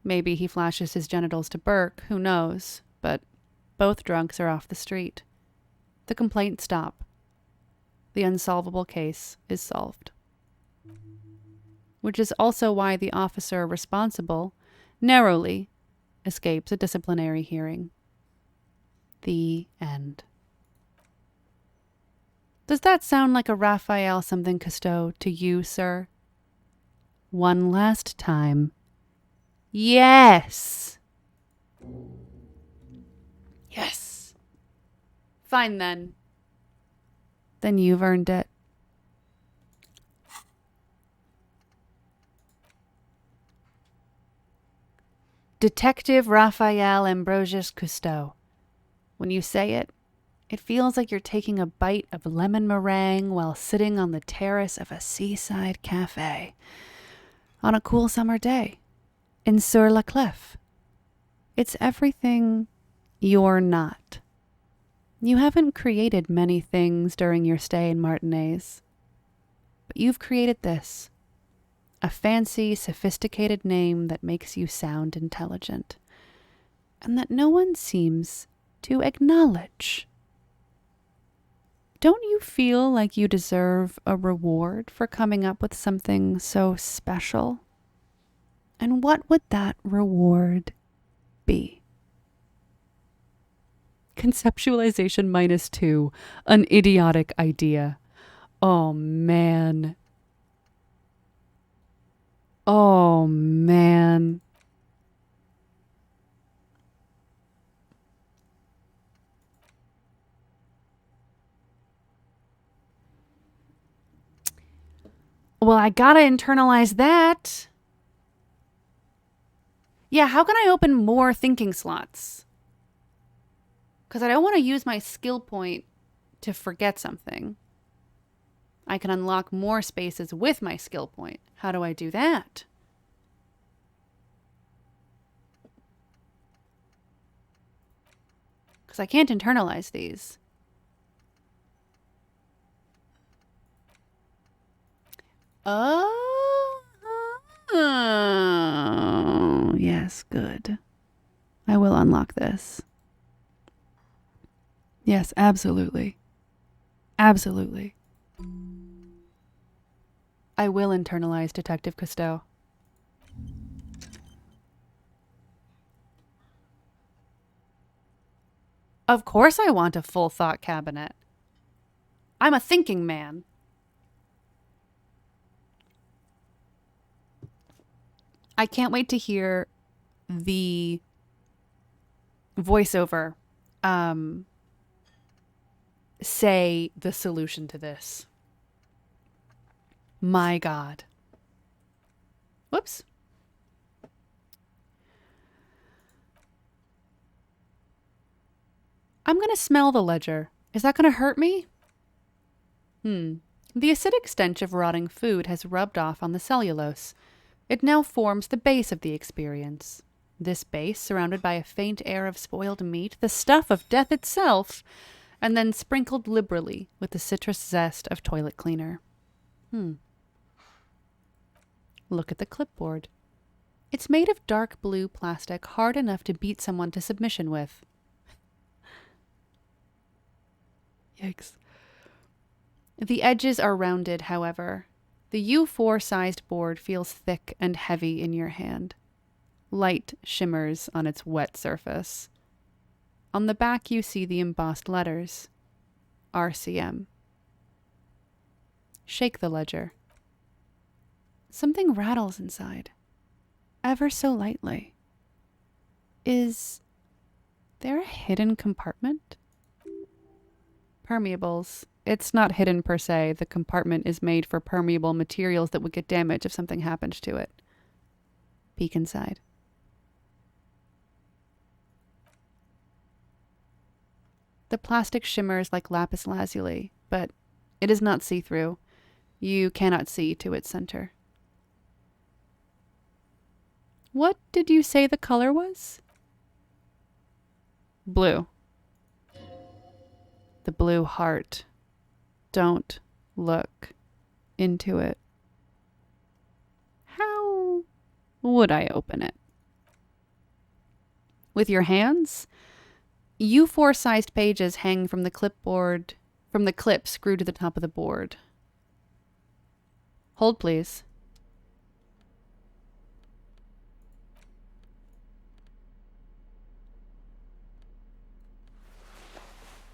Maybe he flashes his genitals to Burke, who knows, but both drunks are off the street. The complaints stop. The unsolvable case is solved. Which is also why the officer responsible, narrowly, escapes a disciplinary hearing. The end. Does that sound like a Raphael something Cousteau to you, sir? One last time. Yes! Yes! Fine then. Then you've earned it. Detective Raphael Ambrosius Cousteau. When you say it, it feels like you're taking a bite of lemon meringue while sitting on the terrace of a seaside cafe on a cool summer day in Sur-la-Cliff. It's everything you're not. You haven't created many things during your stay in Martinez, but you've created this. A fancy, sophisticated name that makes you sound intelligent, and that no one seems to acknowledge. Don't you feel like you deserve a reward for coming up with something so special? And what would that reward be? Conceptualization -2, an idiotic idea. Oh man. Oh, man. Well, I gotta internalize that. Yeah, how can I open more thinking slots? Because I don't want to use my skill point to forget something. I can unlock more spaces with my skill point. How do I do that? Because I can't internalize these. Oh, yes, good. I will unlock this. Yes, absolutely. Absolutely. I will internalize Detective Cousteau. Of course I want a full thought cabinet. I'm a thinking man. I can't wait to hear the voiceover say the solution to this. My God. Whoops. I'm going to smell the ledger. Is that going to hurt me? The acidic stench of rotting food has rubbed off on the cellulose. It now forms the base of the experience. This base, surrounded by a faint air of spoiled meat, the stuff of death itself, and then sprinkled liberally with the citrus zest of toilet cleaner. Look at the clipboard. It's made of dark blue plastic, hard enough to beat someone to submission with. Yikes. The edges are rounded, however. The U4-sized board feels thick and heavy in your hand. Light shimmers on its wet surface. On the back you see the embossed letters. RCM. Shake the ledger. Something rattles inside. Ever so lightly. Is there a hidden compartment Permeables. It's not hidden per se. The compartment is made for permeable materials that would get damaged if something happened to it. Peek inside. The plastic shimmers like lapis lazuli, but it is not see-through. You cannot see to its center. What did you say the color was? Blue. The blue heart. Don't look into it. How would I open it? With your hands? U4 sized pages hang from the clipboard, from the clip screwed to the top of the board. Hold, please.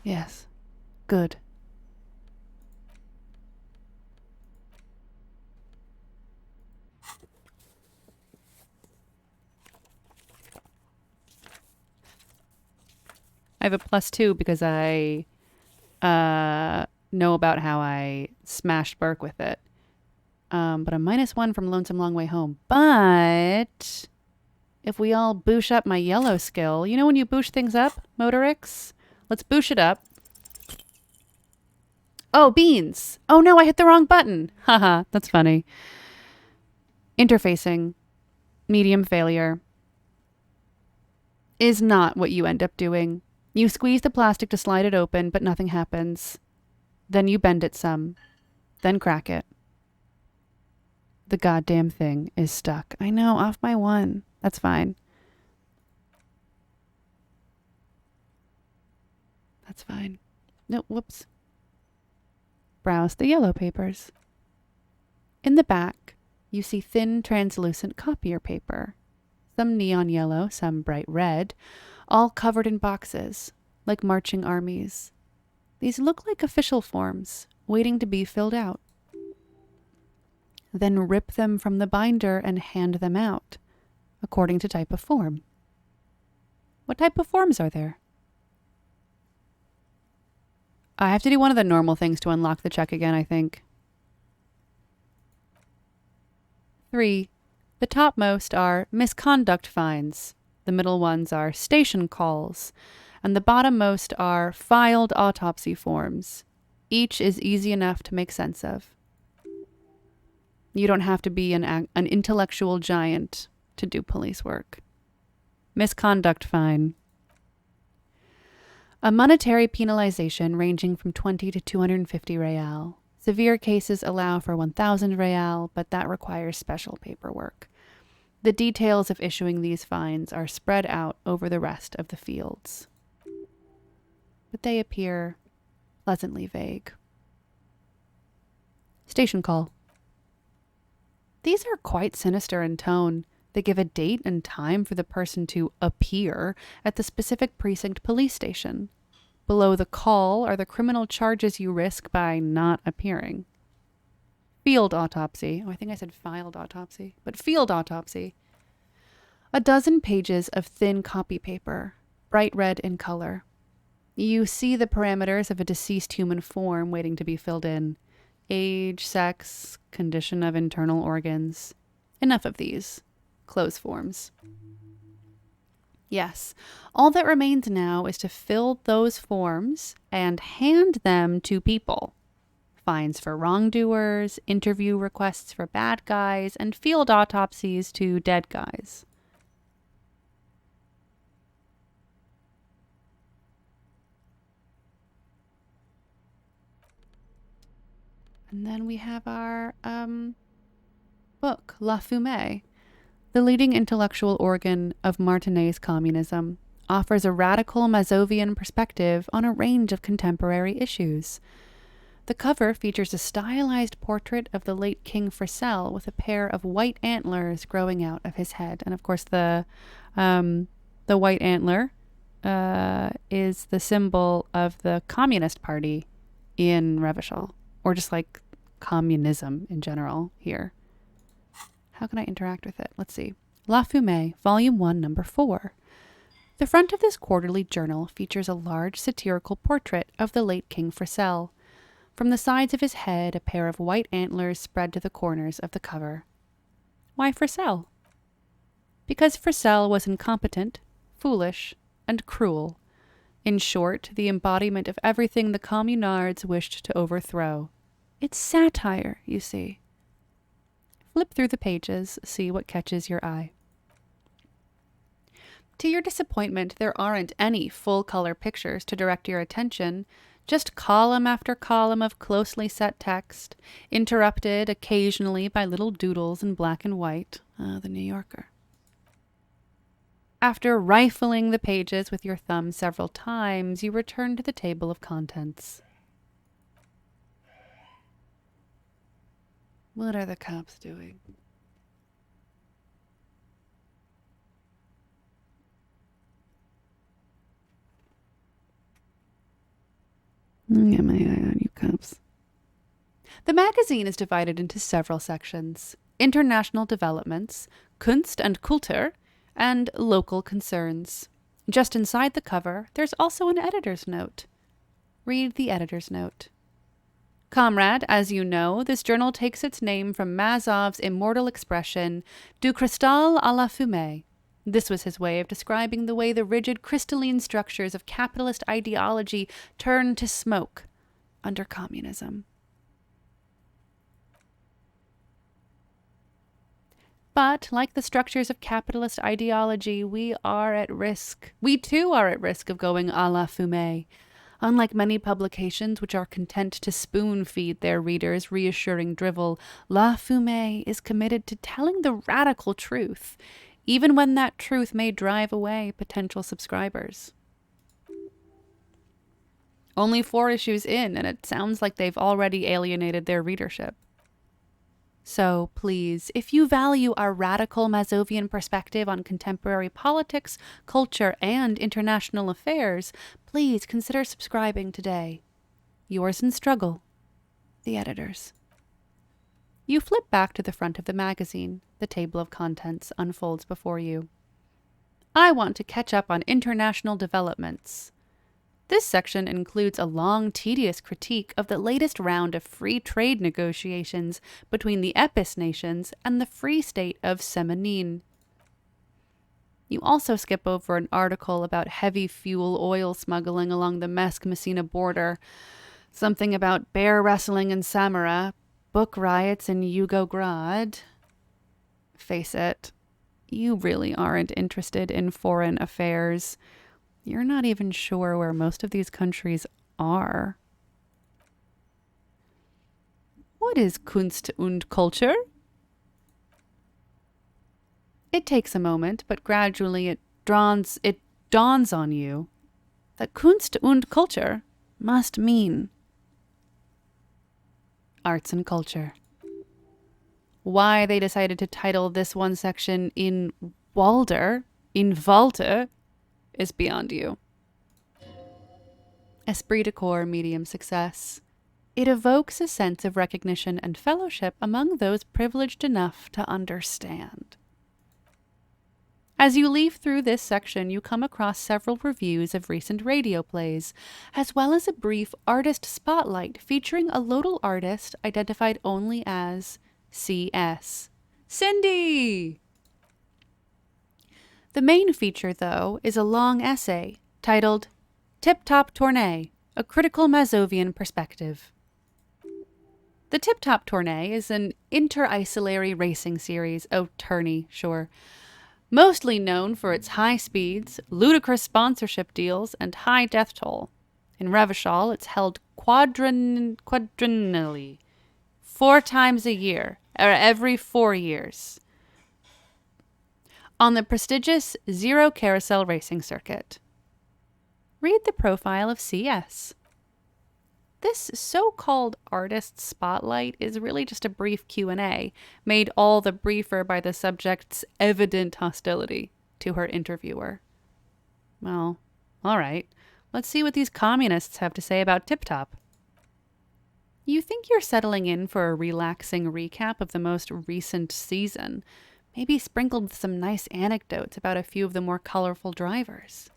Yes. Good. I have a +2 because I know about how I smashed Burke with it. But a -1 from Lonesome Long Way Home. But if we all boosh up my yellow skill, you know when you boosh things up, Motorix? Let's boosh it up. Oh, beans. Oh no, I hit the wrong button. Haha, that's funny. Interfacing. Medium failure. Is not what you end up doing. You squeeze the plastic to slide it open, but nothing happens. Then you bend it some. Then crack it. The goddamn thing is stuck. I know, off by 1. That's fine. That's fine. No, whoops. Browse the yellow papers. In the back, you see thin, translucent copier paper. Some neon yellow, some bright red, all covered in boxes, like marching armies. These look like official forms, waiting to be filled out. Then rip them from the binder and hand them out, according to type of form. What type of forms are there? I have to do one of the normal things to unlock the check again, I think. 3. The topmost are misconduct fines. The middle ones are station calls. And the bottommost are filed autopsy forms. Each is easy enough to make sense of. You don't have to be an intellectual giant to do police work. Misconduct fine. A monetary penalization ranging from 20 to 250 real. Severe cases allow for 1,000 real, but that requires special paperwork. The details of issuing these fines are spread out over the rest of the fields. But they appear pleasantly vague. Station call. These are quite sinister in tone. They give a date and time for the person to appear at the specific precinct police station. Below the call are the criminal charges you risk by not appearing. Field autopsy. Oh, I think I said filed autopsy, but field autopsy. A dozen pages of thin copy paper, bright red in color. You see the parameters of a deceased human form waiting to be filled in. Age, sex, condition of internal organs. Enough of these. Close forms. Yes, all that remains now is to fill those forms and hand them to people. Fines for wrongdoers, interview requests for bad guys, and field autopsies to dead guys. And then we have our book, La Fumée. The leading intellectual organ of Martinez communism, offers a radical Mazovian perspective on a range of contemporary issues. The cover features a stylized portrait of the late King Frissell with a pair of white antlers growing out of his head. And of course the white antler is the symbol of the Communist Party in Revachol, or just like communism in general here. How can I interact with it? Let's see. La Fumée, Volume 1, Number 4. The front of this quarterly journal features a large satirical portrait of the late King Frissell. From the sides of his head, a pair of white antlers spread to the corners of the cover. Why Frissell? Because Frissell was incompetent, foolish, and cruel. In short, the embodiment of everything the communards wished to overthrow. It's satire, you see. Flip through the pages, see what catches your eye. To your disappointment, there aren't any full-color pictures to direct your attention, just column after column of closely set text, interrupted occasionally by little doodles in black and white. The New Yorker. After rifling the pages with your thumb several times, you return to the table of contents. What are the cops doing? Get my eye on you, cops. The magazine is divided into several sections: international developments, Kunst und Kultur, and local concerns. Just inside the cover, there's also an editor's note. Read the editor's note. Comrade, as you know, this journal takes its name from Mazov's immortal expression, du cristal à la fumée. This was his way of describing the way the rigid crystalline structures of capitalist ideology turn to smoke under communism. But, like the structures of capitalist ideology, we too are at risk of going à la fumée. Unlike many publications which are content to spoon-feed their readers reassuring drivel, La Fumée is committed to telling the radical truth, even when that truth may drive away potential subscribers. Only 4 issues in, and it sounds like they've already alienated their readership. So, please, if you value our radical Mazovian perspective on contemporary politics, culture, and international affairs, please consider subscribing today. Yours in struggle, the editors. You flip back to the front of the magazine. The table of contents unfolds before you. I want to catch up on international developments. This section includes a long, tedious critique of the latest round of free trade negotiations between the Epis nations and the Free State of Semenin. You also skip over an article about heavy fuel oil smuggling along the Mesk-Messina border, something about bear wrestling in Samara, book riots in Yugograd. Face it, you really aren't interested in foreign affairs. You're not even sure where most of these countries are. What is Kunst und Kultur? It takes a moment, but gradually it dawns on you that Kunst und Kultur must mean arts and culture. Why they decided to title this one section in Walder, is beyond you. Esprit de corps medium success. It evokes a sense of recognition and fellowship among those privileged enough to understand. As you leaf through this section, you come across several reviews of recent radio plays, as well as a brief artist spotlight featuring a local artist identified only as CS. Cindy! The main feature, though, is a long essay titled Tip Top Tournée, A Critical Mazovian Perspective. The Tip Top Tournée is an inter-isolary racing series, tourney, sure, mostly known for its high speeds, ludicrous sponsorship deals, and high death toll. In Revachol, it's held quadrennially, 4 times a year, or every 4 years, on the prestigious Zero Carousel Racing Circuit. Read the profile of CS. This so-called artist spotlight is really just a brief Q&A, made all the briefer by the subject's evident hostility to her interviewer. Well, all right. Let's see what these communists have to say about Tip Top. You think you're settling in for a relaxing recap of the most recent season. Maybe sprinkled with some nice anecdotes about a few of the more colorful drivers.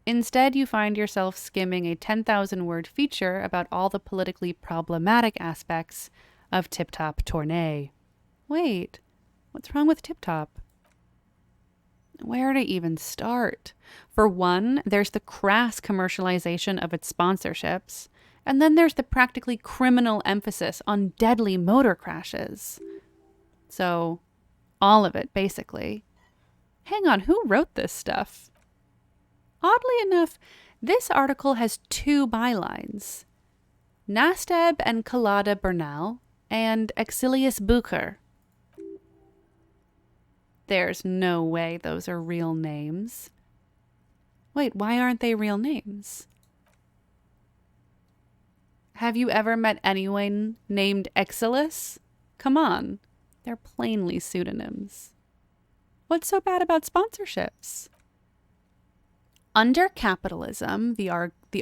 Instead, you find yourself skimming a 10,000-word feature about all the politically problematic aspects of Tip Top Tournay. Wait, what's wrong with Tip Top? Where to even start? For one, there's the crass commercialization of its sponsorships, and then there's the practically criminal emphasis on deadly motor crashes. So, all of it, basically. Hang on, who wrote this stuff? Oddly enough, this article has 2 bylines. Nasteb and Kalada Bernal and Exilius Bucher. There's no way those are real names. Wait, why aren't they real names? Have you ever met anyone named Exilius? Come on, they're plainly pseudonyms. What's so bad about sponsorships? Under capitalism, the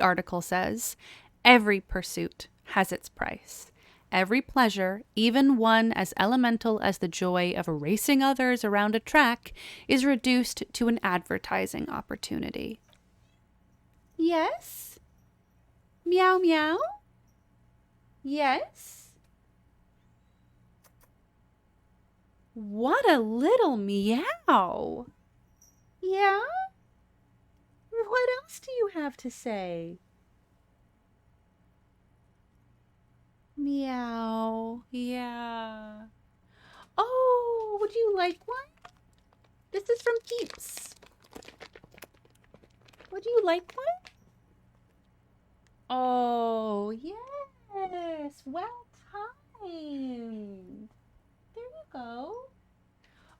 article says, every pursuit has its price. Every pleasure, even one as elemental as the joy of racing others around a track, is reduced to an advertising opportunity. Yes? Meow meow? Yes? What a little meow! Yeah? What else do you have to say? Meow. Yeah. Oh, would you like one? This is from Peeps. Would you like one? Oh, yes. Well timed. There you go.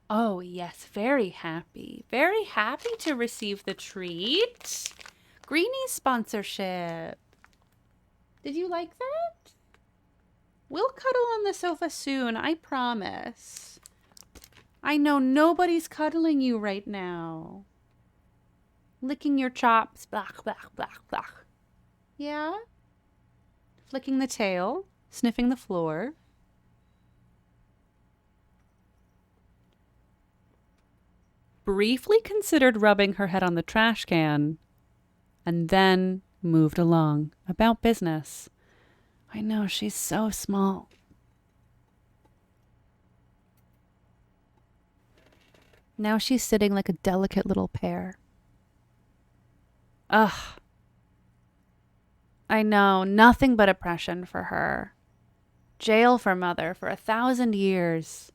Oh, yes. Very happy. Very happy to receive the treat. Greenie's sponsorship. Did you like that? We'll cuddle on the sofa soon, I promise. I know nobody's cuddling you right now. Licking your chops, blah, blah, blah, blah. Yeah? Flicking the tail, sniffing the floor. Briefly considered rubbing her head on the trash can, and then moved along about business. I know, she's so small. Now she's sitting like a delicate little pear. Ugh. I know, nothing but oppression for her. Jail for mother for 1,000 years.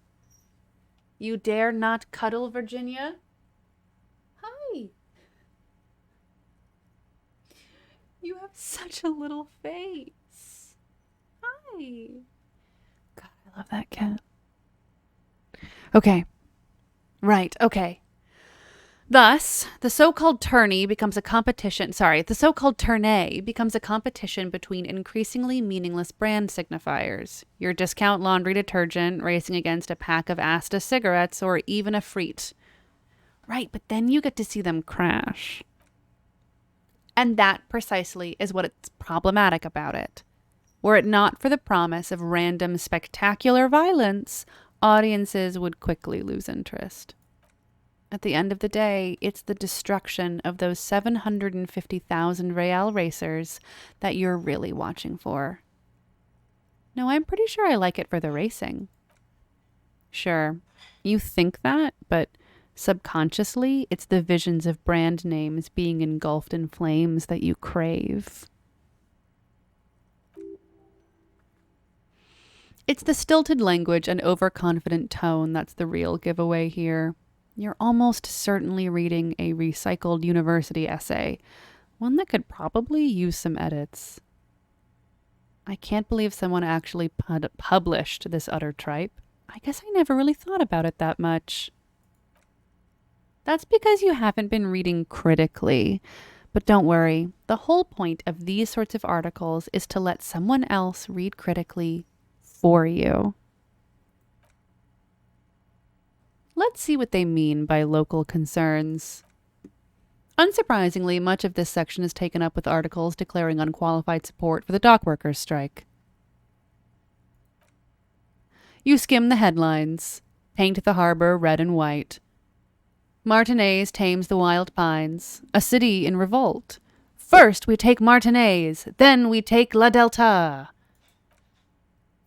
You dare not cuddle, Virginia? Hi. You have such a little face. Hi. God, I love that cat. Okay. Right, okay. Thus, the so-called tourney becomes a competition between increasingly meaningless brand signifiers. Your discount laundry detergent racing against a pack of Asta cigarettes or even a Freet. Right, but then you get to see them crash. And that precisely is what it's problematic about it. Were it not for the promise of random spectacular violence, audiences would quickly lose interest. At the end of the day, it's the destruction of those 750,000 Real racers that you're really watching for. No, I'm pretty sure I like it for the racing. Sure, you think that, but subconsciously, it's the visions of brand names being engulfed in flames that you crave. It's the stilted language and overconfident tone that's the real giveaway here. You're almost certainly reading a recycled university essay, one that could probably use some edits. I can't believe someone actually published this utter tripe. I guess I never really thought about it that much. That's because you haven't been reading critically. But don't worry, the whole point of these sorts of articles is to let someone else read critically for you. Let's see what they mean by local concerns. Unsurprisingly, much of this section is taken up with articles declaring unqualified support for the dock workers' strike. You skim the headlines. paint the harbor red and white. Martinez tames the wild pines, a city in revolt. First we take Martinez, then we take La Delta.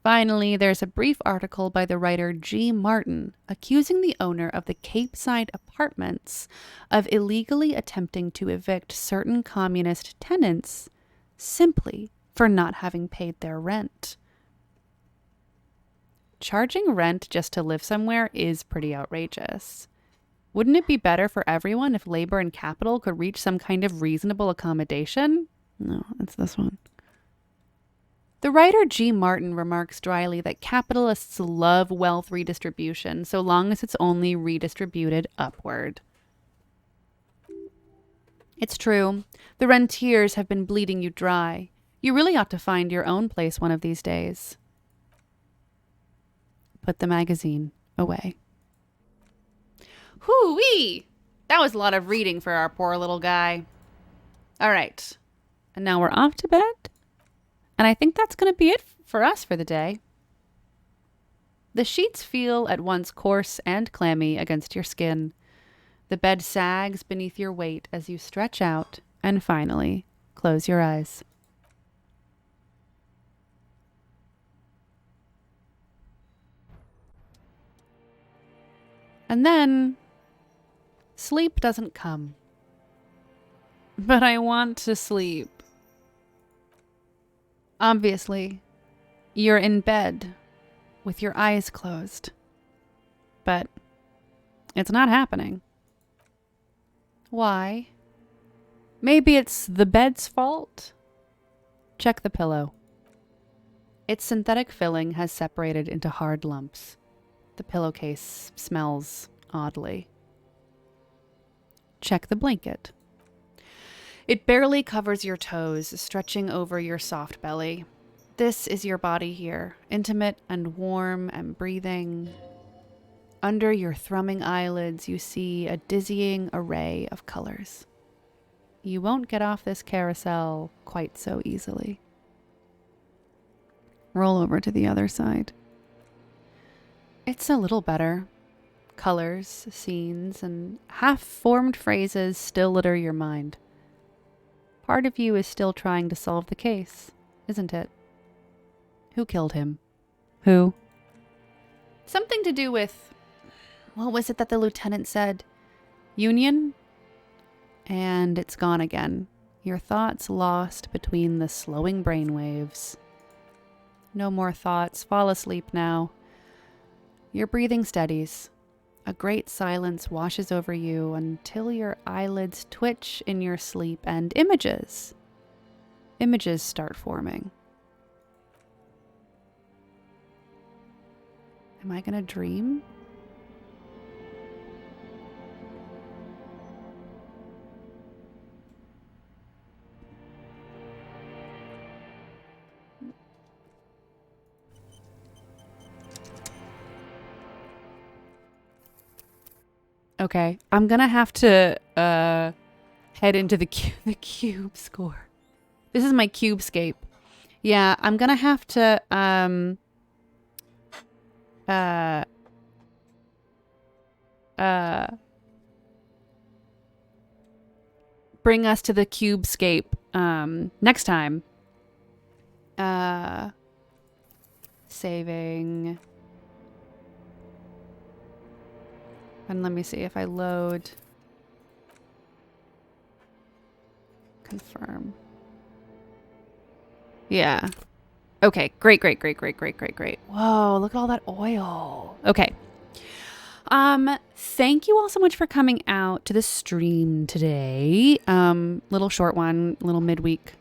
Finally, there's a brief article by the writer G. Martin accusing the owner of the Cape Side Apartments of illegally attempting to evict certain communist tenants simply for not having paid their rent. Charging rent just to live somewhere is pretty outrageous. Wouldn't it be better for everyone if labor and capital could reach some kind of reasonable accommodation? No, it's this one. The writer G. Martin remarks dryly that capitalists love wealth redistribution so long as it's only redistributed upward. It's true. The rentiers have been bleeding you dry. You really ought to find your own place one of these days. Put the magazine away. Hoo-wee! That was a lot of reading for our poor little guy. All right. And now we're off to bed. And I think that's going to be it for us for the day. The sheets feel at once coarse and clammy against your skin. The bed sags beneath your weight as you stretch out and finally close your eyes. And then sleep doesn't come. But I want to sleep. Obviously, you're in bed with your eyes closed. But it's not happening. Why? Maybe it's the bed's fault? Check the pillow. Its synthetic filling has separated into hard lumps. The pillowcase smells oddly. Check the blanket. It barely covers your toes, stretching over your soft belly. This is your body here, intimate and warm and breathing. Under your thrumming eyelids, you see a dizzying array of colors. You won't get off this carousel quite so easily. Roll over to the other side. It's a little better. Colors, scenes, and half-formed phrases still litter your mind. Part of you is still trying to solve the case, isn't it? Who killed him? Who? Something to do with... What was it that the lieutenant said? Union? And it's gone again. Your thoughts lost between the slowing brainwaves. No more thoughts. Fall asleep now. Your breathing steadies. A great silence washes over you until your eyelids twitch in your sleep and images start forming. Am I gonna dream? Okay, I'm gonna have to head into the cube score. This is my cubescape. Yeah, I'm gonna have to bring us to the cubescape next time. Saving. And let me see if I load. Confirm. Yeah. Okay, great. Whoa, look at all that oil. Okay. Thank you all so much for coming out to the stream today. Little short one, little midweek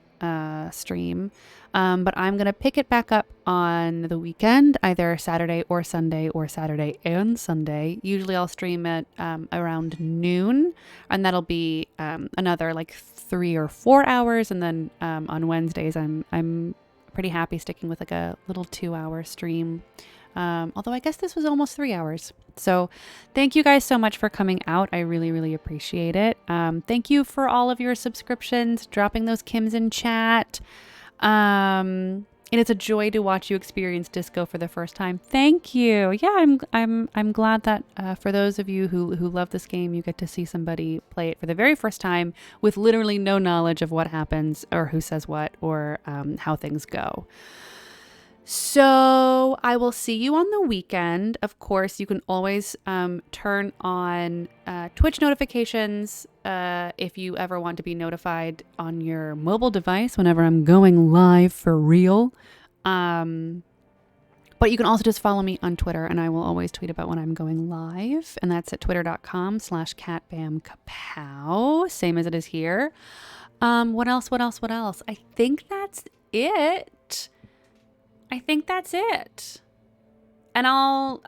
stream. But I'm going to pick it back up on the weekend, either Saturday or Sunday, or Saturday and Sunday. Usually I'll stream at around noon, and that'll be another like 3 or 4 hours. And then on Wednesdays, I'm pretty happy sticking with like a little 2-hour stream. Although I guess this was almost 3 hours. So thank you guys so much for coming out. I really, really appreciate it. Thank you for all of your subscriptions, dropping those Kims in chat. It is a joy to watch you experience disco for the first time. Thank you. Yeah, I'm glad that for those of you who love this game, you get to see somebody play it for the very first time with literally no knowledge of what happens or who says what or how things go. So I will see you on the weekend. Of course, you can always turn on Twitch notifications if you ever want to be notified on your mobile device whenever I'm going live for real. But you can also just follow me on Twitter, and I will always tweet about when I'm going live. And that's at twitter.com/catbamkapow, same as it is here. What else? I think that's it. And I'll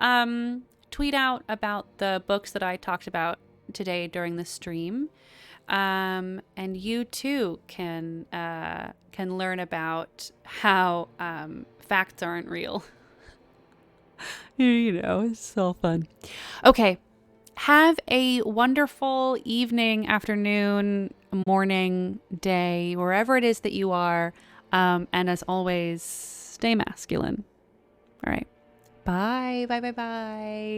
tweet out about the books that I talked about today during the stream. And you too can learn about how facts aren't real. You know, it's so fun. Okay. Have a wonderful evening, afternoon, morning, day, wherever it is that you are. And as always, stay masculine. All right. Bye.